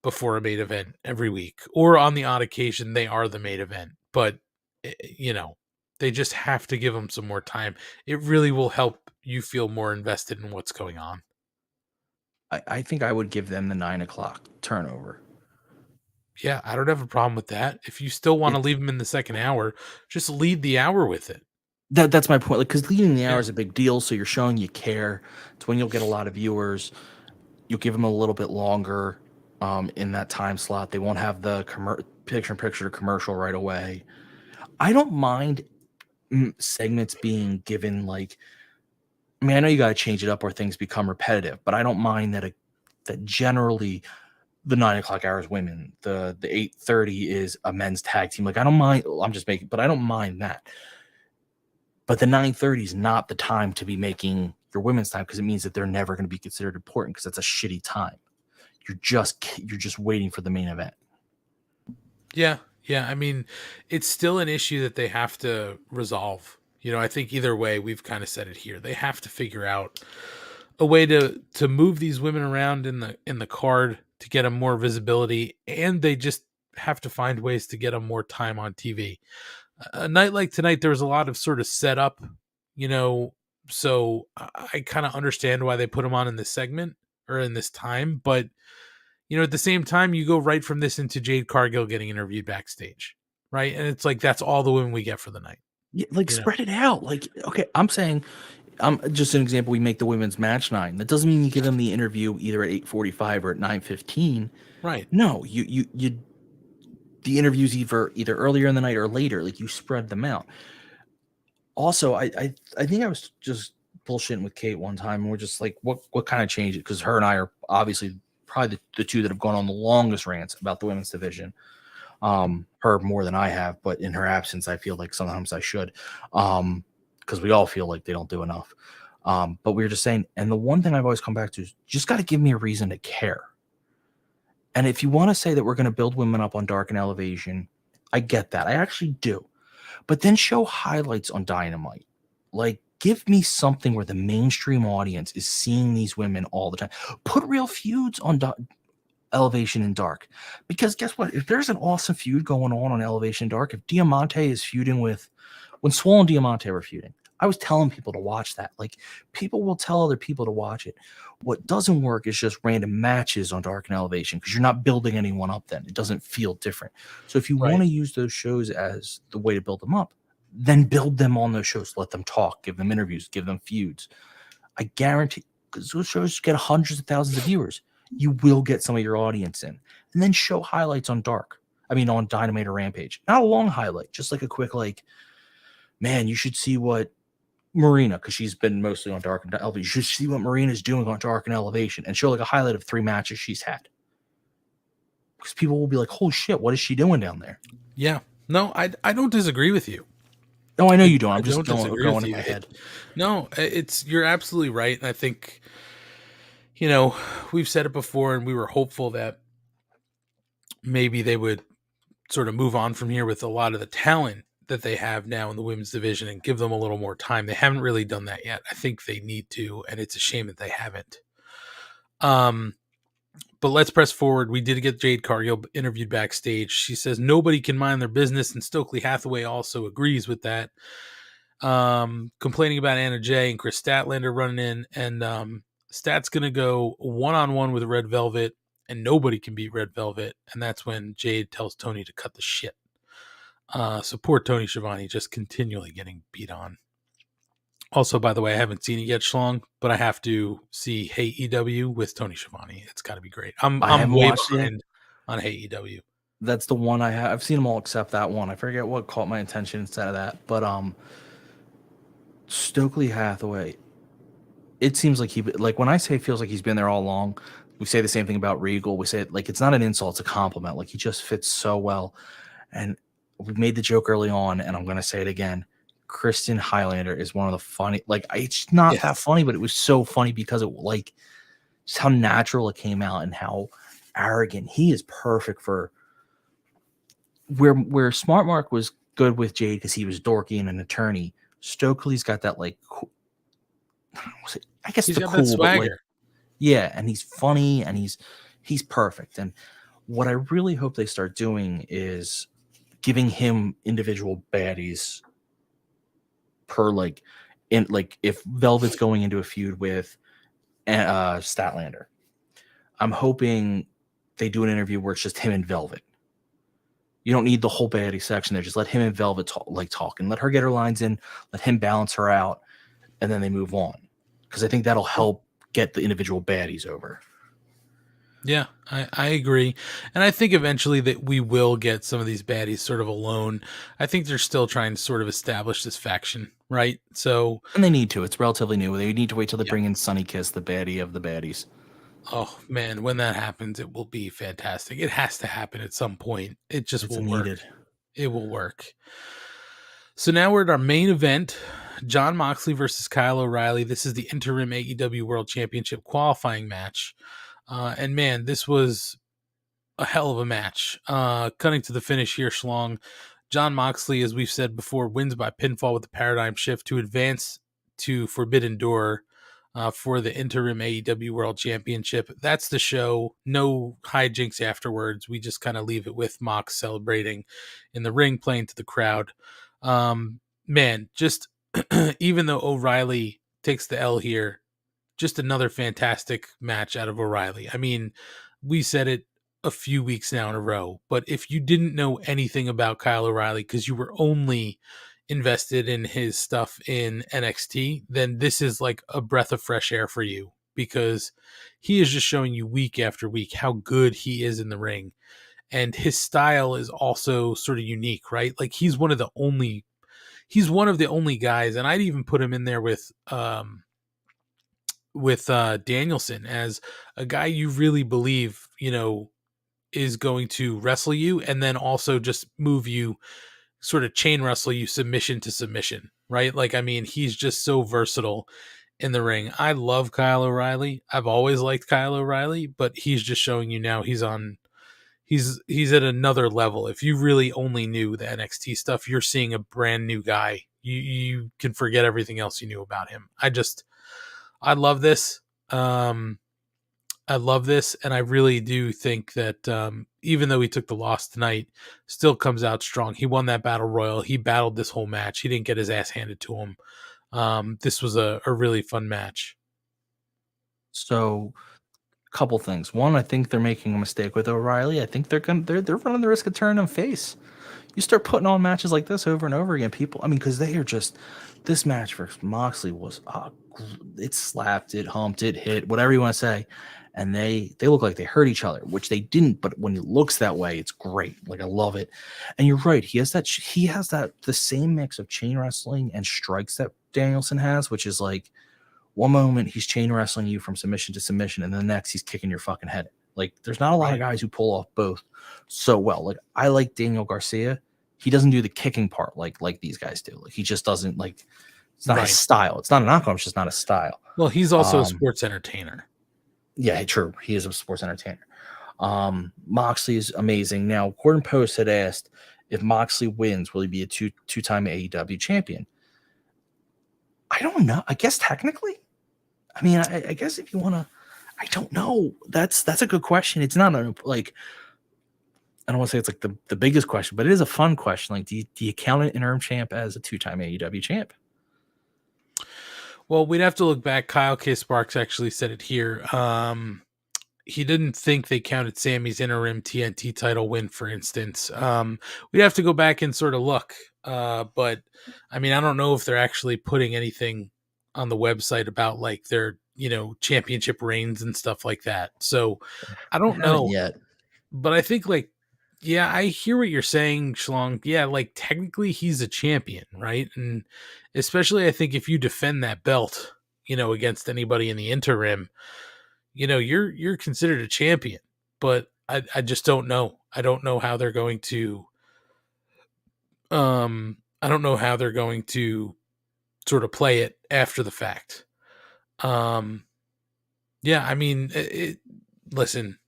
before a main event every week. Or on the odd occasion, they are the main event. But, they just have to give them some more time. It really will help you feel more invested in what's going on. I think I would give them the 9 o'clock turnover. Yeah, I don't have a problem with that. If you still want to leave them in the second hour, just lead the hour with it. That's my point. Because leading the hour is a big deal, so you're showing you care. It's when you'll get a lot of viewers. You'll give them a little bit longer in that time slot. They won't have the picture-in-picture commercial right away. I don't mind segments being given I know you got to change it up or things become repetitive, but I don't mind that generally the 9 o'clock hour is women. The 8:30 is a men's tag team. I don't mind. But I don't mind that. But the 9:30 is not the time to be making your women's time, because it means that they're never going to be considered important, because that's a shitty time. You're just waiting for the main event. Yeah. It's still an issue that they have to resolve. I think either way, we've kind of said it here. They have to figure out a way to move these women around in the card to get them more visibility, and they just have to find ways to get them more time on TV. A night like tonight, there was a lot of sort of setup, So I kind of understand why they put him on in this segment or in this time, but at the same time, you go right from this into Jade Cargill getting interviewed backstage, right? And it's like that's all the women we get for the night. Yeah, like spread it out. Like, okay, I'm saying, just an example. We make the women's match 9. That doesn't mean you give them the interview either at 8:45 or at 9:15. Right. No, you the interviews either earlier in the night or later. Like, you spread them out. Also, I think I was just bullshitting with Kate one time, and we're just like, what kind of changed it? Because her and I are obviously probably the two that have gone on the longest rants about the women's division. Her more than I have, but in her absence, I feel like sometimes I should, because we all feel like they don't do enough. But we were just saying, and the one thing I've always come back to is, you just got to give me a reason to care. And if you want to say that we're going to build women up on Dark and Elevation, I get that. I actually do. But then show highlights on Dynamite. Like, give me something where the mainstream audience is seeing these women all the time. Put real feuds on Elevation and Dark. Because guess what? If there's an awesome feud going on Elevation and Dark, if Diamante is feuding with... When Swole and Diamante were feuding, I was telling people to watch that. Like, people will tell other people to watch it. What doesn't work is just random matches on Dark and Elevation, because you're not building anyone up then. It doesn't feel different. So if you want to use those shows as the way to build them up, then build them on those shows. Let them talk, give them interviews, give them feuds. I guarantee, because those shows get hundreds of thousands of viewers, you will get some of your audience in. And then show highlights on on Dynamite or Rampage. Not a long highlight, just like a quick, like, man, you should see what Marina, because she's been mostly on Dark and Elevation. You should see what Marina's doing on Dark and Elevation, and show like a highlight of 3 matches she's had. Because people will be like, holy shit, what is she doing down there? Yeah. No, I don't disagree with you. No, I know you don't. I'm just going in my head. No, you're absolutely right. And I think, we've said it before, and we were hopeful that maybe they would sort of move on from here with a lot of the talent that they have now in the women's division and give them a little more time. They haven't really done that yet. I think they need to, and it's a shame that they haven't. But let's press forward. We did get Jade Cargill interviewed backstage. She says nobody can mind their business, and Stokely Hathaway also agrees with that. Complaining about Anna Jay and Chris Statlander running in, and Stat's going to go one-on-one with Red Velvet, and nobody can beat Red Velvet. And that's when Jade tells Tony to cut the shit. So poor Tony Schiavone just continually getting beat on. Also, by the way, I haven't seen it yet, Schlong, but I have to see Hey EW with Tony Schiavone. It's got to be great. I'm way behind on Hey EW. That's the one I have. I've seen them all except that one. I forget what caught my attention instead of that. But Stokely Hathaway, it seems like when I say it feels like he's been there all along, we say the same thing about Regal. We say it like it's not an insult, it's a compliment. Like, he just fits so well. And we made the joke early on, and I'm going to say it again. Kristen Highlander is one of the funny, like, it's not that funny, but it was so funny because it, like, just how natural it came out and how arrogant. He is perfect for where Smart Mark was good with Jade because he was dorky and an attorney. Stokely's got that, like, I guess he's the got cool, that swagger. but, like, yeah, and he's funny and he's perfect. And what I really hope they start doing is giving him individual baddies per, like, if Velvet's going into a feud with Statlander, I'm hoping they do an interview where it's just him and Velvet. You don't need the whole baddie section there. Just let him and Velvet talk and let her get her lines in, let him balance her out, and then they move on. Because I think that'll help get the individual baddies over. Yeah, I agree. And I think eventually that we will get some of these baddies sort of alone. I think they're still trying to sort of establish this faction, right? So, and they need to. It's relatively new. They need to wait till they bring in Sunny Kiss, the baddie of the baddies. Oh, man, when that happens, it will be fantastic. It has to happen at some point. It just will work. It will work. So now we're at our main event. Jon Moxley versus Kyle O'Reilly. This is the interim AEW World Championship qualifying match. And man, this was a hell of a match. Cutting to the finish here, Schlong. Jon Moxley, as we've said before, wins by pinfall with the paradigm shift to advance to Forbidden Door for the interim AEW World Championship. That's the show. No hijinks afterwards. We just kind of leave it with Mox celebrating in the ring, playing to the crowd. Man, just even though O'Reilly takes the L here. Just another fantastic match out of O'Reilly. I mean, we said it a few weeks now in a row, but if you didn't know anything about Kyle O'Reilly because you were only invested in his stuff in NXT, then this is like a breath of fresh air for you, because he is just showing you week after week how good he is in the ring. And his style is also sort of unique, right? Like he's one of the only guys, and I'd even put him in there with Danielson as a guy you really believe, is going to wrestle you and then also just move you, sort of chain wrestle you submission to submission, right? Like, I mean, he's just so versatile in the ring. I love Kyle O'Reilly. I've always liked Kyle O'Reilly, but he's just showing you now he's at another level. If you really only knew the NXT stuff, you're seeing a brand new guy. You can forget everything else you knew about him. I love this. I love this, and I really do think that even though he took the loss tonight, still comes out strong. He won that battle royal. He battled this whole match. He didn't get his ass handed to him. This was a really fun match. So, a couple things. One, I think they're making a mistake with O'Reilly. I think they're running the risk of turning him face. You start putting on matches like this over and over again, people. I mean, because they are just, this match for Moxley was it slapped, it humped, it hit, whatever you want to say, and they look like they hurt each other, which they didn't. But when it looks that way, it's great. Like, I love it. And you're right, he has that the same mix of chain wrestling and strikes that Danielson has, which is like, one moment he's chain wrestling you from submission to submission, and the next he's kicking your fucking head. Like, there's not a lot of guys who pull off both so well. Like, I like Daniel Garcia. He doesn't do the kicking part like these guys do. Like, he just doesn't, like, it's not his style. It's not a knockoff. It's just not a style. Well, he's also a sports entertainer. Yeah, true. He is a sports entertainer. Moxley is amazing. Now, Gordon Post had asked, if Moxley wins, will he be a two-time AEW champion? I don't know. I guess technically. I mean, I guess if you want to, I don't know. That's a good question. It's not like, I don't want to say it's like the biggest question, but it is a fun question. Like, do you count an interim champ as a two-time AEW champ? Well, we'd have to look back. Kyle K. Sparks actually said it here. He didn't think they counted Sammy's interim TNT title win, for instance. We'd have to go back and sort of look. But I mean, I don't know if they're actually putting anything on the website about like their, championship reigns and stuff like that. So I don't know yet. But I think, like, yeah, I hear what you're saying, Schlong. Yeah, like, technically he's a champion, right? And especially I think if you defend that belt, against anybody in the interim, you're considered a champion. But I just don't know. I don't know how they're going to I don't know how they're going to sort of play it after the fact. Yeah, I mean, listen,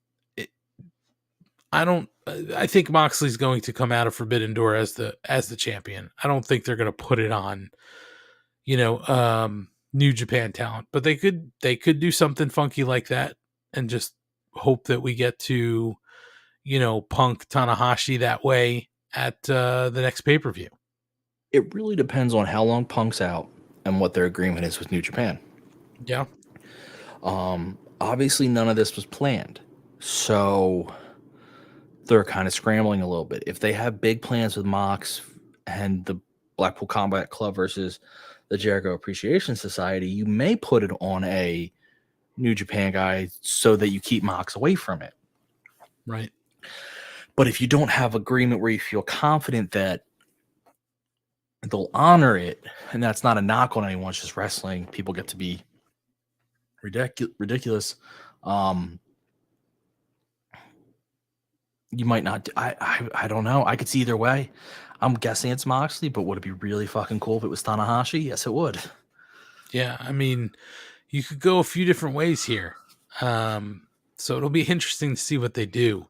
I think Moxley's going to come out of Forbidden Door as the champion. I don't think they're going to put it on, New Japan talent, but they could do something funky like that and just hope that we get to, Punk Tanahashi that way at the next pay-per-view. It really depends on how long Punk's out and what their agreement is with New Japan. Yeah. Obviously none of this was planned. So they're kind of scrambling a little bit. If they have big plans with Mox and the Blackpool Combat Club versus the Jericho Appreciation Society, you may put it on a New Japan guy so that you keep Mox away from it. Right. But if you don't have agreement where you feel confident that they'll honor it, and that's not a knock on anyone, it's just wrestling. People get to be ridiculous. You might not. I don't know. I could see either way. I'm guessing it's Moxley, but would it be really fucking cool if it was Tanahashi? Yes, it would. Yeah, I mean, you could go a few different ways here. So it'll be interesting to see what they do.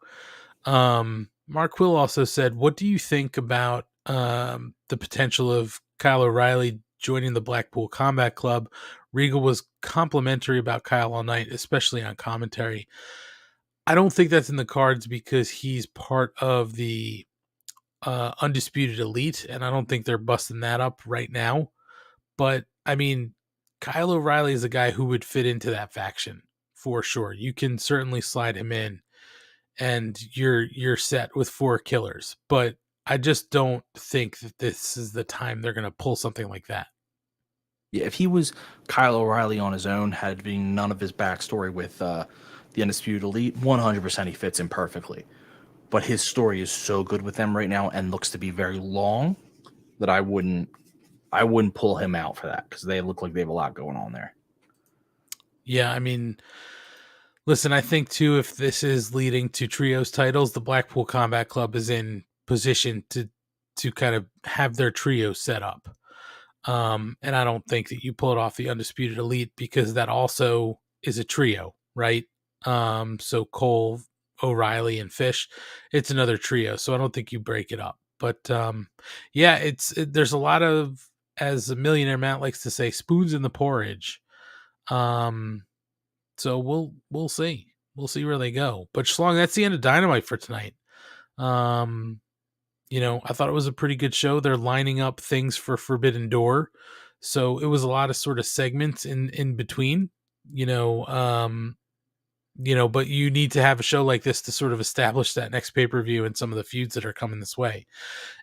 Mark Quill also said, what do you think about the potential of Kyle O'Reilly joining the Blackpool Combat Club? Regal was complimentary about Kyle all night, especially on commentary. I don't think that's in the cards because he's part of the Undisputed Elite, and I don't think they're busting that up right now. But, I mean, Kyle O'Reilly is a guy who would fit into that faction for sure. You can certainly slide him in, and you're set with 4 killers. But I just don't think that this is the time they're going to pull something like that. Yeah, if he was Kyle O'Reilly on his own, had been none of his backstory with the Undisputed Elite, 100% he fits in perfectly. But his story is so good with them right now and looks to be very long that I wouldn't pull him out for that, because they look like they have a lot going on there. Yeah, I mean, listen, I think too, if this is leading to trios titles, the Blackpool Combat Club is in position to kind of have their trio set up. And I don't think that you pull it off the Undisputed Elite, because that also is a trio, right? So Cole, O'Reilly, and Fish, it's another trio. So I don't think you break it up. But yeah, there's a lot of, as a millionaire Matt likes to say, spoons in the porridge. So we'll see. We'll see where they go. But Schlong, that's the end of Dynamite for tonight. I thought it was a pretty good show. They're lining up things for Forbidden Door. So it was a lot of sort of segments in between, but you need to have a show like this to sort of establish that next pay-per-view and some of the feuds that are coming this way.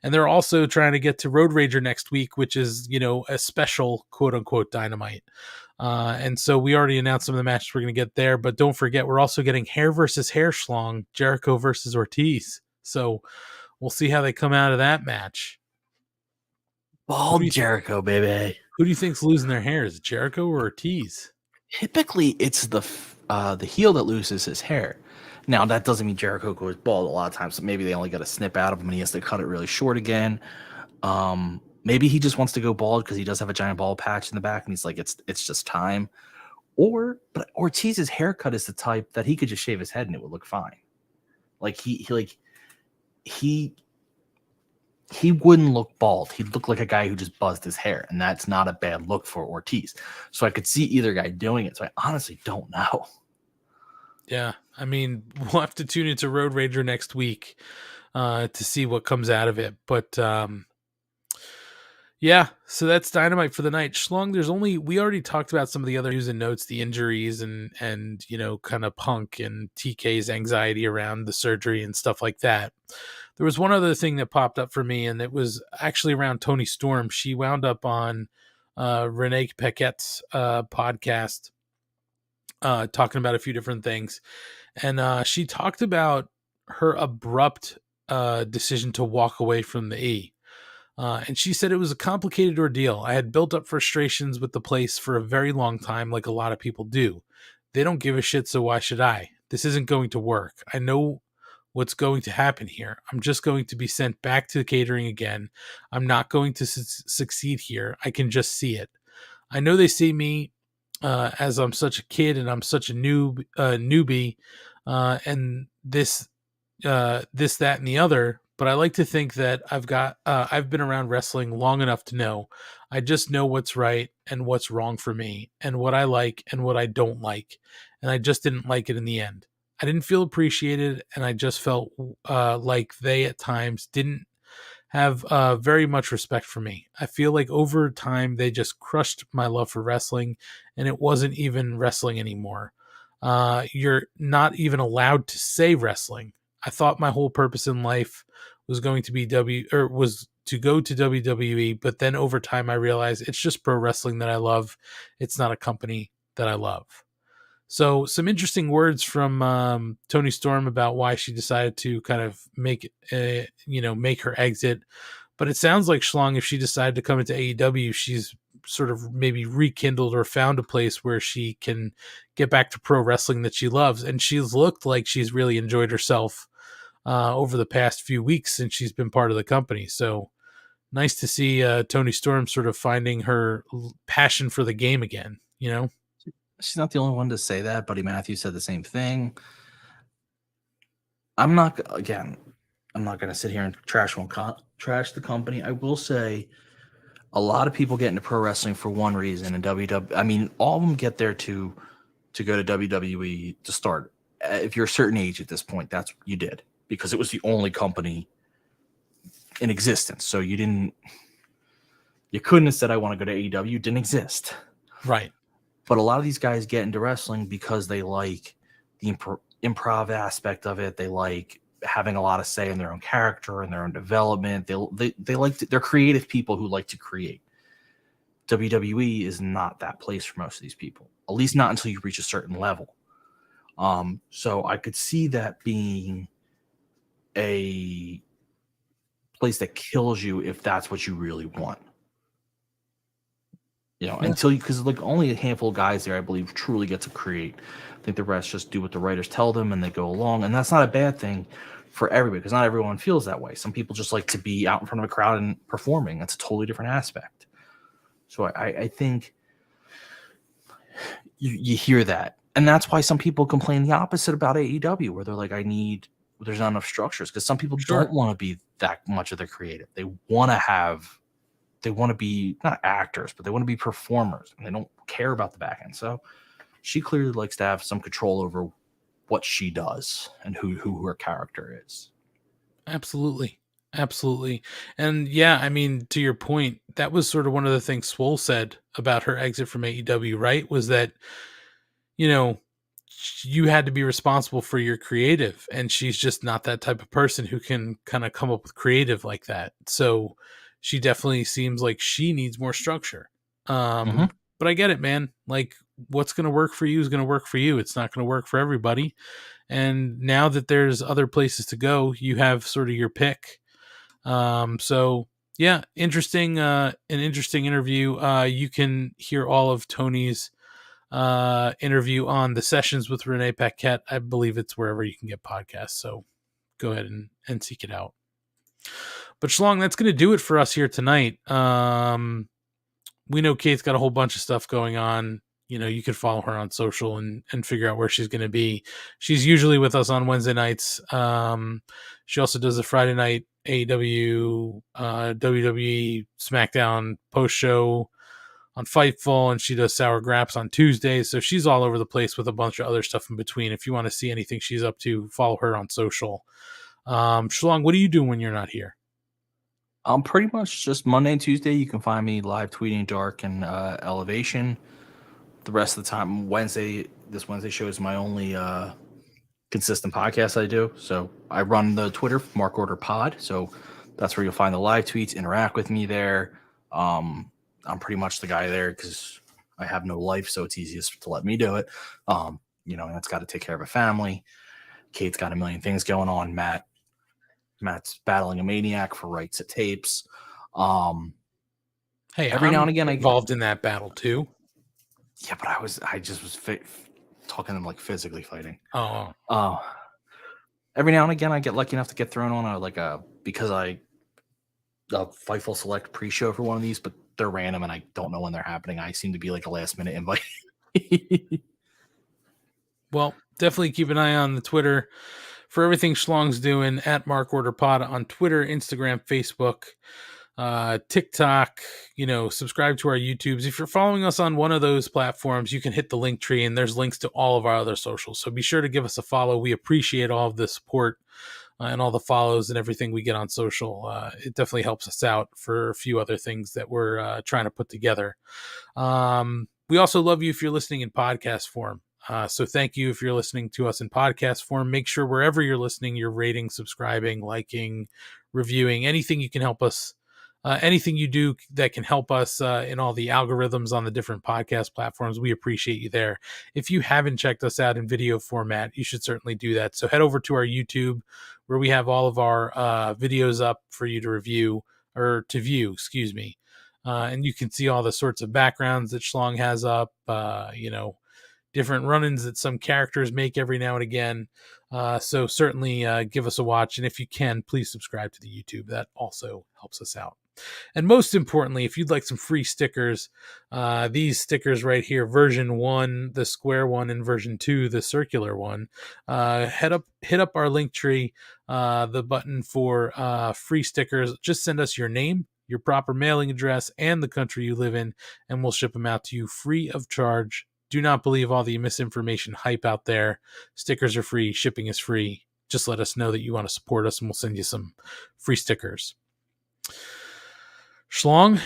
And they're also trying to get to Road Rager next week, which is, a special quote unquote Dynamite. And so we already announced some of the matches we're going to get there, but don't forget, we're also getting hair versus hair Schlong, Jericho versus Ortiz. So we'll see how they come out of that match. Bald Jericho, baby. Who do you think's losing their hair? Is it Jericho or Ortiz? Typically, it's the heel that loses his hair. Now, that doesn't mean Jericho goes bald a lot of times. So maybe they only got a snip out of him and he has to cut it really short again. Maybe he just wants to go bald because he does have a giant bald patch in the back and he's like, it's just time. But Ortiz's haircut is the type that he could just shave his head and it would look fine. Like he wouldn't look bald. He'd look like a guy who just buzzed his hair, and that's not a bad look for Ortiz. So I could see either guy doing it. So I honestly don't know. Yeah, I mean, we'll have to tune into Road Rager next week to see what comes out of it. But yeah, so that's Dynamite for the night. Schlong, we already talked about some of the other news and notes, the injuries and kind of Punk and TK's anxiety around the surgery and stuff like that. There was one other thing that popped up for me, and it was actually around Toni Storm. She wound up on Renee Paquette's podcast talking about a few different things. And she talked about her abrupt decision to walk away from the E. And she said it was a complicated ordeal. I had built up frustrations with the place for a very long time, like a lot of people do. They don't give a shit, so why should I? This isn't going to work. I know what's going to happen here. I'm just going to be sent back to catering again. I'm not going to succeed here. I can just see it. I know they see me as I'm such a kid and I'm such a newbie, and this, that, and the other. But I like to think that I've been around wrestling long enough to know I just know what's right and what's wrong for me and what I like and what I don't like. And I just didn't like it in the end. I didn't feel appreciated, and I just felt like they at times didn't have very much respect for me. I feel like over time they just crushed my love for wrestling, and it wasn't even wrestling anymore. You're not even allowed to say wrestling. I thought my whole purpose in life was going to be was to go to WWE, but then over time I realized it's just pro wrestling that I love. It's not a company that I love. So some interesting words from Toni Storm about why she decided to kind of make her exit. But it sounds like, Schlong, if she decided to come into AEW, she's sort of maybe rekindled or found a place where she can get back to pro wrestling that she loves. And she's looked like she's really enjoyed herself over the past few weeks since she's been part of the company. So nice to see Toni Storm sort of finding her passion for the game again, She's not the only one to say that. Buddy Matthews said the same thing. I'm not going to sit here and trash the company. I will say a lot of people get into pro wrestling for one reason, and WWE. I mean, all of them get there to go to WWE to start. If you're a certain age at this point, that's what you did, because it was the only company in existence. So you couldn't have said, I want to go to AEW. It didn't exist. Right. But a lot of these guys get into wrestling because they like the improv aspect of it. They like having a lot of say in their own character and their own development. They're creative people who like to create. WWE is not that place for most of these people, at least not until you reach a certain level. So I could see that being a place that kills you if that's what you really want. Until you, because like only a handful of guys there, I believe, truly get to create. I think the rest just do what the writers tell them and they go along. And that's not a bad thing for everybody, because not everyone feels that way. Some people just like to be out in front of a crowd and performing. That's a totally different aspect. So I think you hear that. And that's why some people complain the opposite about AEW, where they're like, there's not enough structures, because some people don't want to be that much of the creative. They want to be not actors, but they want to be performers, and they don't care about the back end. So she clearly likes to have some control over what she does and who her character is. Absolutely. And yeah, I mean, to your point, that was sort of one of the things Swole said about her exit from AEW, right? Was that, you had to be responsible for your creative, and she's just not that type of person who can kind of come up with creative like that. So she definitely seems like she needs more structure. But I get it, man. Like, what's going to work for you is going to work for you. It's not going to work for everybody. And now that there's other places to go, you have sort of your pick. So yeah, an interesting interview. You can hear all of Tony's interview on the Sessions with Renee Paquette. I believe it's wherever you can get podcasts. So go ahead and seek it out. But Schlong, that's going to do it for us here tonight. We know Kate's got a whole bunch of stuff going on. You can follow her on social and figure out where she's going to be. She's usually with us on Wednesday nights. She also does the Friday night AEW, WWE SmackDown post show on Fightful, and she does Sour Graps on Tuesdays. So she's all over the place with a bunch of other stuff in between. If you want to see anything she's up to, follow her on social. Schlong, what do you do when you're not here? Pretty much just Monday and Tuesday. You can find me live tweeting Dark and Elevation. The rest of the time, this Wednesday show is my only consistent podcast I do. So I run the Twitter, Mark Order Pod. So that's where you'll find the live tweets, interact with me there. I'm pretty much the guy there because I have no life, so it's easiest to let me do it. And it's got to take care of a family. Kate's got a million things going on. Matt's battling a maniac for rights at tapes. Hey, every now and again, involved in that battle too. Yeah, but I just was talking to them like physically fighting. Oh. Every now and again, I get lucky enough to get thrown on a Fightful Select pre-show for one of these, but they're random and I don't know when they're happening. I seem to be like a last minute invite. Well, definitely keep an eye on the Twitter for everything Schlong's doing at Mark Order Pod on Twitter, Instagram, Facebook, TikTok. Subscribe to our YouTubes. If you're following us on one of those platforms, you can hit the link tree and there's links to all of our other socials. So be sure to give us a follow. We appreciate all of the support and all the follows and everything we get on social. It definitely helps us out for a few other things that we're trying to put together. We also love you if you're listening in podcast form. So thank you if you're listening to us in podcast form. Make sure wherever you're listening, you're rating, subscribing, liking, reviewing, anything you can help us. Anything you do that can help us in all the algorithms on the different podcast platforms, we appreciate you there. If you haven't checked us out in video format, you should certainly do that. So head over to our YouTube where we have all of our videos up for you to view, and you can see all the sorts of backgrounds that Schlong has up, different run-ins that some characters make every now and again. So certainly give us a watch. And if you can, please subscribe to the YouTube. That also helps us out. And most importantly, if you'd like some free stickers, these stickers right here, version 1, the square one, and version 2, the circular one, hit up our link tree, the button for free stickers. Just send us your name, your proper mailing address, and the country you live in, and we'll ship them out to you free of charge. Do not believe all the misinformation hype out there. Stickers are free. Shipping is free. Just let us know that you want to support us, and we'll send you some free stickers. Schlong,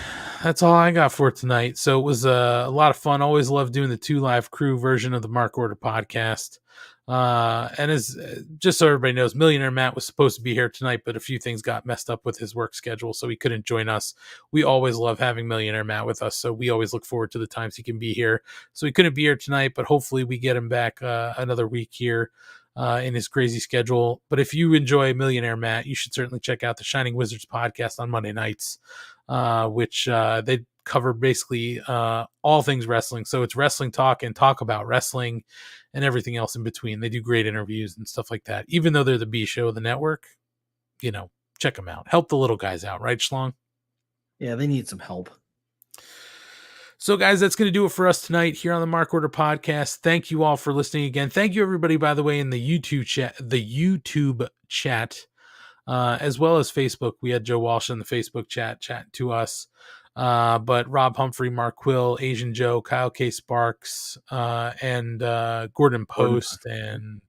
that's all I got for tonight. So it was a lot of fun. Always love doing the 2 Live Crew version of the Mark Order podcast. And as just so everybody knows, Millionaire Matt was supposed to be here tonight, but a few things got messed up with his work schedule, so he couldn't join us. We always love having Millionaire Matt with us, so we always look forward to the times he can be here. So he couldn't be here tonight, but hopefully we get him back another week here in his crazy schedule. But if you enjoy Millionaire Matt, you should certainly check out the Shining Wizards podcast on Monday nights, which they cover basically all things wrestling. So it's wrestling talk and talk about wrestling and everything else in between. They do great interviews and stuff like that. Even though they're the B show of the network, check them out. Help the little guys out, right, Schlong? Yeah, they need some help. So, guys, that's going to do it for us tonight here on the Mark Order podcast. Thank you all for listening again. Thank you, everybody, by the way, in the YouTube chat, as well as Facebook. We had Joe Walsh in the Facebook chat to us. But Rob Humphrey, Mark Quill, Asian Joe, Kyle K. Sparks, and Gordon Post, and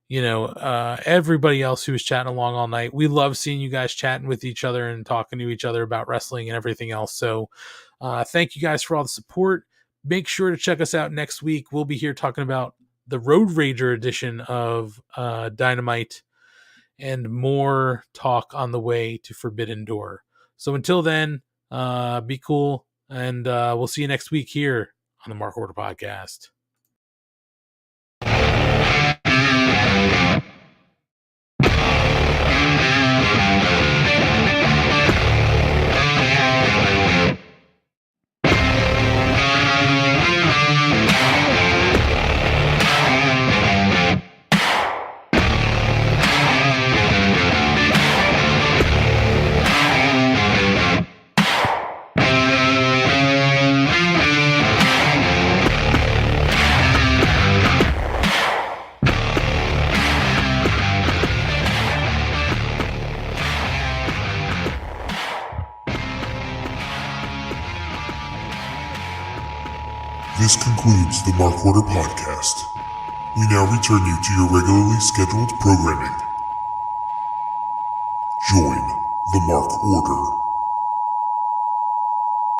everybody else who was chatting along all night. We love seeing you guys chatting with each other and talking to each other about wrestling and everything else. So thank you guys for all the support. Make sure to check us out next week. We'll be here talking about the Road Rager edition of Dynamite and more talk on the way to Forbidden Door. So until then, be cool, and we'll see you next week here on the Mark Order podcast. This concludes the Mark Order podcast. We now return you to your regularly scheduled programming. Join the Mark Order.